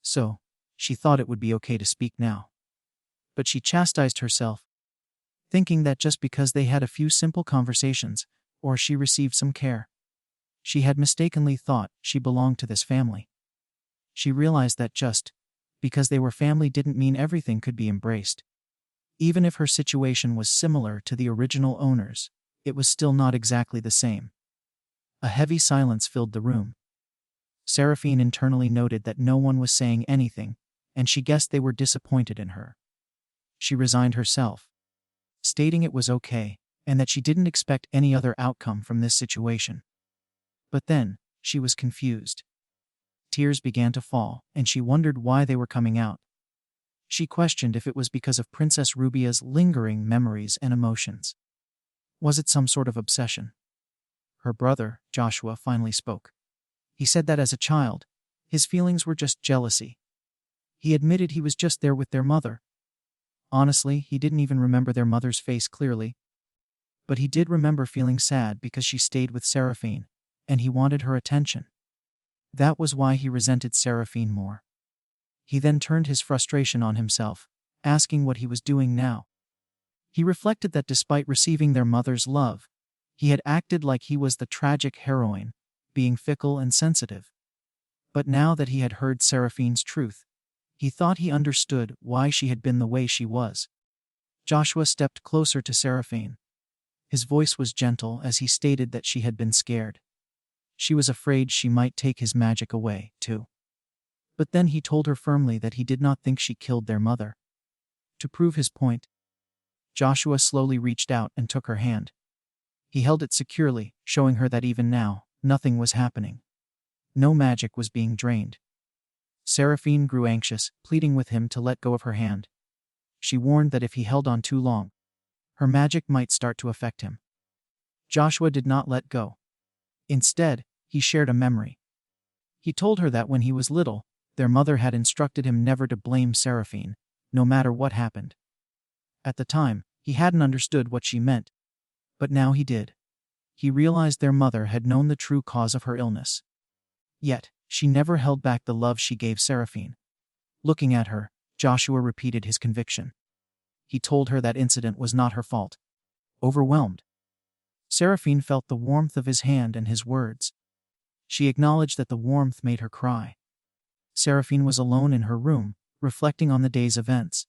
So, she thought it would be okay to speak now. But she chastised herself, thinking that just because they had a few simple conversations, or she received some care, she had mistakenly thought she belonged to this family. She realized that just because they were family didn't mean everything could be embraced. Even if her situation was similar to the original owners, it was still not exactly the same. A heavy silence filled the room. Seraphine internally noted that no one was saying anything, and she guessed they were disappointed in her. She resigned herself, stating it was okay, and that she didn't expect any other outcome from this situation. But then, she was confused. Tears began to fall, and she wondered why they were coming out. She questioned if it was because of Princess Rubia's lingering memories and emotions. Was it some sort of obsession? Her brother, Joshua, finally spoke. He said that as a child, his feelings were just jealousy. He admitted he was just there with their mother. Honestly, he didn't even remember their mother's face clearly. But he did remember feeling sad because she stayed with Seraphine, and he wanted her attention. That was why he resented Seraphine more. He then turned his frustration on himself, asking what he was doing now. He reflected that despite receiving their mother's love, he had acted like he was the tragic heroine, being fickle and sensitive. But now that he had heard Seraphine's truth, he thought he understood why she had been the way she was. Joshua stepped closer to Seraphine. His voice was gentle as he stated that she had been scared. She was afraid she might take his magic away, too. But then he told her firmly that he did not think she killed their mother. To prove his point, Joshua slowly reached out and took her hand. He held it securely, showing her that even now, nothing was happening. No magic was being drained. Seraphine grew anxious, pleading with him to let go of her hand. She warned that if he held on too long, her magic might start to affect him. Joshua did not let go. Instead, he shared a memory. He told her that when he was little, their mother had instructed him never to blame Seraphine, no matter what happened. At the time, he hadn't understood what she meant, but now he did. He realized their mother had known the true cause of her illness. Yet, she never held back the love she gave Seraphine. Looking at her, Joshua repeated his conviction. He told her that incident was not her fault. Overwhelmed, Seraphine felt the warmth of his hand and his words. She acknowledged that the warmth made her cry. Seraphine was alone in her room, reflecting on the day's events.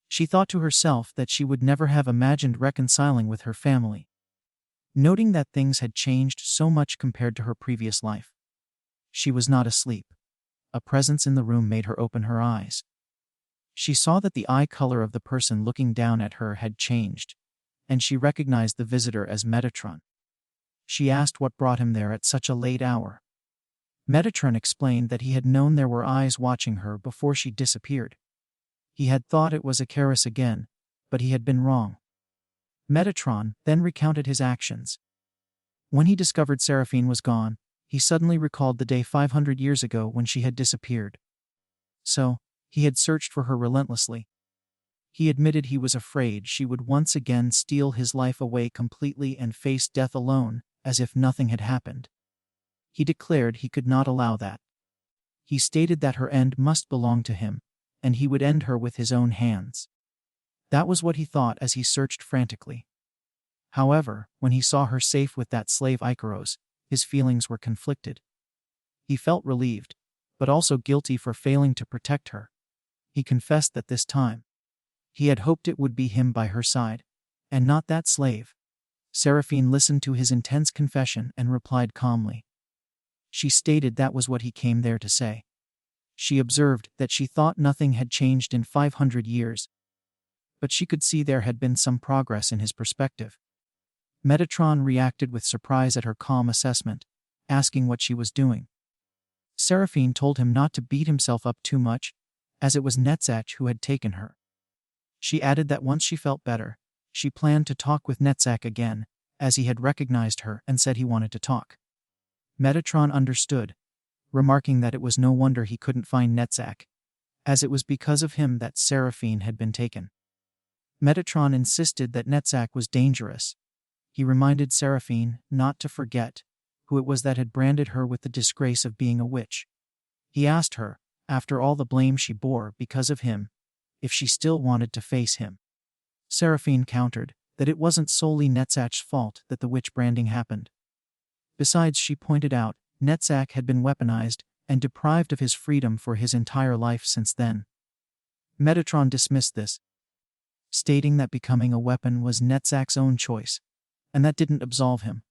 She thought to herself that she would never have imagined reconciling with her family, noting that things had changed so much compared to her previous life. She was not asleep. A presence in the room made her open her eyes. She saw that the eye color of the person looking down at her had changed, and she recognized the visitor as Metatron. She asked what brought him there at such a late hour. Metatron explained that he had known there were eyes watching her before she disappeared. He had thought it was Icarus again, but he had been wrong. Metatron then recounted his actions. When he discovered Seraphine was gone, he suddenly recalled the day 500 years ago when she had disappeared. So, he had searched for her relentlessly. He admitted he was afraid she would once again steal his life away completely and face death alone, as if nothing had happened. He declared he could not allow that. He stated that her end must belong to him, and he would end her with his own hands. That was what he thought as he searched frantically. However, when he saw her safe with that slave Icarus, his feelings were conflicted. He felt relieved, but also guilty for failing to protect her. He confessed that this time, he had hoped it would be him by her side, and not that slave. Seraphine listened to his intense confession and replied calmly. She stated that was what he came there to say. She observed that she thought nothing had changed in 500 years, but she could see there had been some progress in his perspective. Metatron reacted with surprise at her calm assessment, asking what she was doing. Seraphine told him not to beat himself up too much, as it was Netzach who had taken her. She added that once she felt better, she planned to talk with Netzach again, as he had recognized her and said he wanted to talk. Metatron understood, remarking that it was no wonder he couldn't find Netzach, as it was because of him that Seraphine had been taken. Metatron insisted that Netzach was dangerous. He reminded Seraphine not to forget who it was that had branded her with the disgrace of being a witch. He asked her, after all the blame she bore because of him, if she still wanted to face him. Seraphine countered that it wasn't solely Netzach's fault that the witch branding happened. Besides, she pointed out, Netzach had been weaponized and deprived of his freedom for his entire life since then. Metatron dismissed this, stating that becoming a weapon was Netzach's own choice, and that didn't absolve him.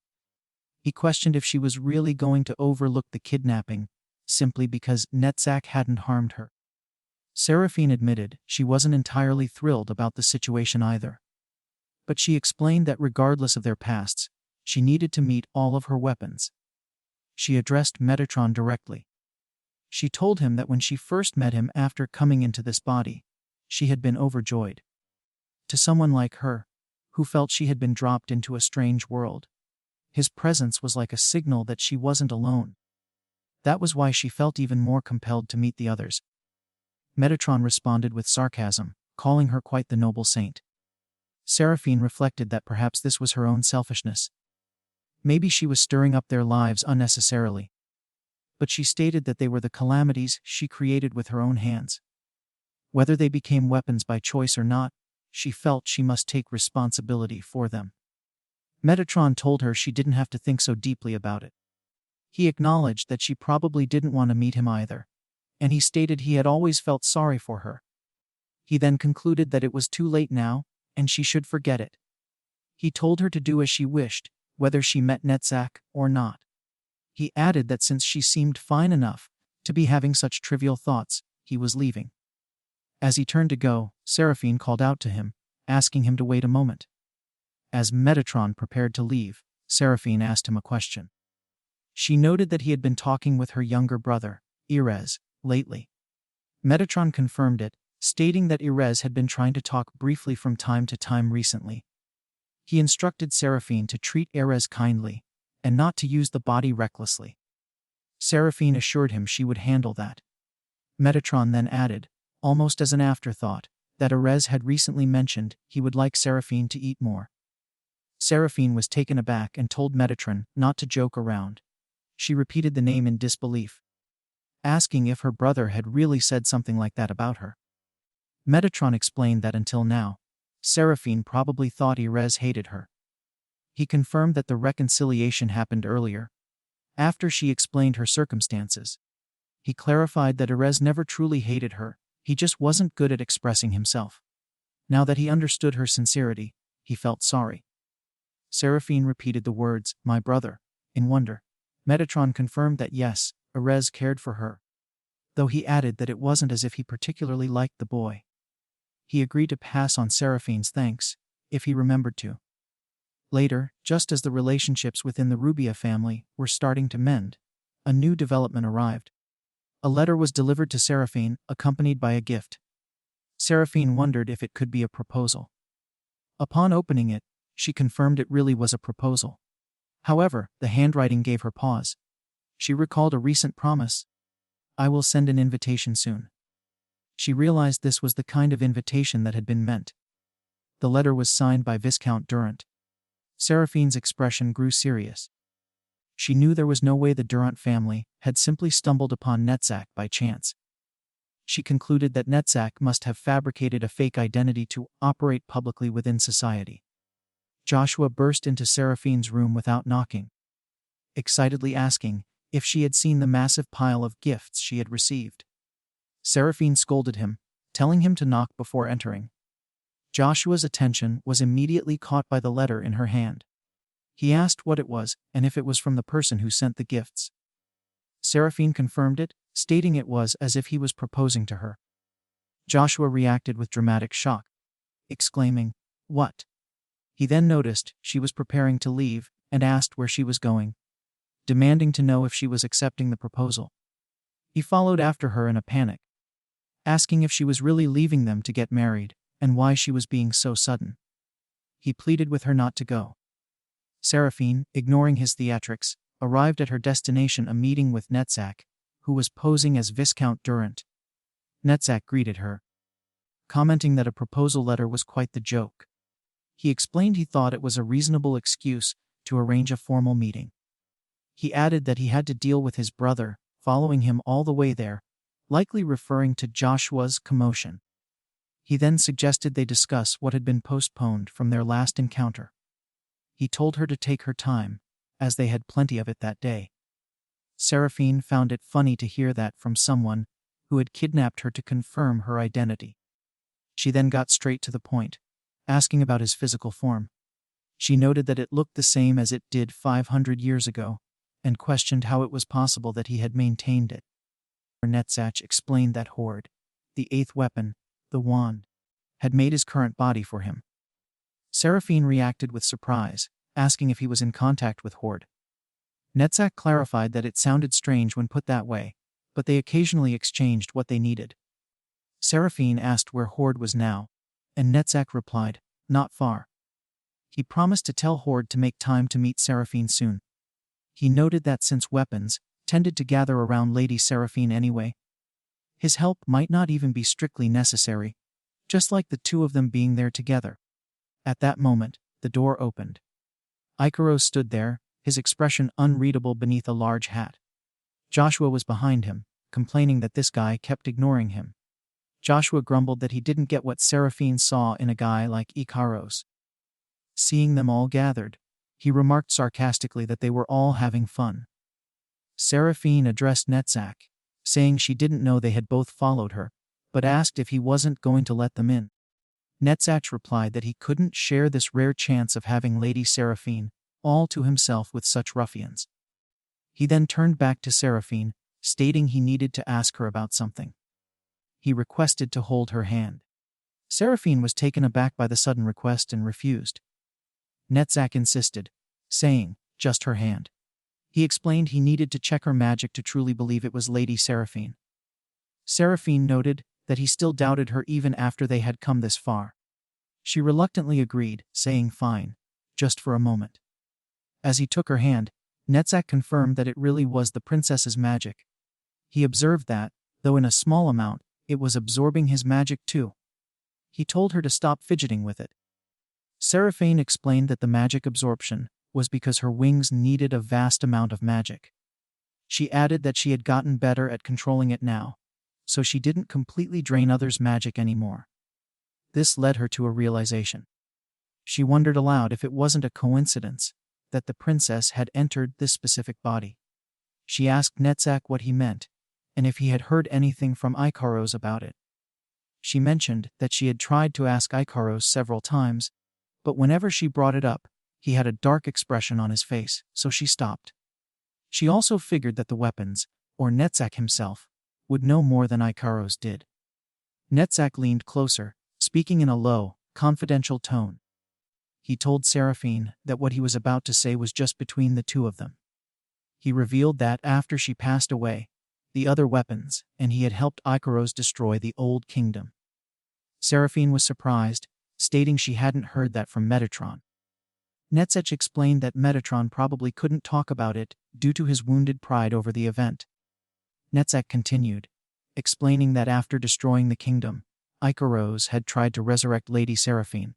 He questioned if she was really going to overlook the kidnapping, simply because Netzach hadn't harmed her. Seraphine admitted she wasn't entirely thrilled about the situation either. But she explained that regardless of their pasts, she needed to meet all of her weapons. She addressed Metatron directly. She told him that when she first met him after coming into this body, she had been overjoyed. To someone like her, who felt she had been dropped into a strange world, his presence was like a signal that she wasn't alone. That was why she felt even more compelled to meet the others. Metatron responded with sarcasm, calling her quite the noble saint. Seraphine reflected that perhaps this was her own selfishness. Maybe she was stirring up their lives unnecessarily. But she stated that they were the calamities she created with her own hands. Whether they became weapons by choice or not, she felt she must take responsibility for them. Metatron told her she didn't have to think so deeply about it. He acknowledged that she probably didn't want to meet him either, and he stated he had always felt sorry for her. He then concluded that it was too late now, and she should forget it. He told her to do as she wished, whether she met Netzach or not. He added that since she seemed fine enough to be having such trivial thoughts, he was leaving. As he turned to go, Seraphine called out to him, asking him to wait a moment. As Metatron prepared to leave, Seraphine asked him a question. She noted that he had been talking with her younger brother, Icarus, lately. Metatron confirmed it, stating that Icarus had been trying to talk briefly from time to time recently. He instructed Seraphine to treat Icarus kindly, and not to use the body recklessly. Seraphine assured him she would handle that. Metatron then added, almost as an afterthought, that Icarus had recently mentioned he would like Seraphine to eat more. Seraphine was taken aback and told Metatron not to joke around. She repeated the name in disbelief, asking if her brother had really said something like that about her. Metatron explained that until now, Seraphine probably thought Icarus hated her. He confirmed that the reconciliation happened earlier, after she explained her circumstances. He clarified that Icarus never truly hated her, he just wasn't good at expressing himself. Now that he understood her sincerity, he felt sorry. Seraphine repeated the words, "my brother," in wonder. Metatron confirmed that yes, Icarus cared for her, though he added that it wasn't as if he particularly liked the boy. He agreed to pass on Seraphine's thanks, if he remembered to. Later, just as the relationships within the Rubia family were starting to mend, a new development arrived. A letter was delivered to Seraphine, accompanied by a gift. Seraphine wondered if it could be a proposal. Upon opening it, she confirmed it really was a proposal. However, the handwriting gave her pause. She recalled a recent promise. "I will send an invitation soon." She realized this was the kind of invitation that had been meant. The letter was signed by Viscount Durant. Seraphine's expression grew serious. She knew there was no way the Durant family had simply stumbled upon Netzach by chance. She concluded that Netzach must have fabricated a fake identity to operate publicly within society. Joshua burst into Seraphine's room without knocking, excitedly asking if she had seen the massive pile of gifts she had received. Seraphine scolded him, telling him to knock before entering. Joshua's attention was immediately caught by the letter in her hand. He asked what it was and if it was from the person who sent the gifts. Seraphine confirmed it, stating it was as if he was proposing to her. Joshua reacted with dramatic shock, exclaiming, "What?" He then noticed she was preparing to leave and asked where she was going, demanding to know if she was accepting the proposal. He followed after her in a panic, asking if she was really leaving them to get married and why she was being so sudden. He pleaded with her not to go. Seraphine, ignoring his theatrics, arrived at her destination, a meeting with Netzach, who was posing as Viscount Durant. Netzach greeted her, commenting that a proposal letter was quite the joke. He explained he thought it was a reasonable excuse to arrange a formal meeting. He added that he had to deal with his brother, following him all the way there, likely referring to Joshua's commotion. He then suggested they discuss what had been postponed from their last encounter. He told her to take her time, as they had plenty of it that day. Seraphine found it funny to hear that from someone who had kidnapped her to confirm her identity. She then got straight to the point, asking about his physical form. She noted that it looked the same as it did 500 years ago, and questioned how it was possible that he had maintained it. Netzach explained that Horde, the eighth weapon, the wand, had made his current body for him. Seraphine reacted with surprise, asking if he was in contact with Horde. Netzach clarified that it sounded strange when put that way, but they occasionally exchanged what they needed. Seraphine asked where Horde was now, and Netzach replied, "Not far." He promised to tell Horde to make time to meet Seraphine soon. He noted that since weapons tended to gather around Lady Seraphine anyway, his help might not even be strictly necessary, just like the two of them being there together. At that moment, the door opened. Icarus stood there, his expression unreadable beneath a large hat. Joshua was behind him, complaining that this guy kept ignoring him. Joshua grumbled that he didn't get what Seraphine saw in a guy like Icarus. Seeing them all gathered, he remarked sarcastically that they were all having fun. Seraphine addressed Netzach, saying she didn't know they had both followed her, but asked if he wasn't going to let them in. Netzach replied that he couldn't share this rare chance of having Lady Seraphine all to himself with such ruffians. He then turned back to Seraphine, stating he needed to ask her about something. He requested to hold her hand. Seraphine was taken aback by the sudden request and refused. Netzach insisted, saying, "Just her hand." He explained he needed to check her magic to truly believe it was Lady Seraphine. Seraphine noted that he still doubted her even after they had come this far. She reluctantly agreed, saying fine, just for a moment. As he took her hand, Netzach confirmed that it really was the princess's magic. He observed that, though in a small amount, it was absorbing his magic too. He told her to stop fidgeting with it. Seraphine explained that the magic absorption was because her wings needed a vast amount of magic. She added that she had gotten better at controlling it now, so she didn't completely drain others' magic anymore. This led her to a realization. She wondered aloud if it wasn't a coincidence that the princess had entered this specific body. She asked Netzach what he meant, and if he had heard anything from Icarus about it. She mentioned that she had tried to ask Icarus several times, but whenever she brought it up, he had a dark expression on his face, so she stopped. She also figured that the weapons, or Netzach himself, would know more than Icarus did. Netzach leaned closer, speaking in a low, confidential tone. He told Seraphine that what he was about to say was just between the two of them. He revealed that after she passed away, the other weapons, and he had helped Icarus destroy the old kingdom. Seraphine was surprised, stating she hadn't heard that from Metatron. Netzach explained that Metatron probably couldn't talk about it due to his wounded pride over the event. Netzach continued, explaining that after destroying the kingdom, Icarus had tried to resurrect Lady Seraphine.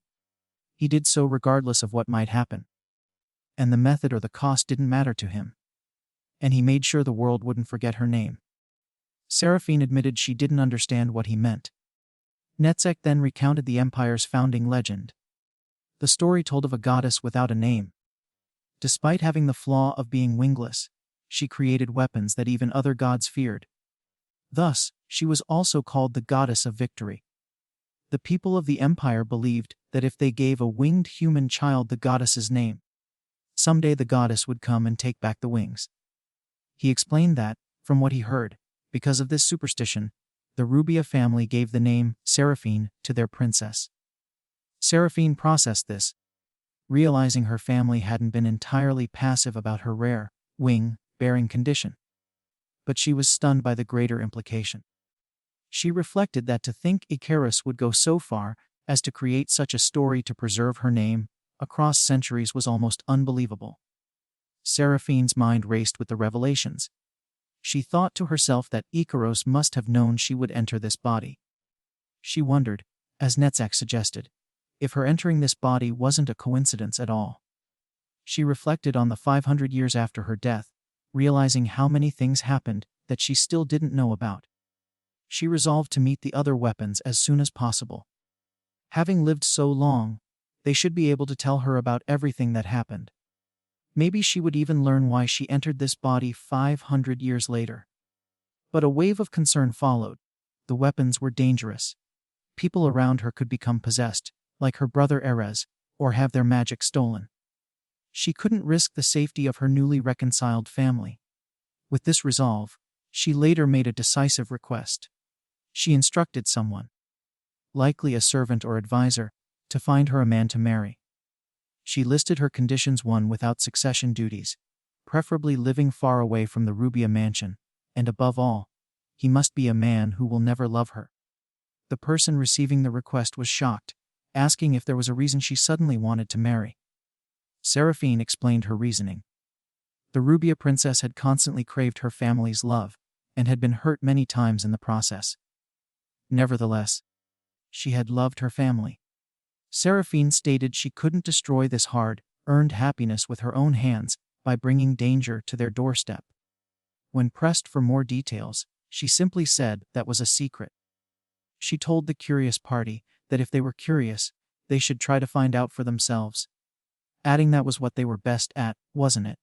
He did so regardless of what might happen. And the method or the cost didn't matter to him. And he made sure the world wouldn't forget her name. Seraphine admitted she didn't understand what he meant. Netzach then recounted the Empire's founding legend. The story told of a goddess without a name. Despite having the flaw of being wingless, she created weapons that even other gods feared. Thus, she was also called the goddess of victory. The people of the Empire believed that if they gave a winged human child the goddess's name, someday the goddess would come and take back the wings. He explained that, from what he heard, because of this superstition, the Rubia family gave the name Seraphine to their princess. Seraphine processed this, realizing her family hadn't been entirely passive about her rare, wing-bearing condition. But she was stunned by the greater implication. She reflected that to think Icarus would go so far as to create such a story to preserve her name across centuries was almost unbelievable. Seraphine's mind raced with the revelations. She thought to herself that Icarus must have known she would enter this body. She wondered, as Netzach suggested, if her entering this body wasn't a coincidence at all. She reflected on the 500 years after her death, realizing how many things happened that she still didn't know about. She resolved to meet the other weapons as soon as possible. Having lived so long, they should be able to tell her about everything that happened. Maybe she would even learn why she entered this body 500 years later. But a wave of concern followed. The weapons were dangerous. People around her could become possessed, like her brother Erez, or have their magic stolen. She couldn't risk the safety of her newly reconciled family. With this resolve, she later made a decisive request. She instructed someone, likely a servant or advisor, to find her a man to marry. She listed her conditions: one, without succession duties, preferably living far away from the Rubia mansion, and above all, he must be a man who will never love her. The person receiving the request was shocked, asking if there was a reason she suddenly wanted to marry. Seraphine explained her reasoning. The Rubia princess had constantly craved her family's love, and had been hurt many times in the process. Nevertheless, she had loved her family. Seraphine stated she couldn't destroy this hard-earned happiness with her own hands by bringing danger to their doorstep. When pressed for more details, she simply said that was a secret. She told the curious party that if they were curious, they should try to find out for themselves, adding that was what they were best at, wasn't it?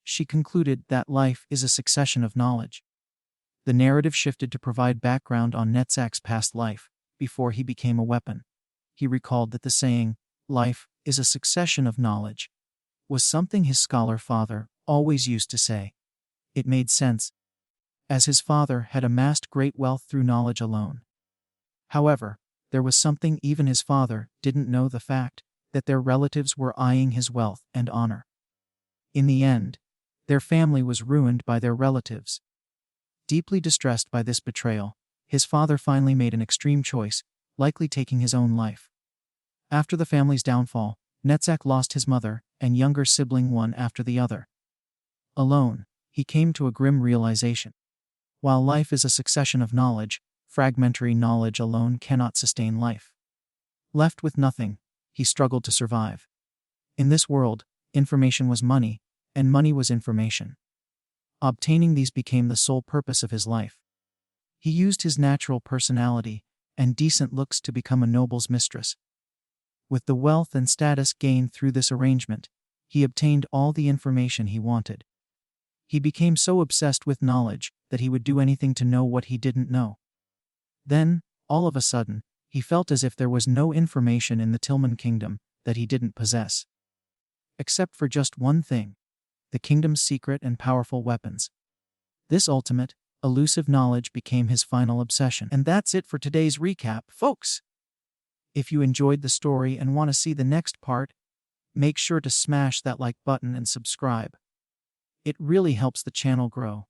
She concluded that life is a succession of knowledge. The narrative shifted to provide background on Netzach's past life, before he became a weapon. He recalled that the saying, "life is a succession of knowledge," was something his scholar father always used to say. It made sense, as his father had amassed great wealth through knowledge alone. However, there was something even his father didn't know: the fact that their relatives were eyeing his wealth and honor. In the end, their family was ruined by their relatives. Deeply distressed by this betrayal, his father finally made an extreme choice, likely taking his own life. After the family's downfall, Netzach lost his mother and younger sibling one after the other. Alone, he came to a grim realization. While life is a succession of knowledge, fragmentary knowledge alone cannot sustain life. Left with nothing, he struggled to survive. In this world, information was money, and money was information. Obtaining these became the sole purpose of his life. He used his natural personality and decent looks to become a noble's mistress. With the wealth and status gained through this arrangement, he obtained all the information he wanted. He became so obsessed with knowledge that he would do anything to know what he didn't know. Then, all of a sudden, he felt as if there was no information in the Tillman kingdom that he didn't possess. Except for just one thing: the kingdom's secret and powerful weapons. This ultimate, elusive knowledge became his final obsession. And that's it for today's recap, folks. If you enjoyed the story and want to see the next part, make sure to smash that like button and subscribe. It really helps the channel grow.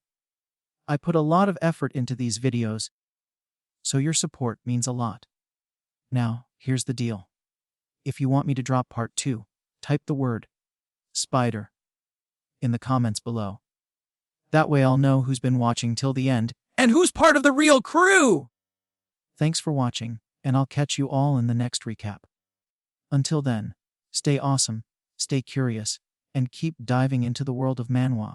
I put a lot of effort into these videos, so your support means a lot. Now, here's the deal. If you want me to drop part 2, type the word spider in the comments below. That way I'll know who's been watching till the end and who's part of the real crew! Thanks for watching, and I'll catch you all in the next recap. Until then, stay awesome, stay curious, and keep diving into the world of Manhwa.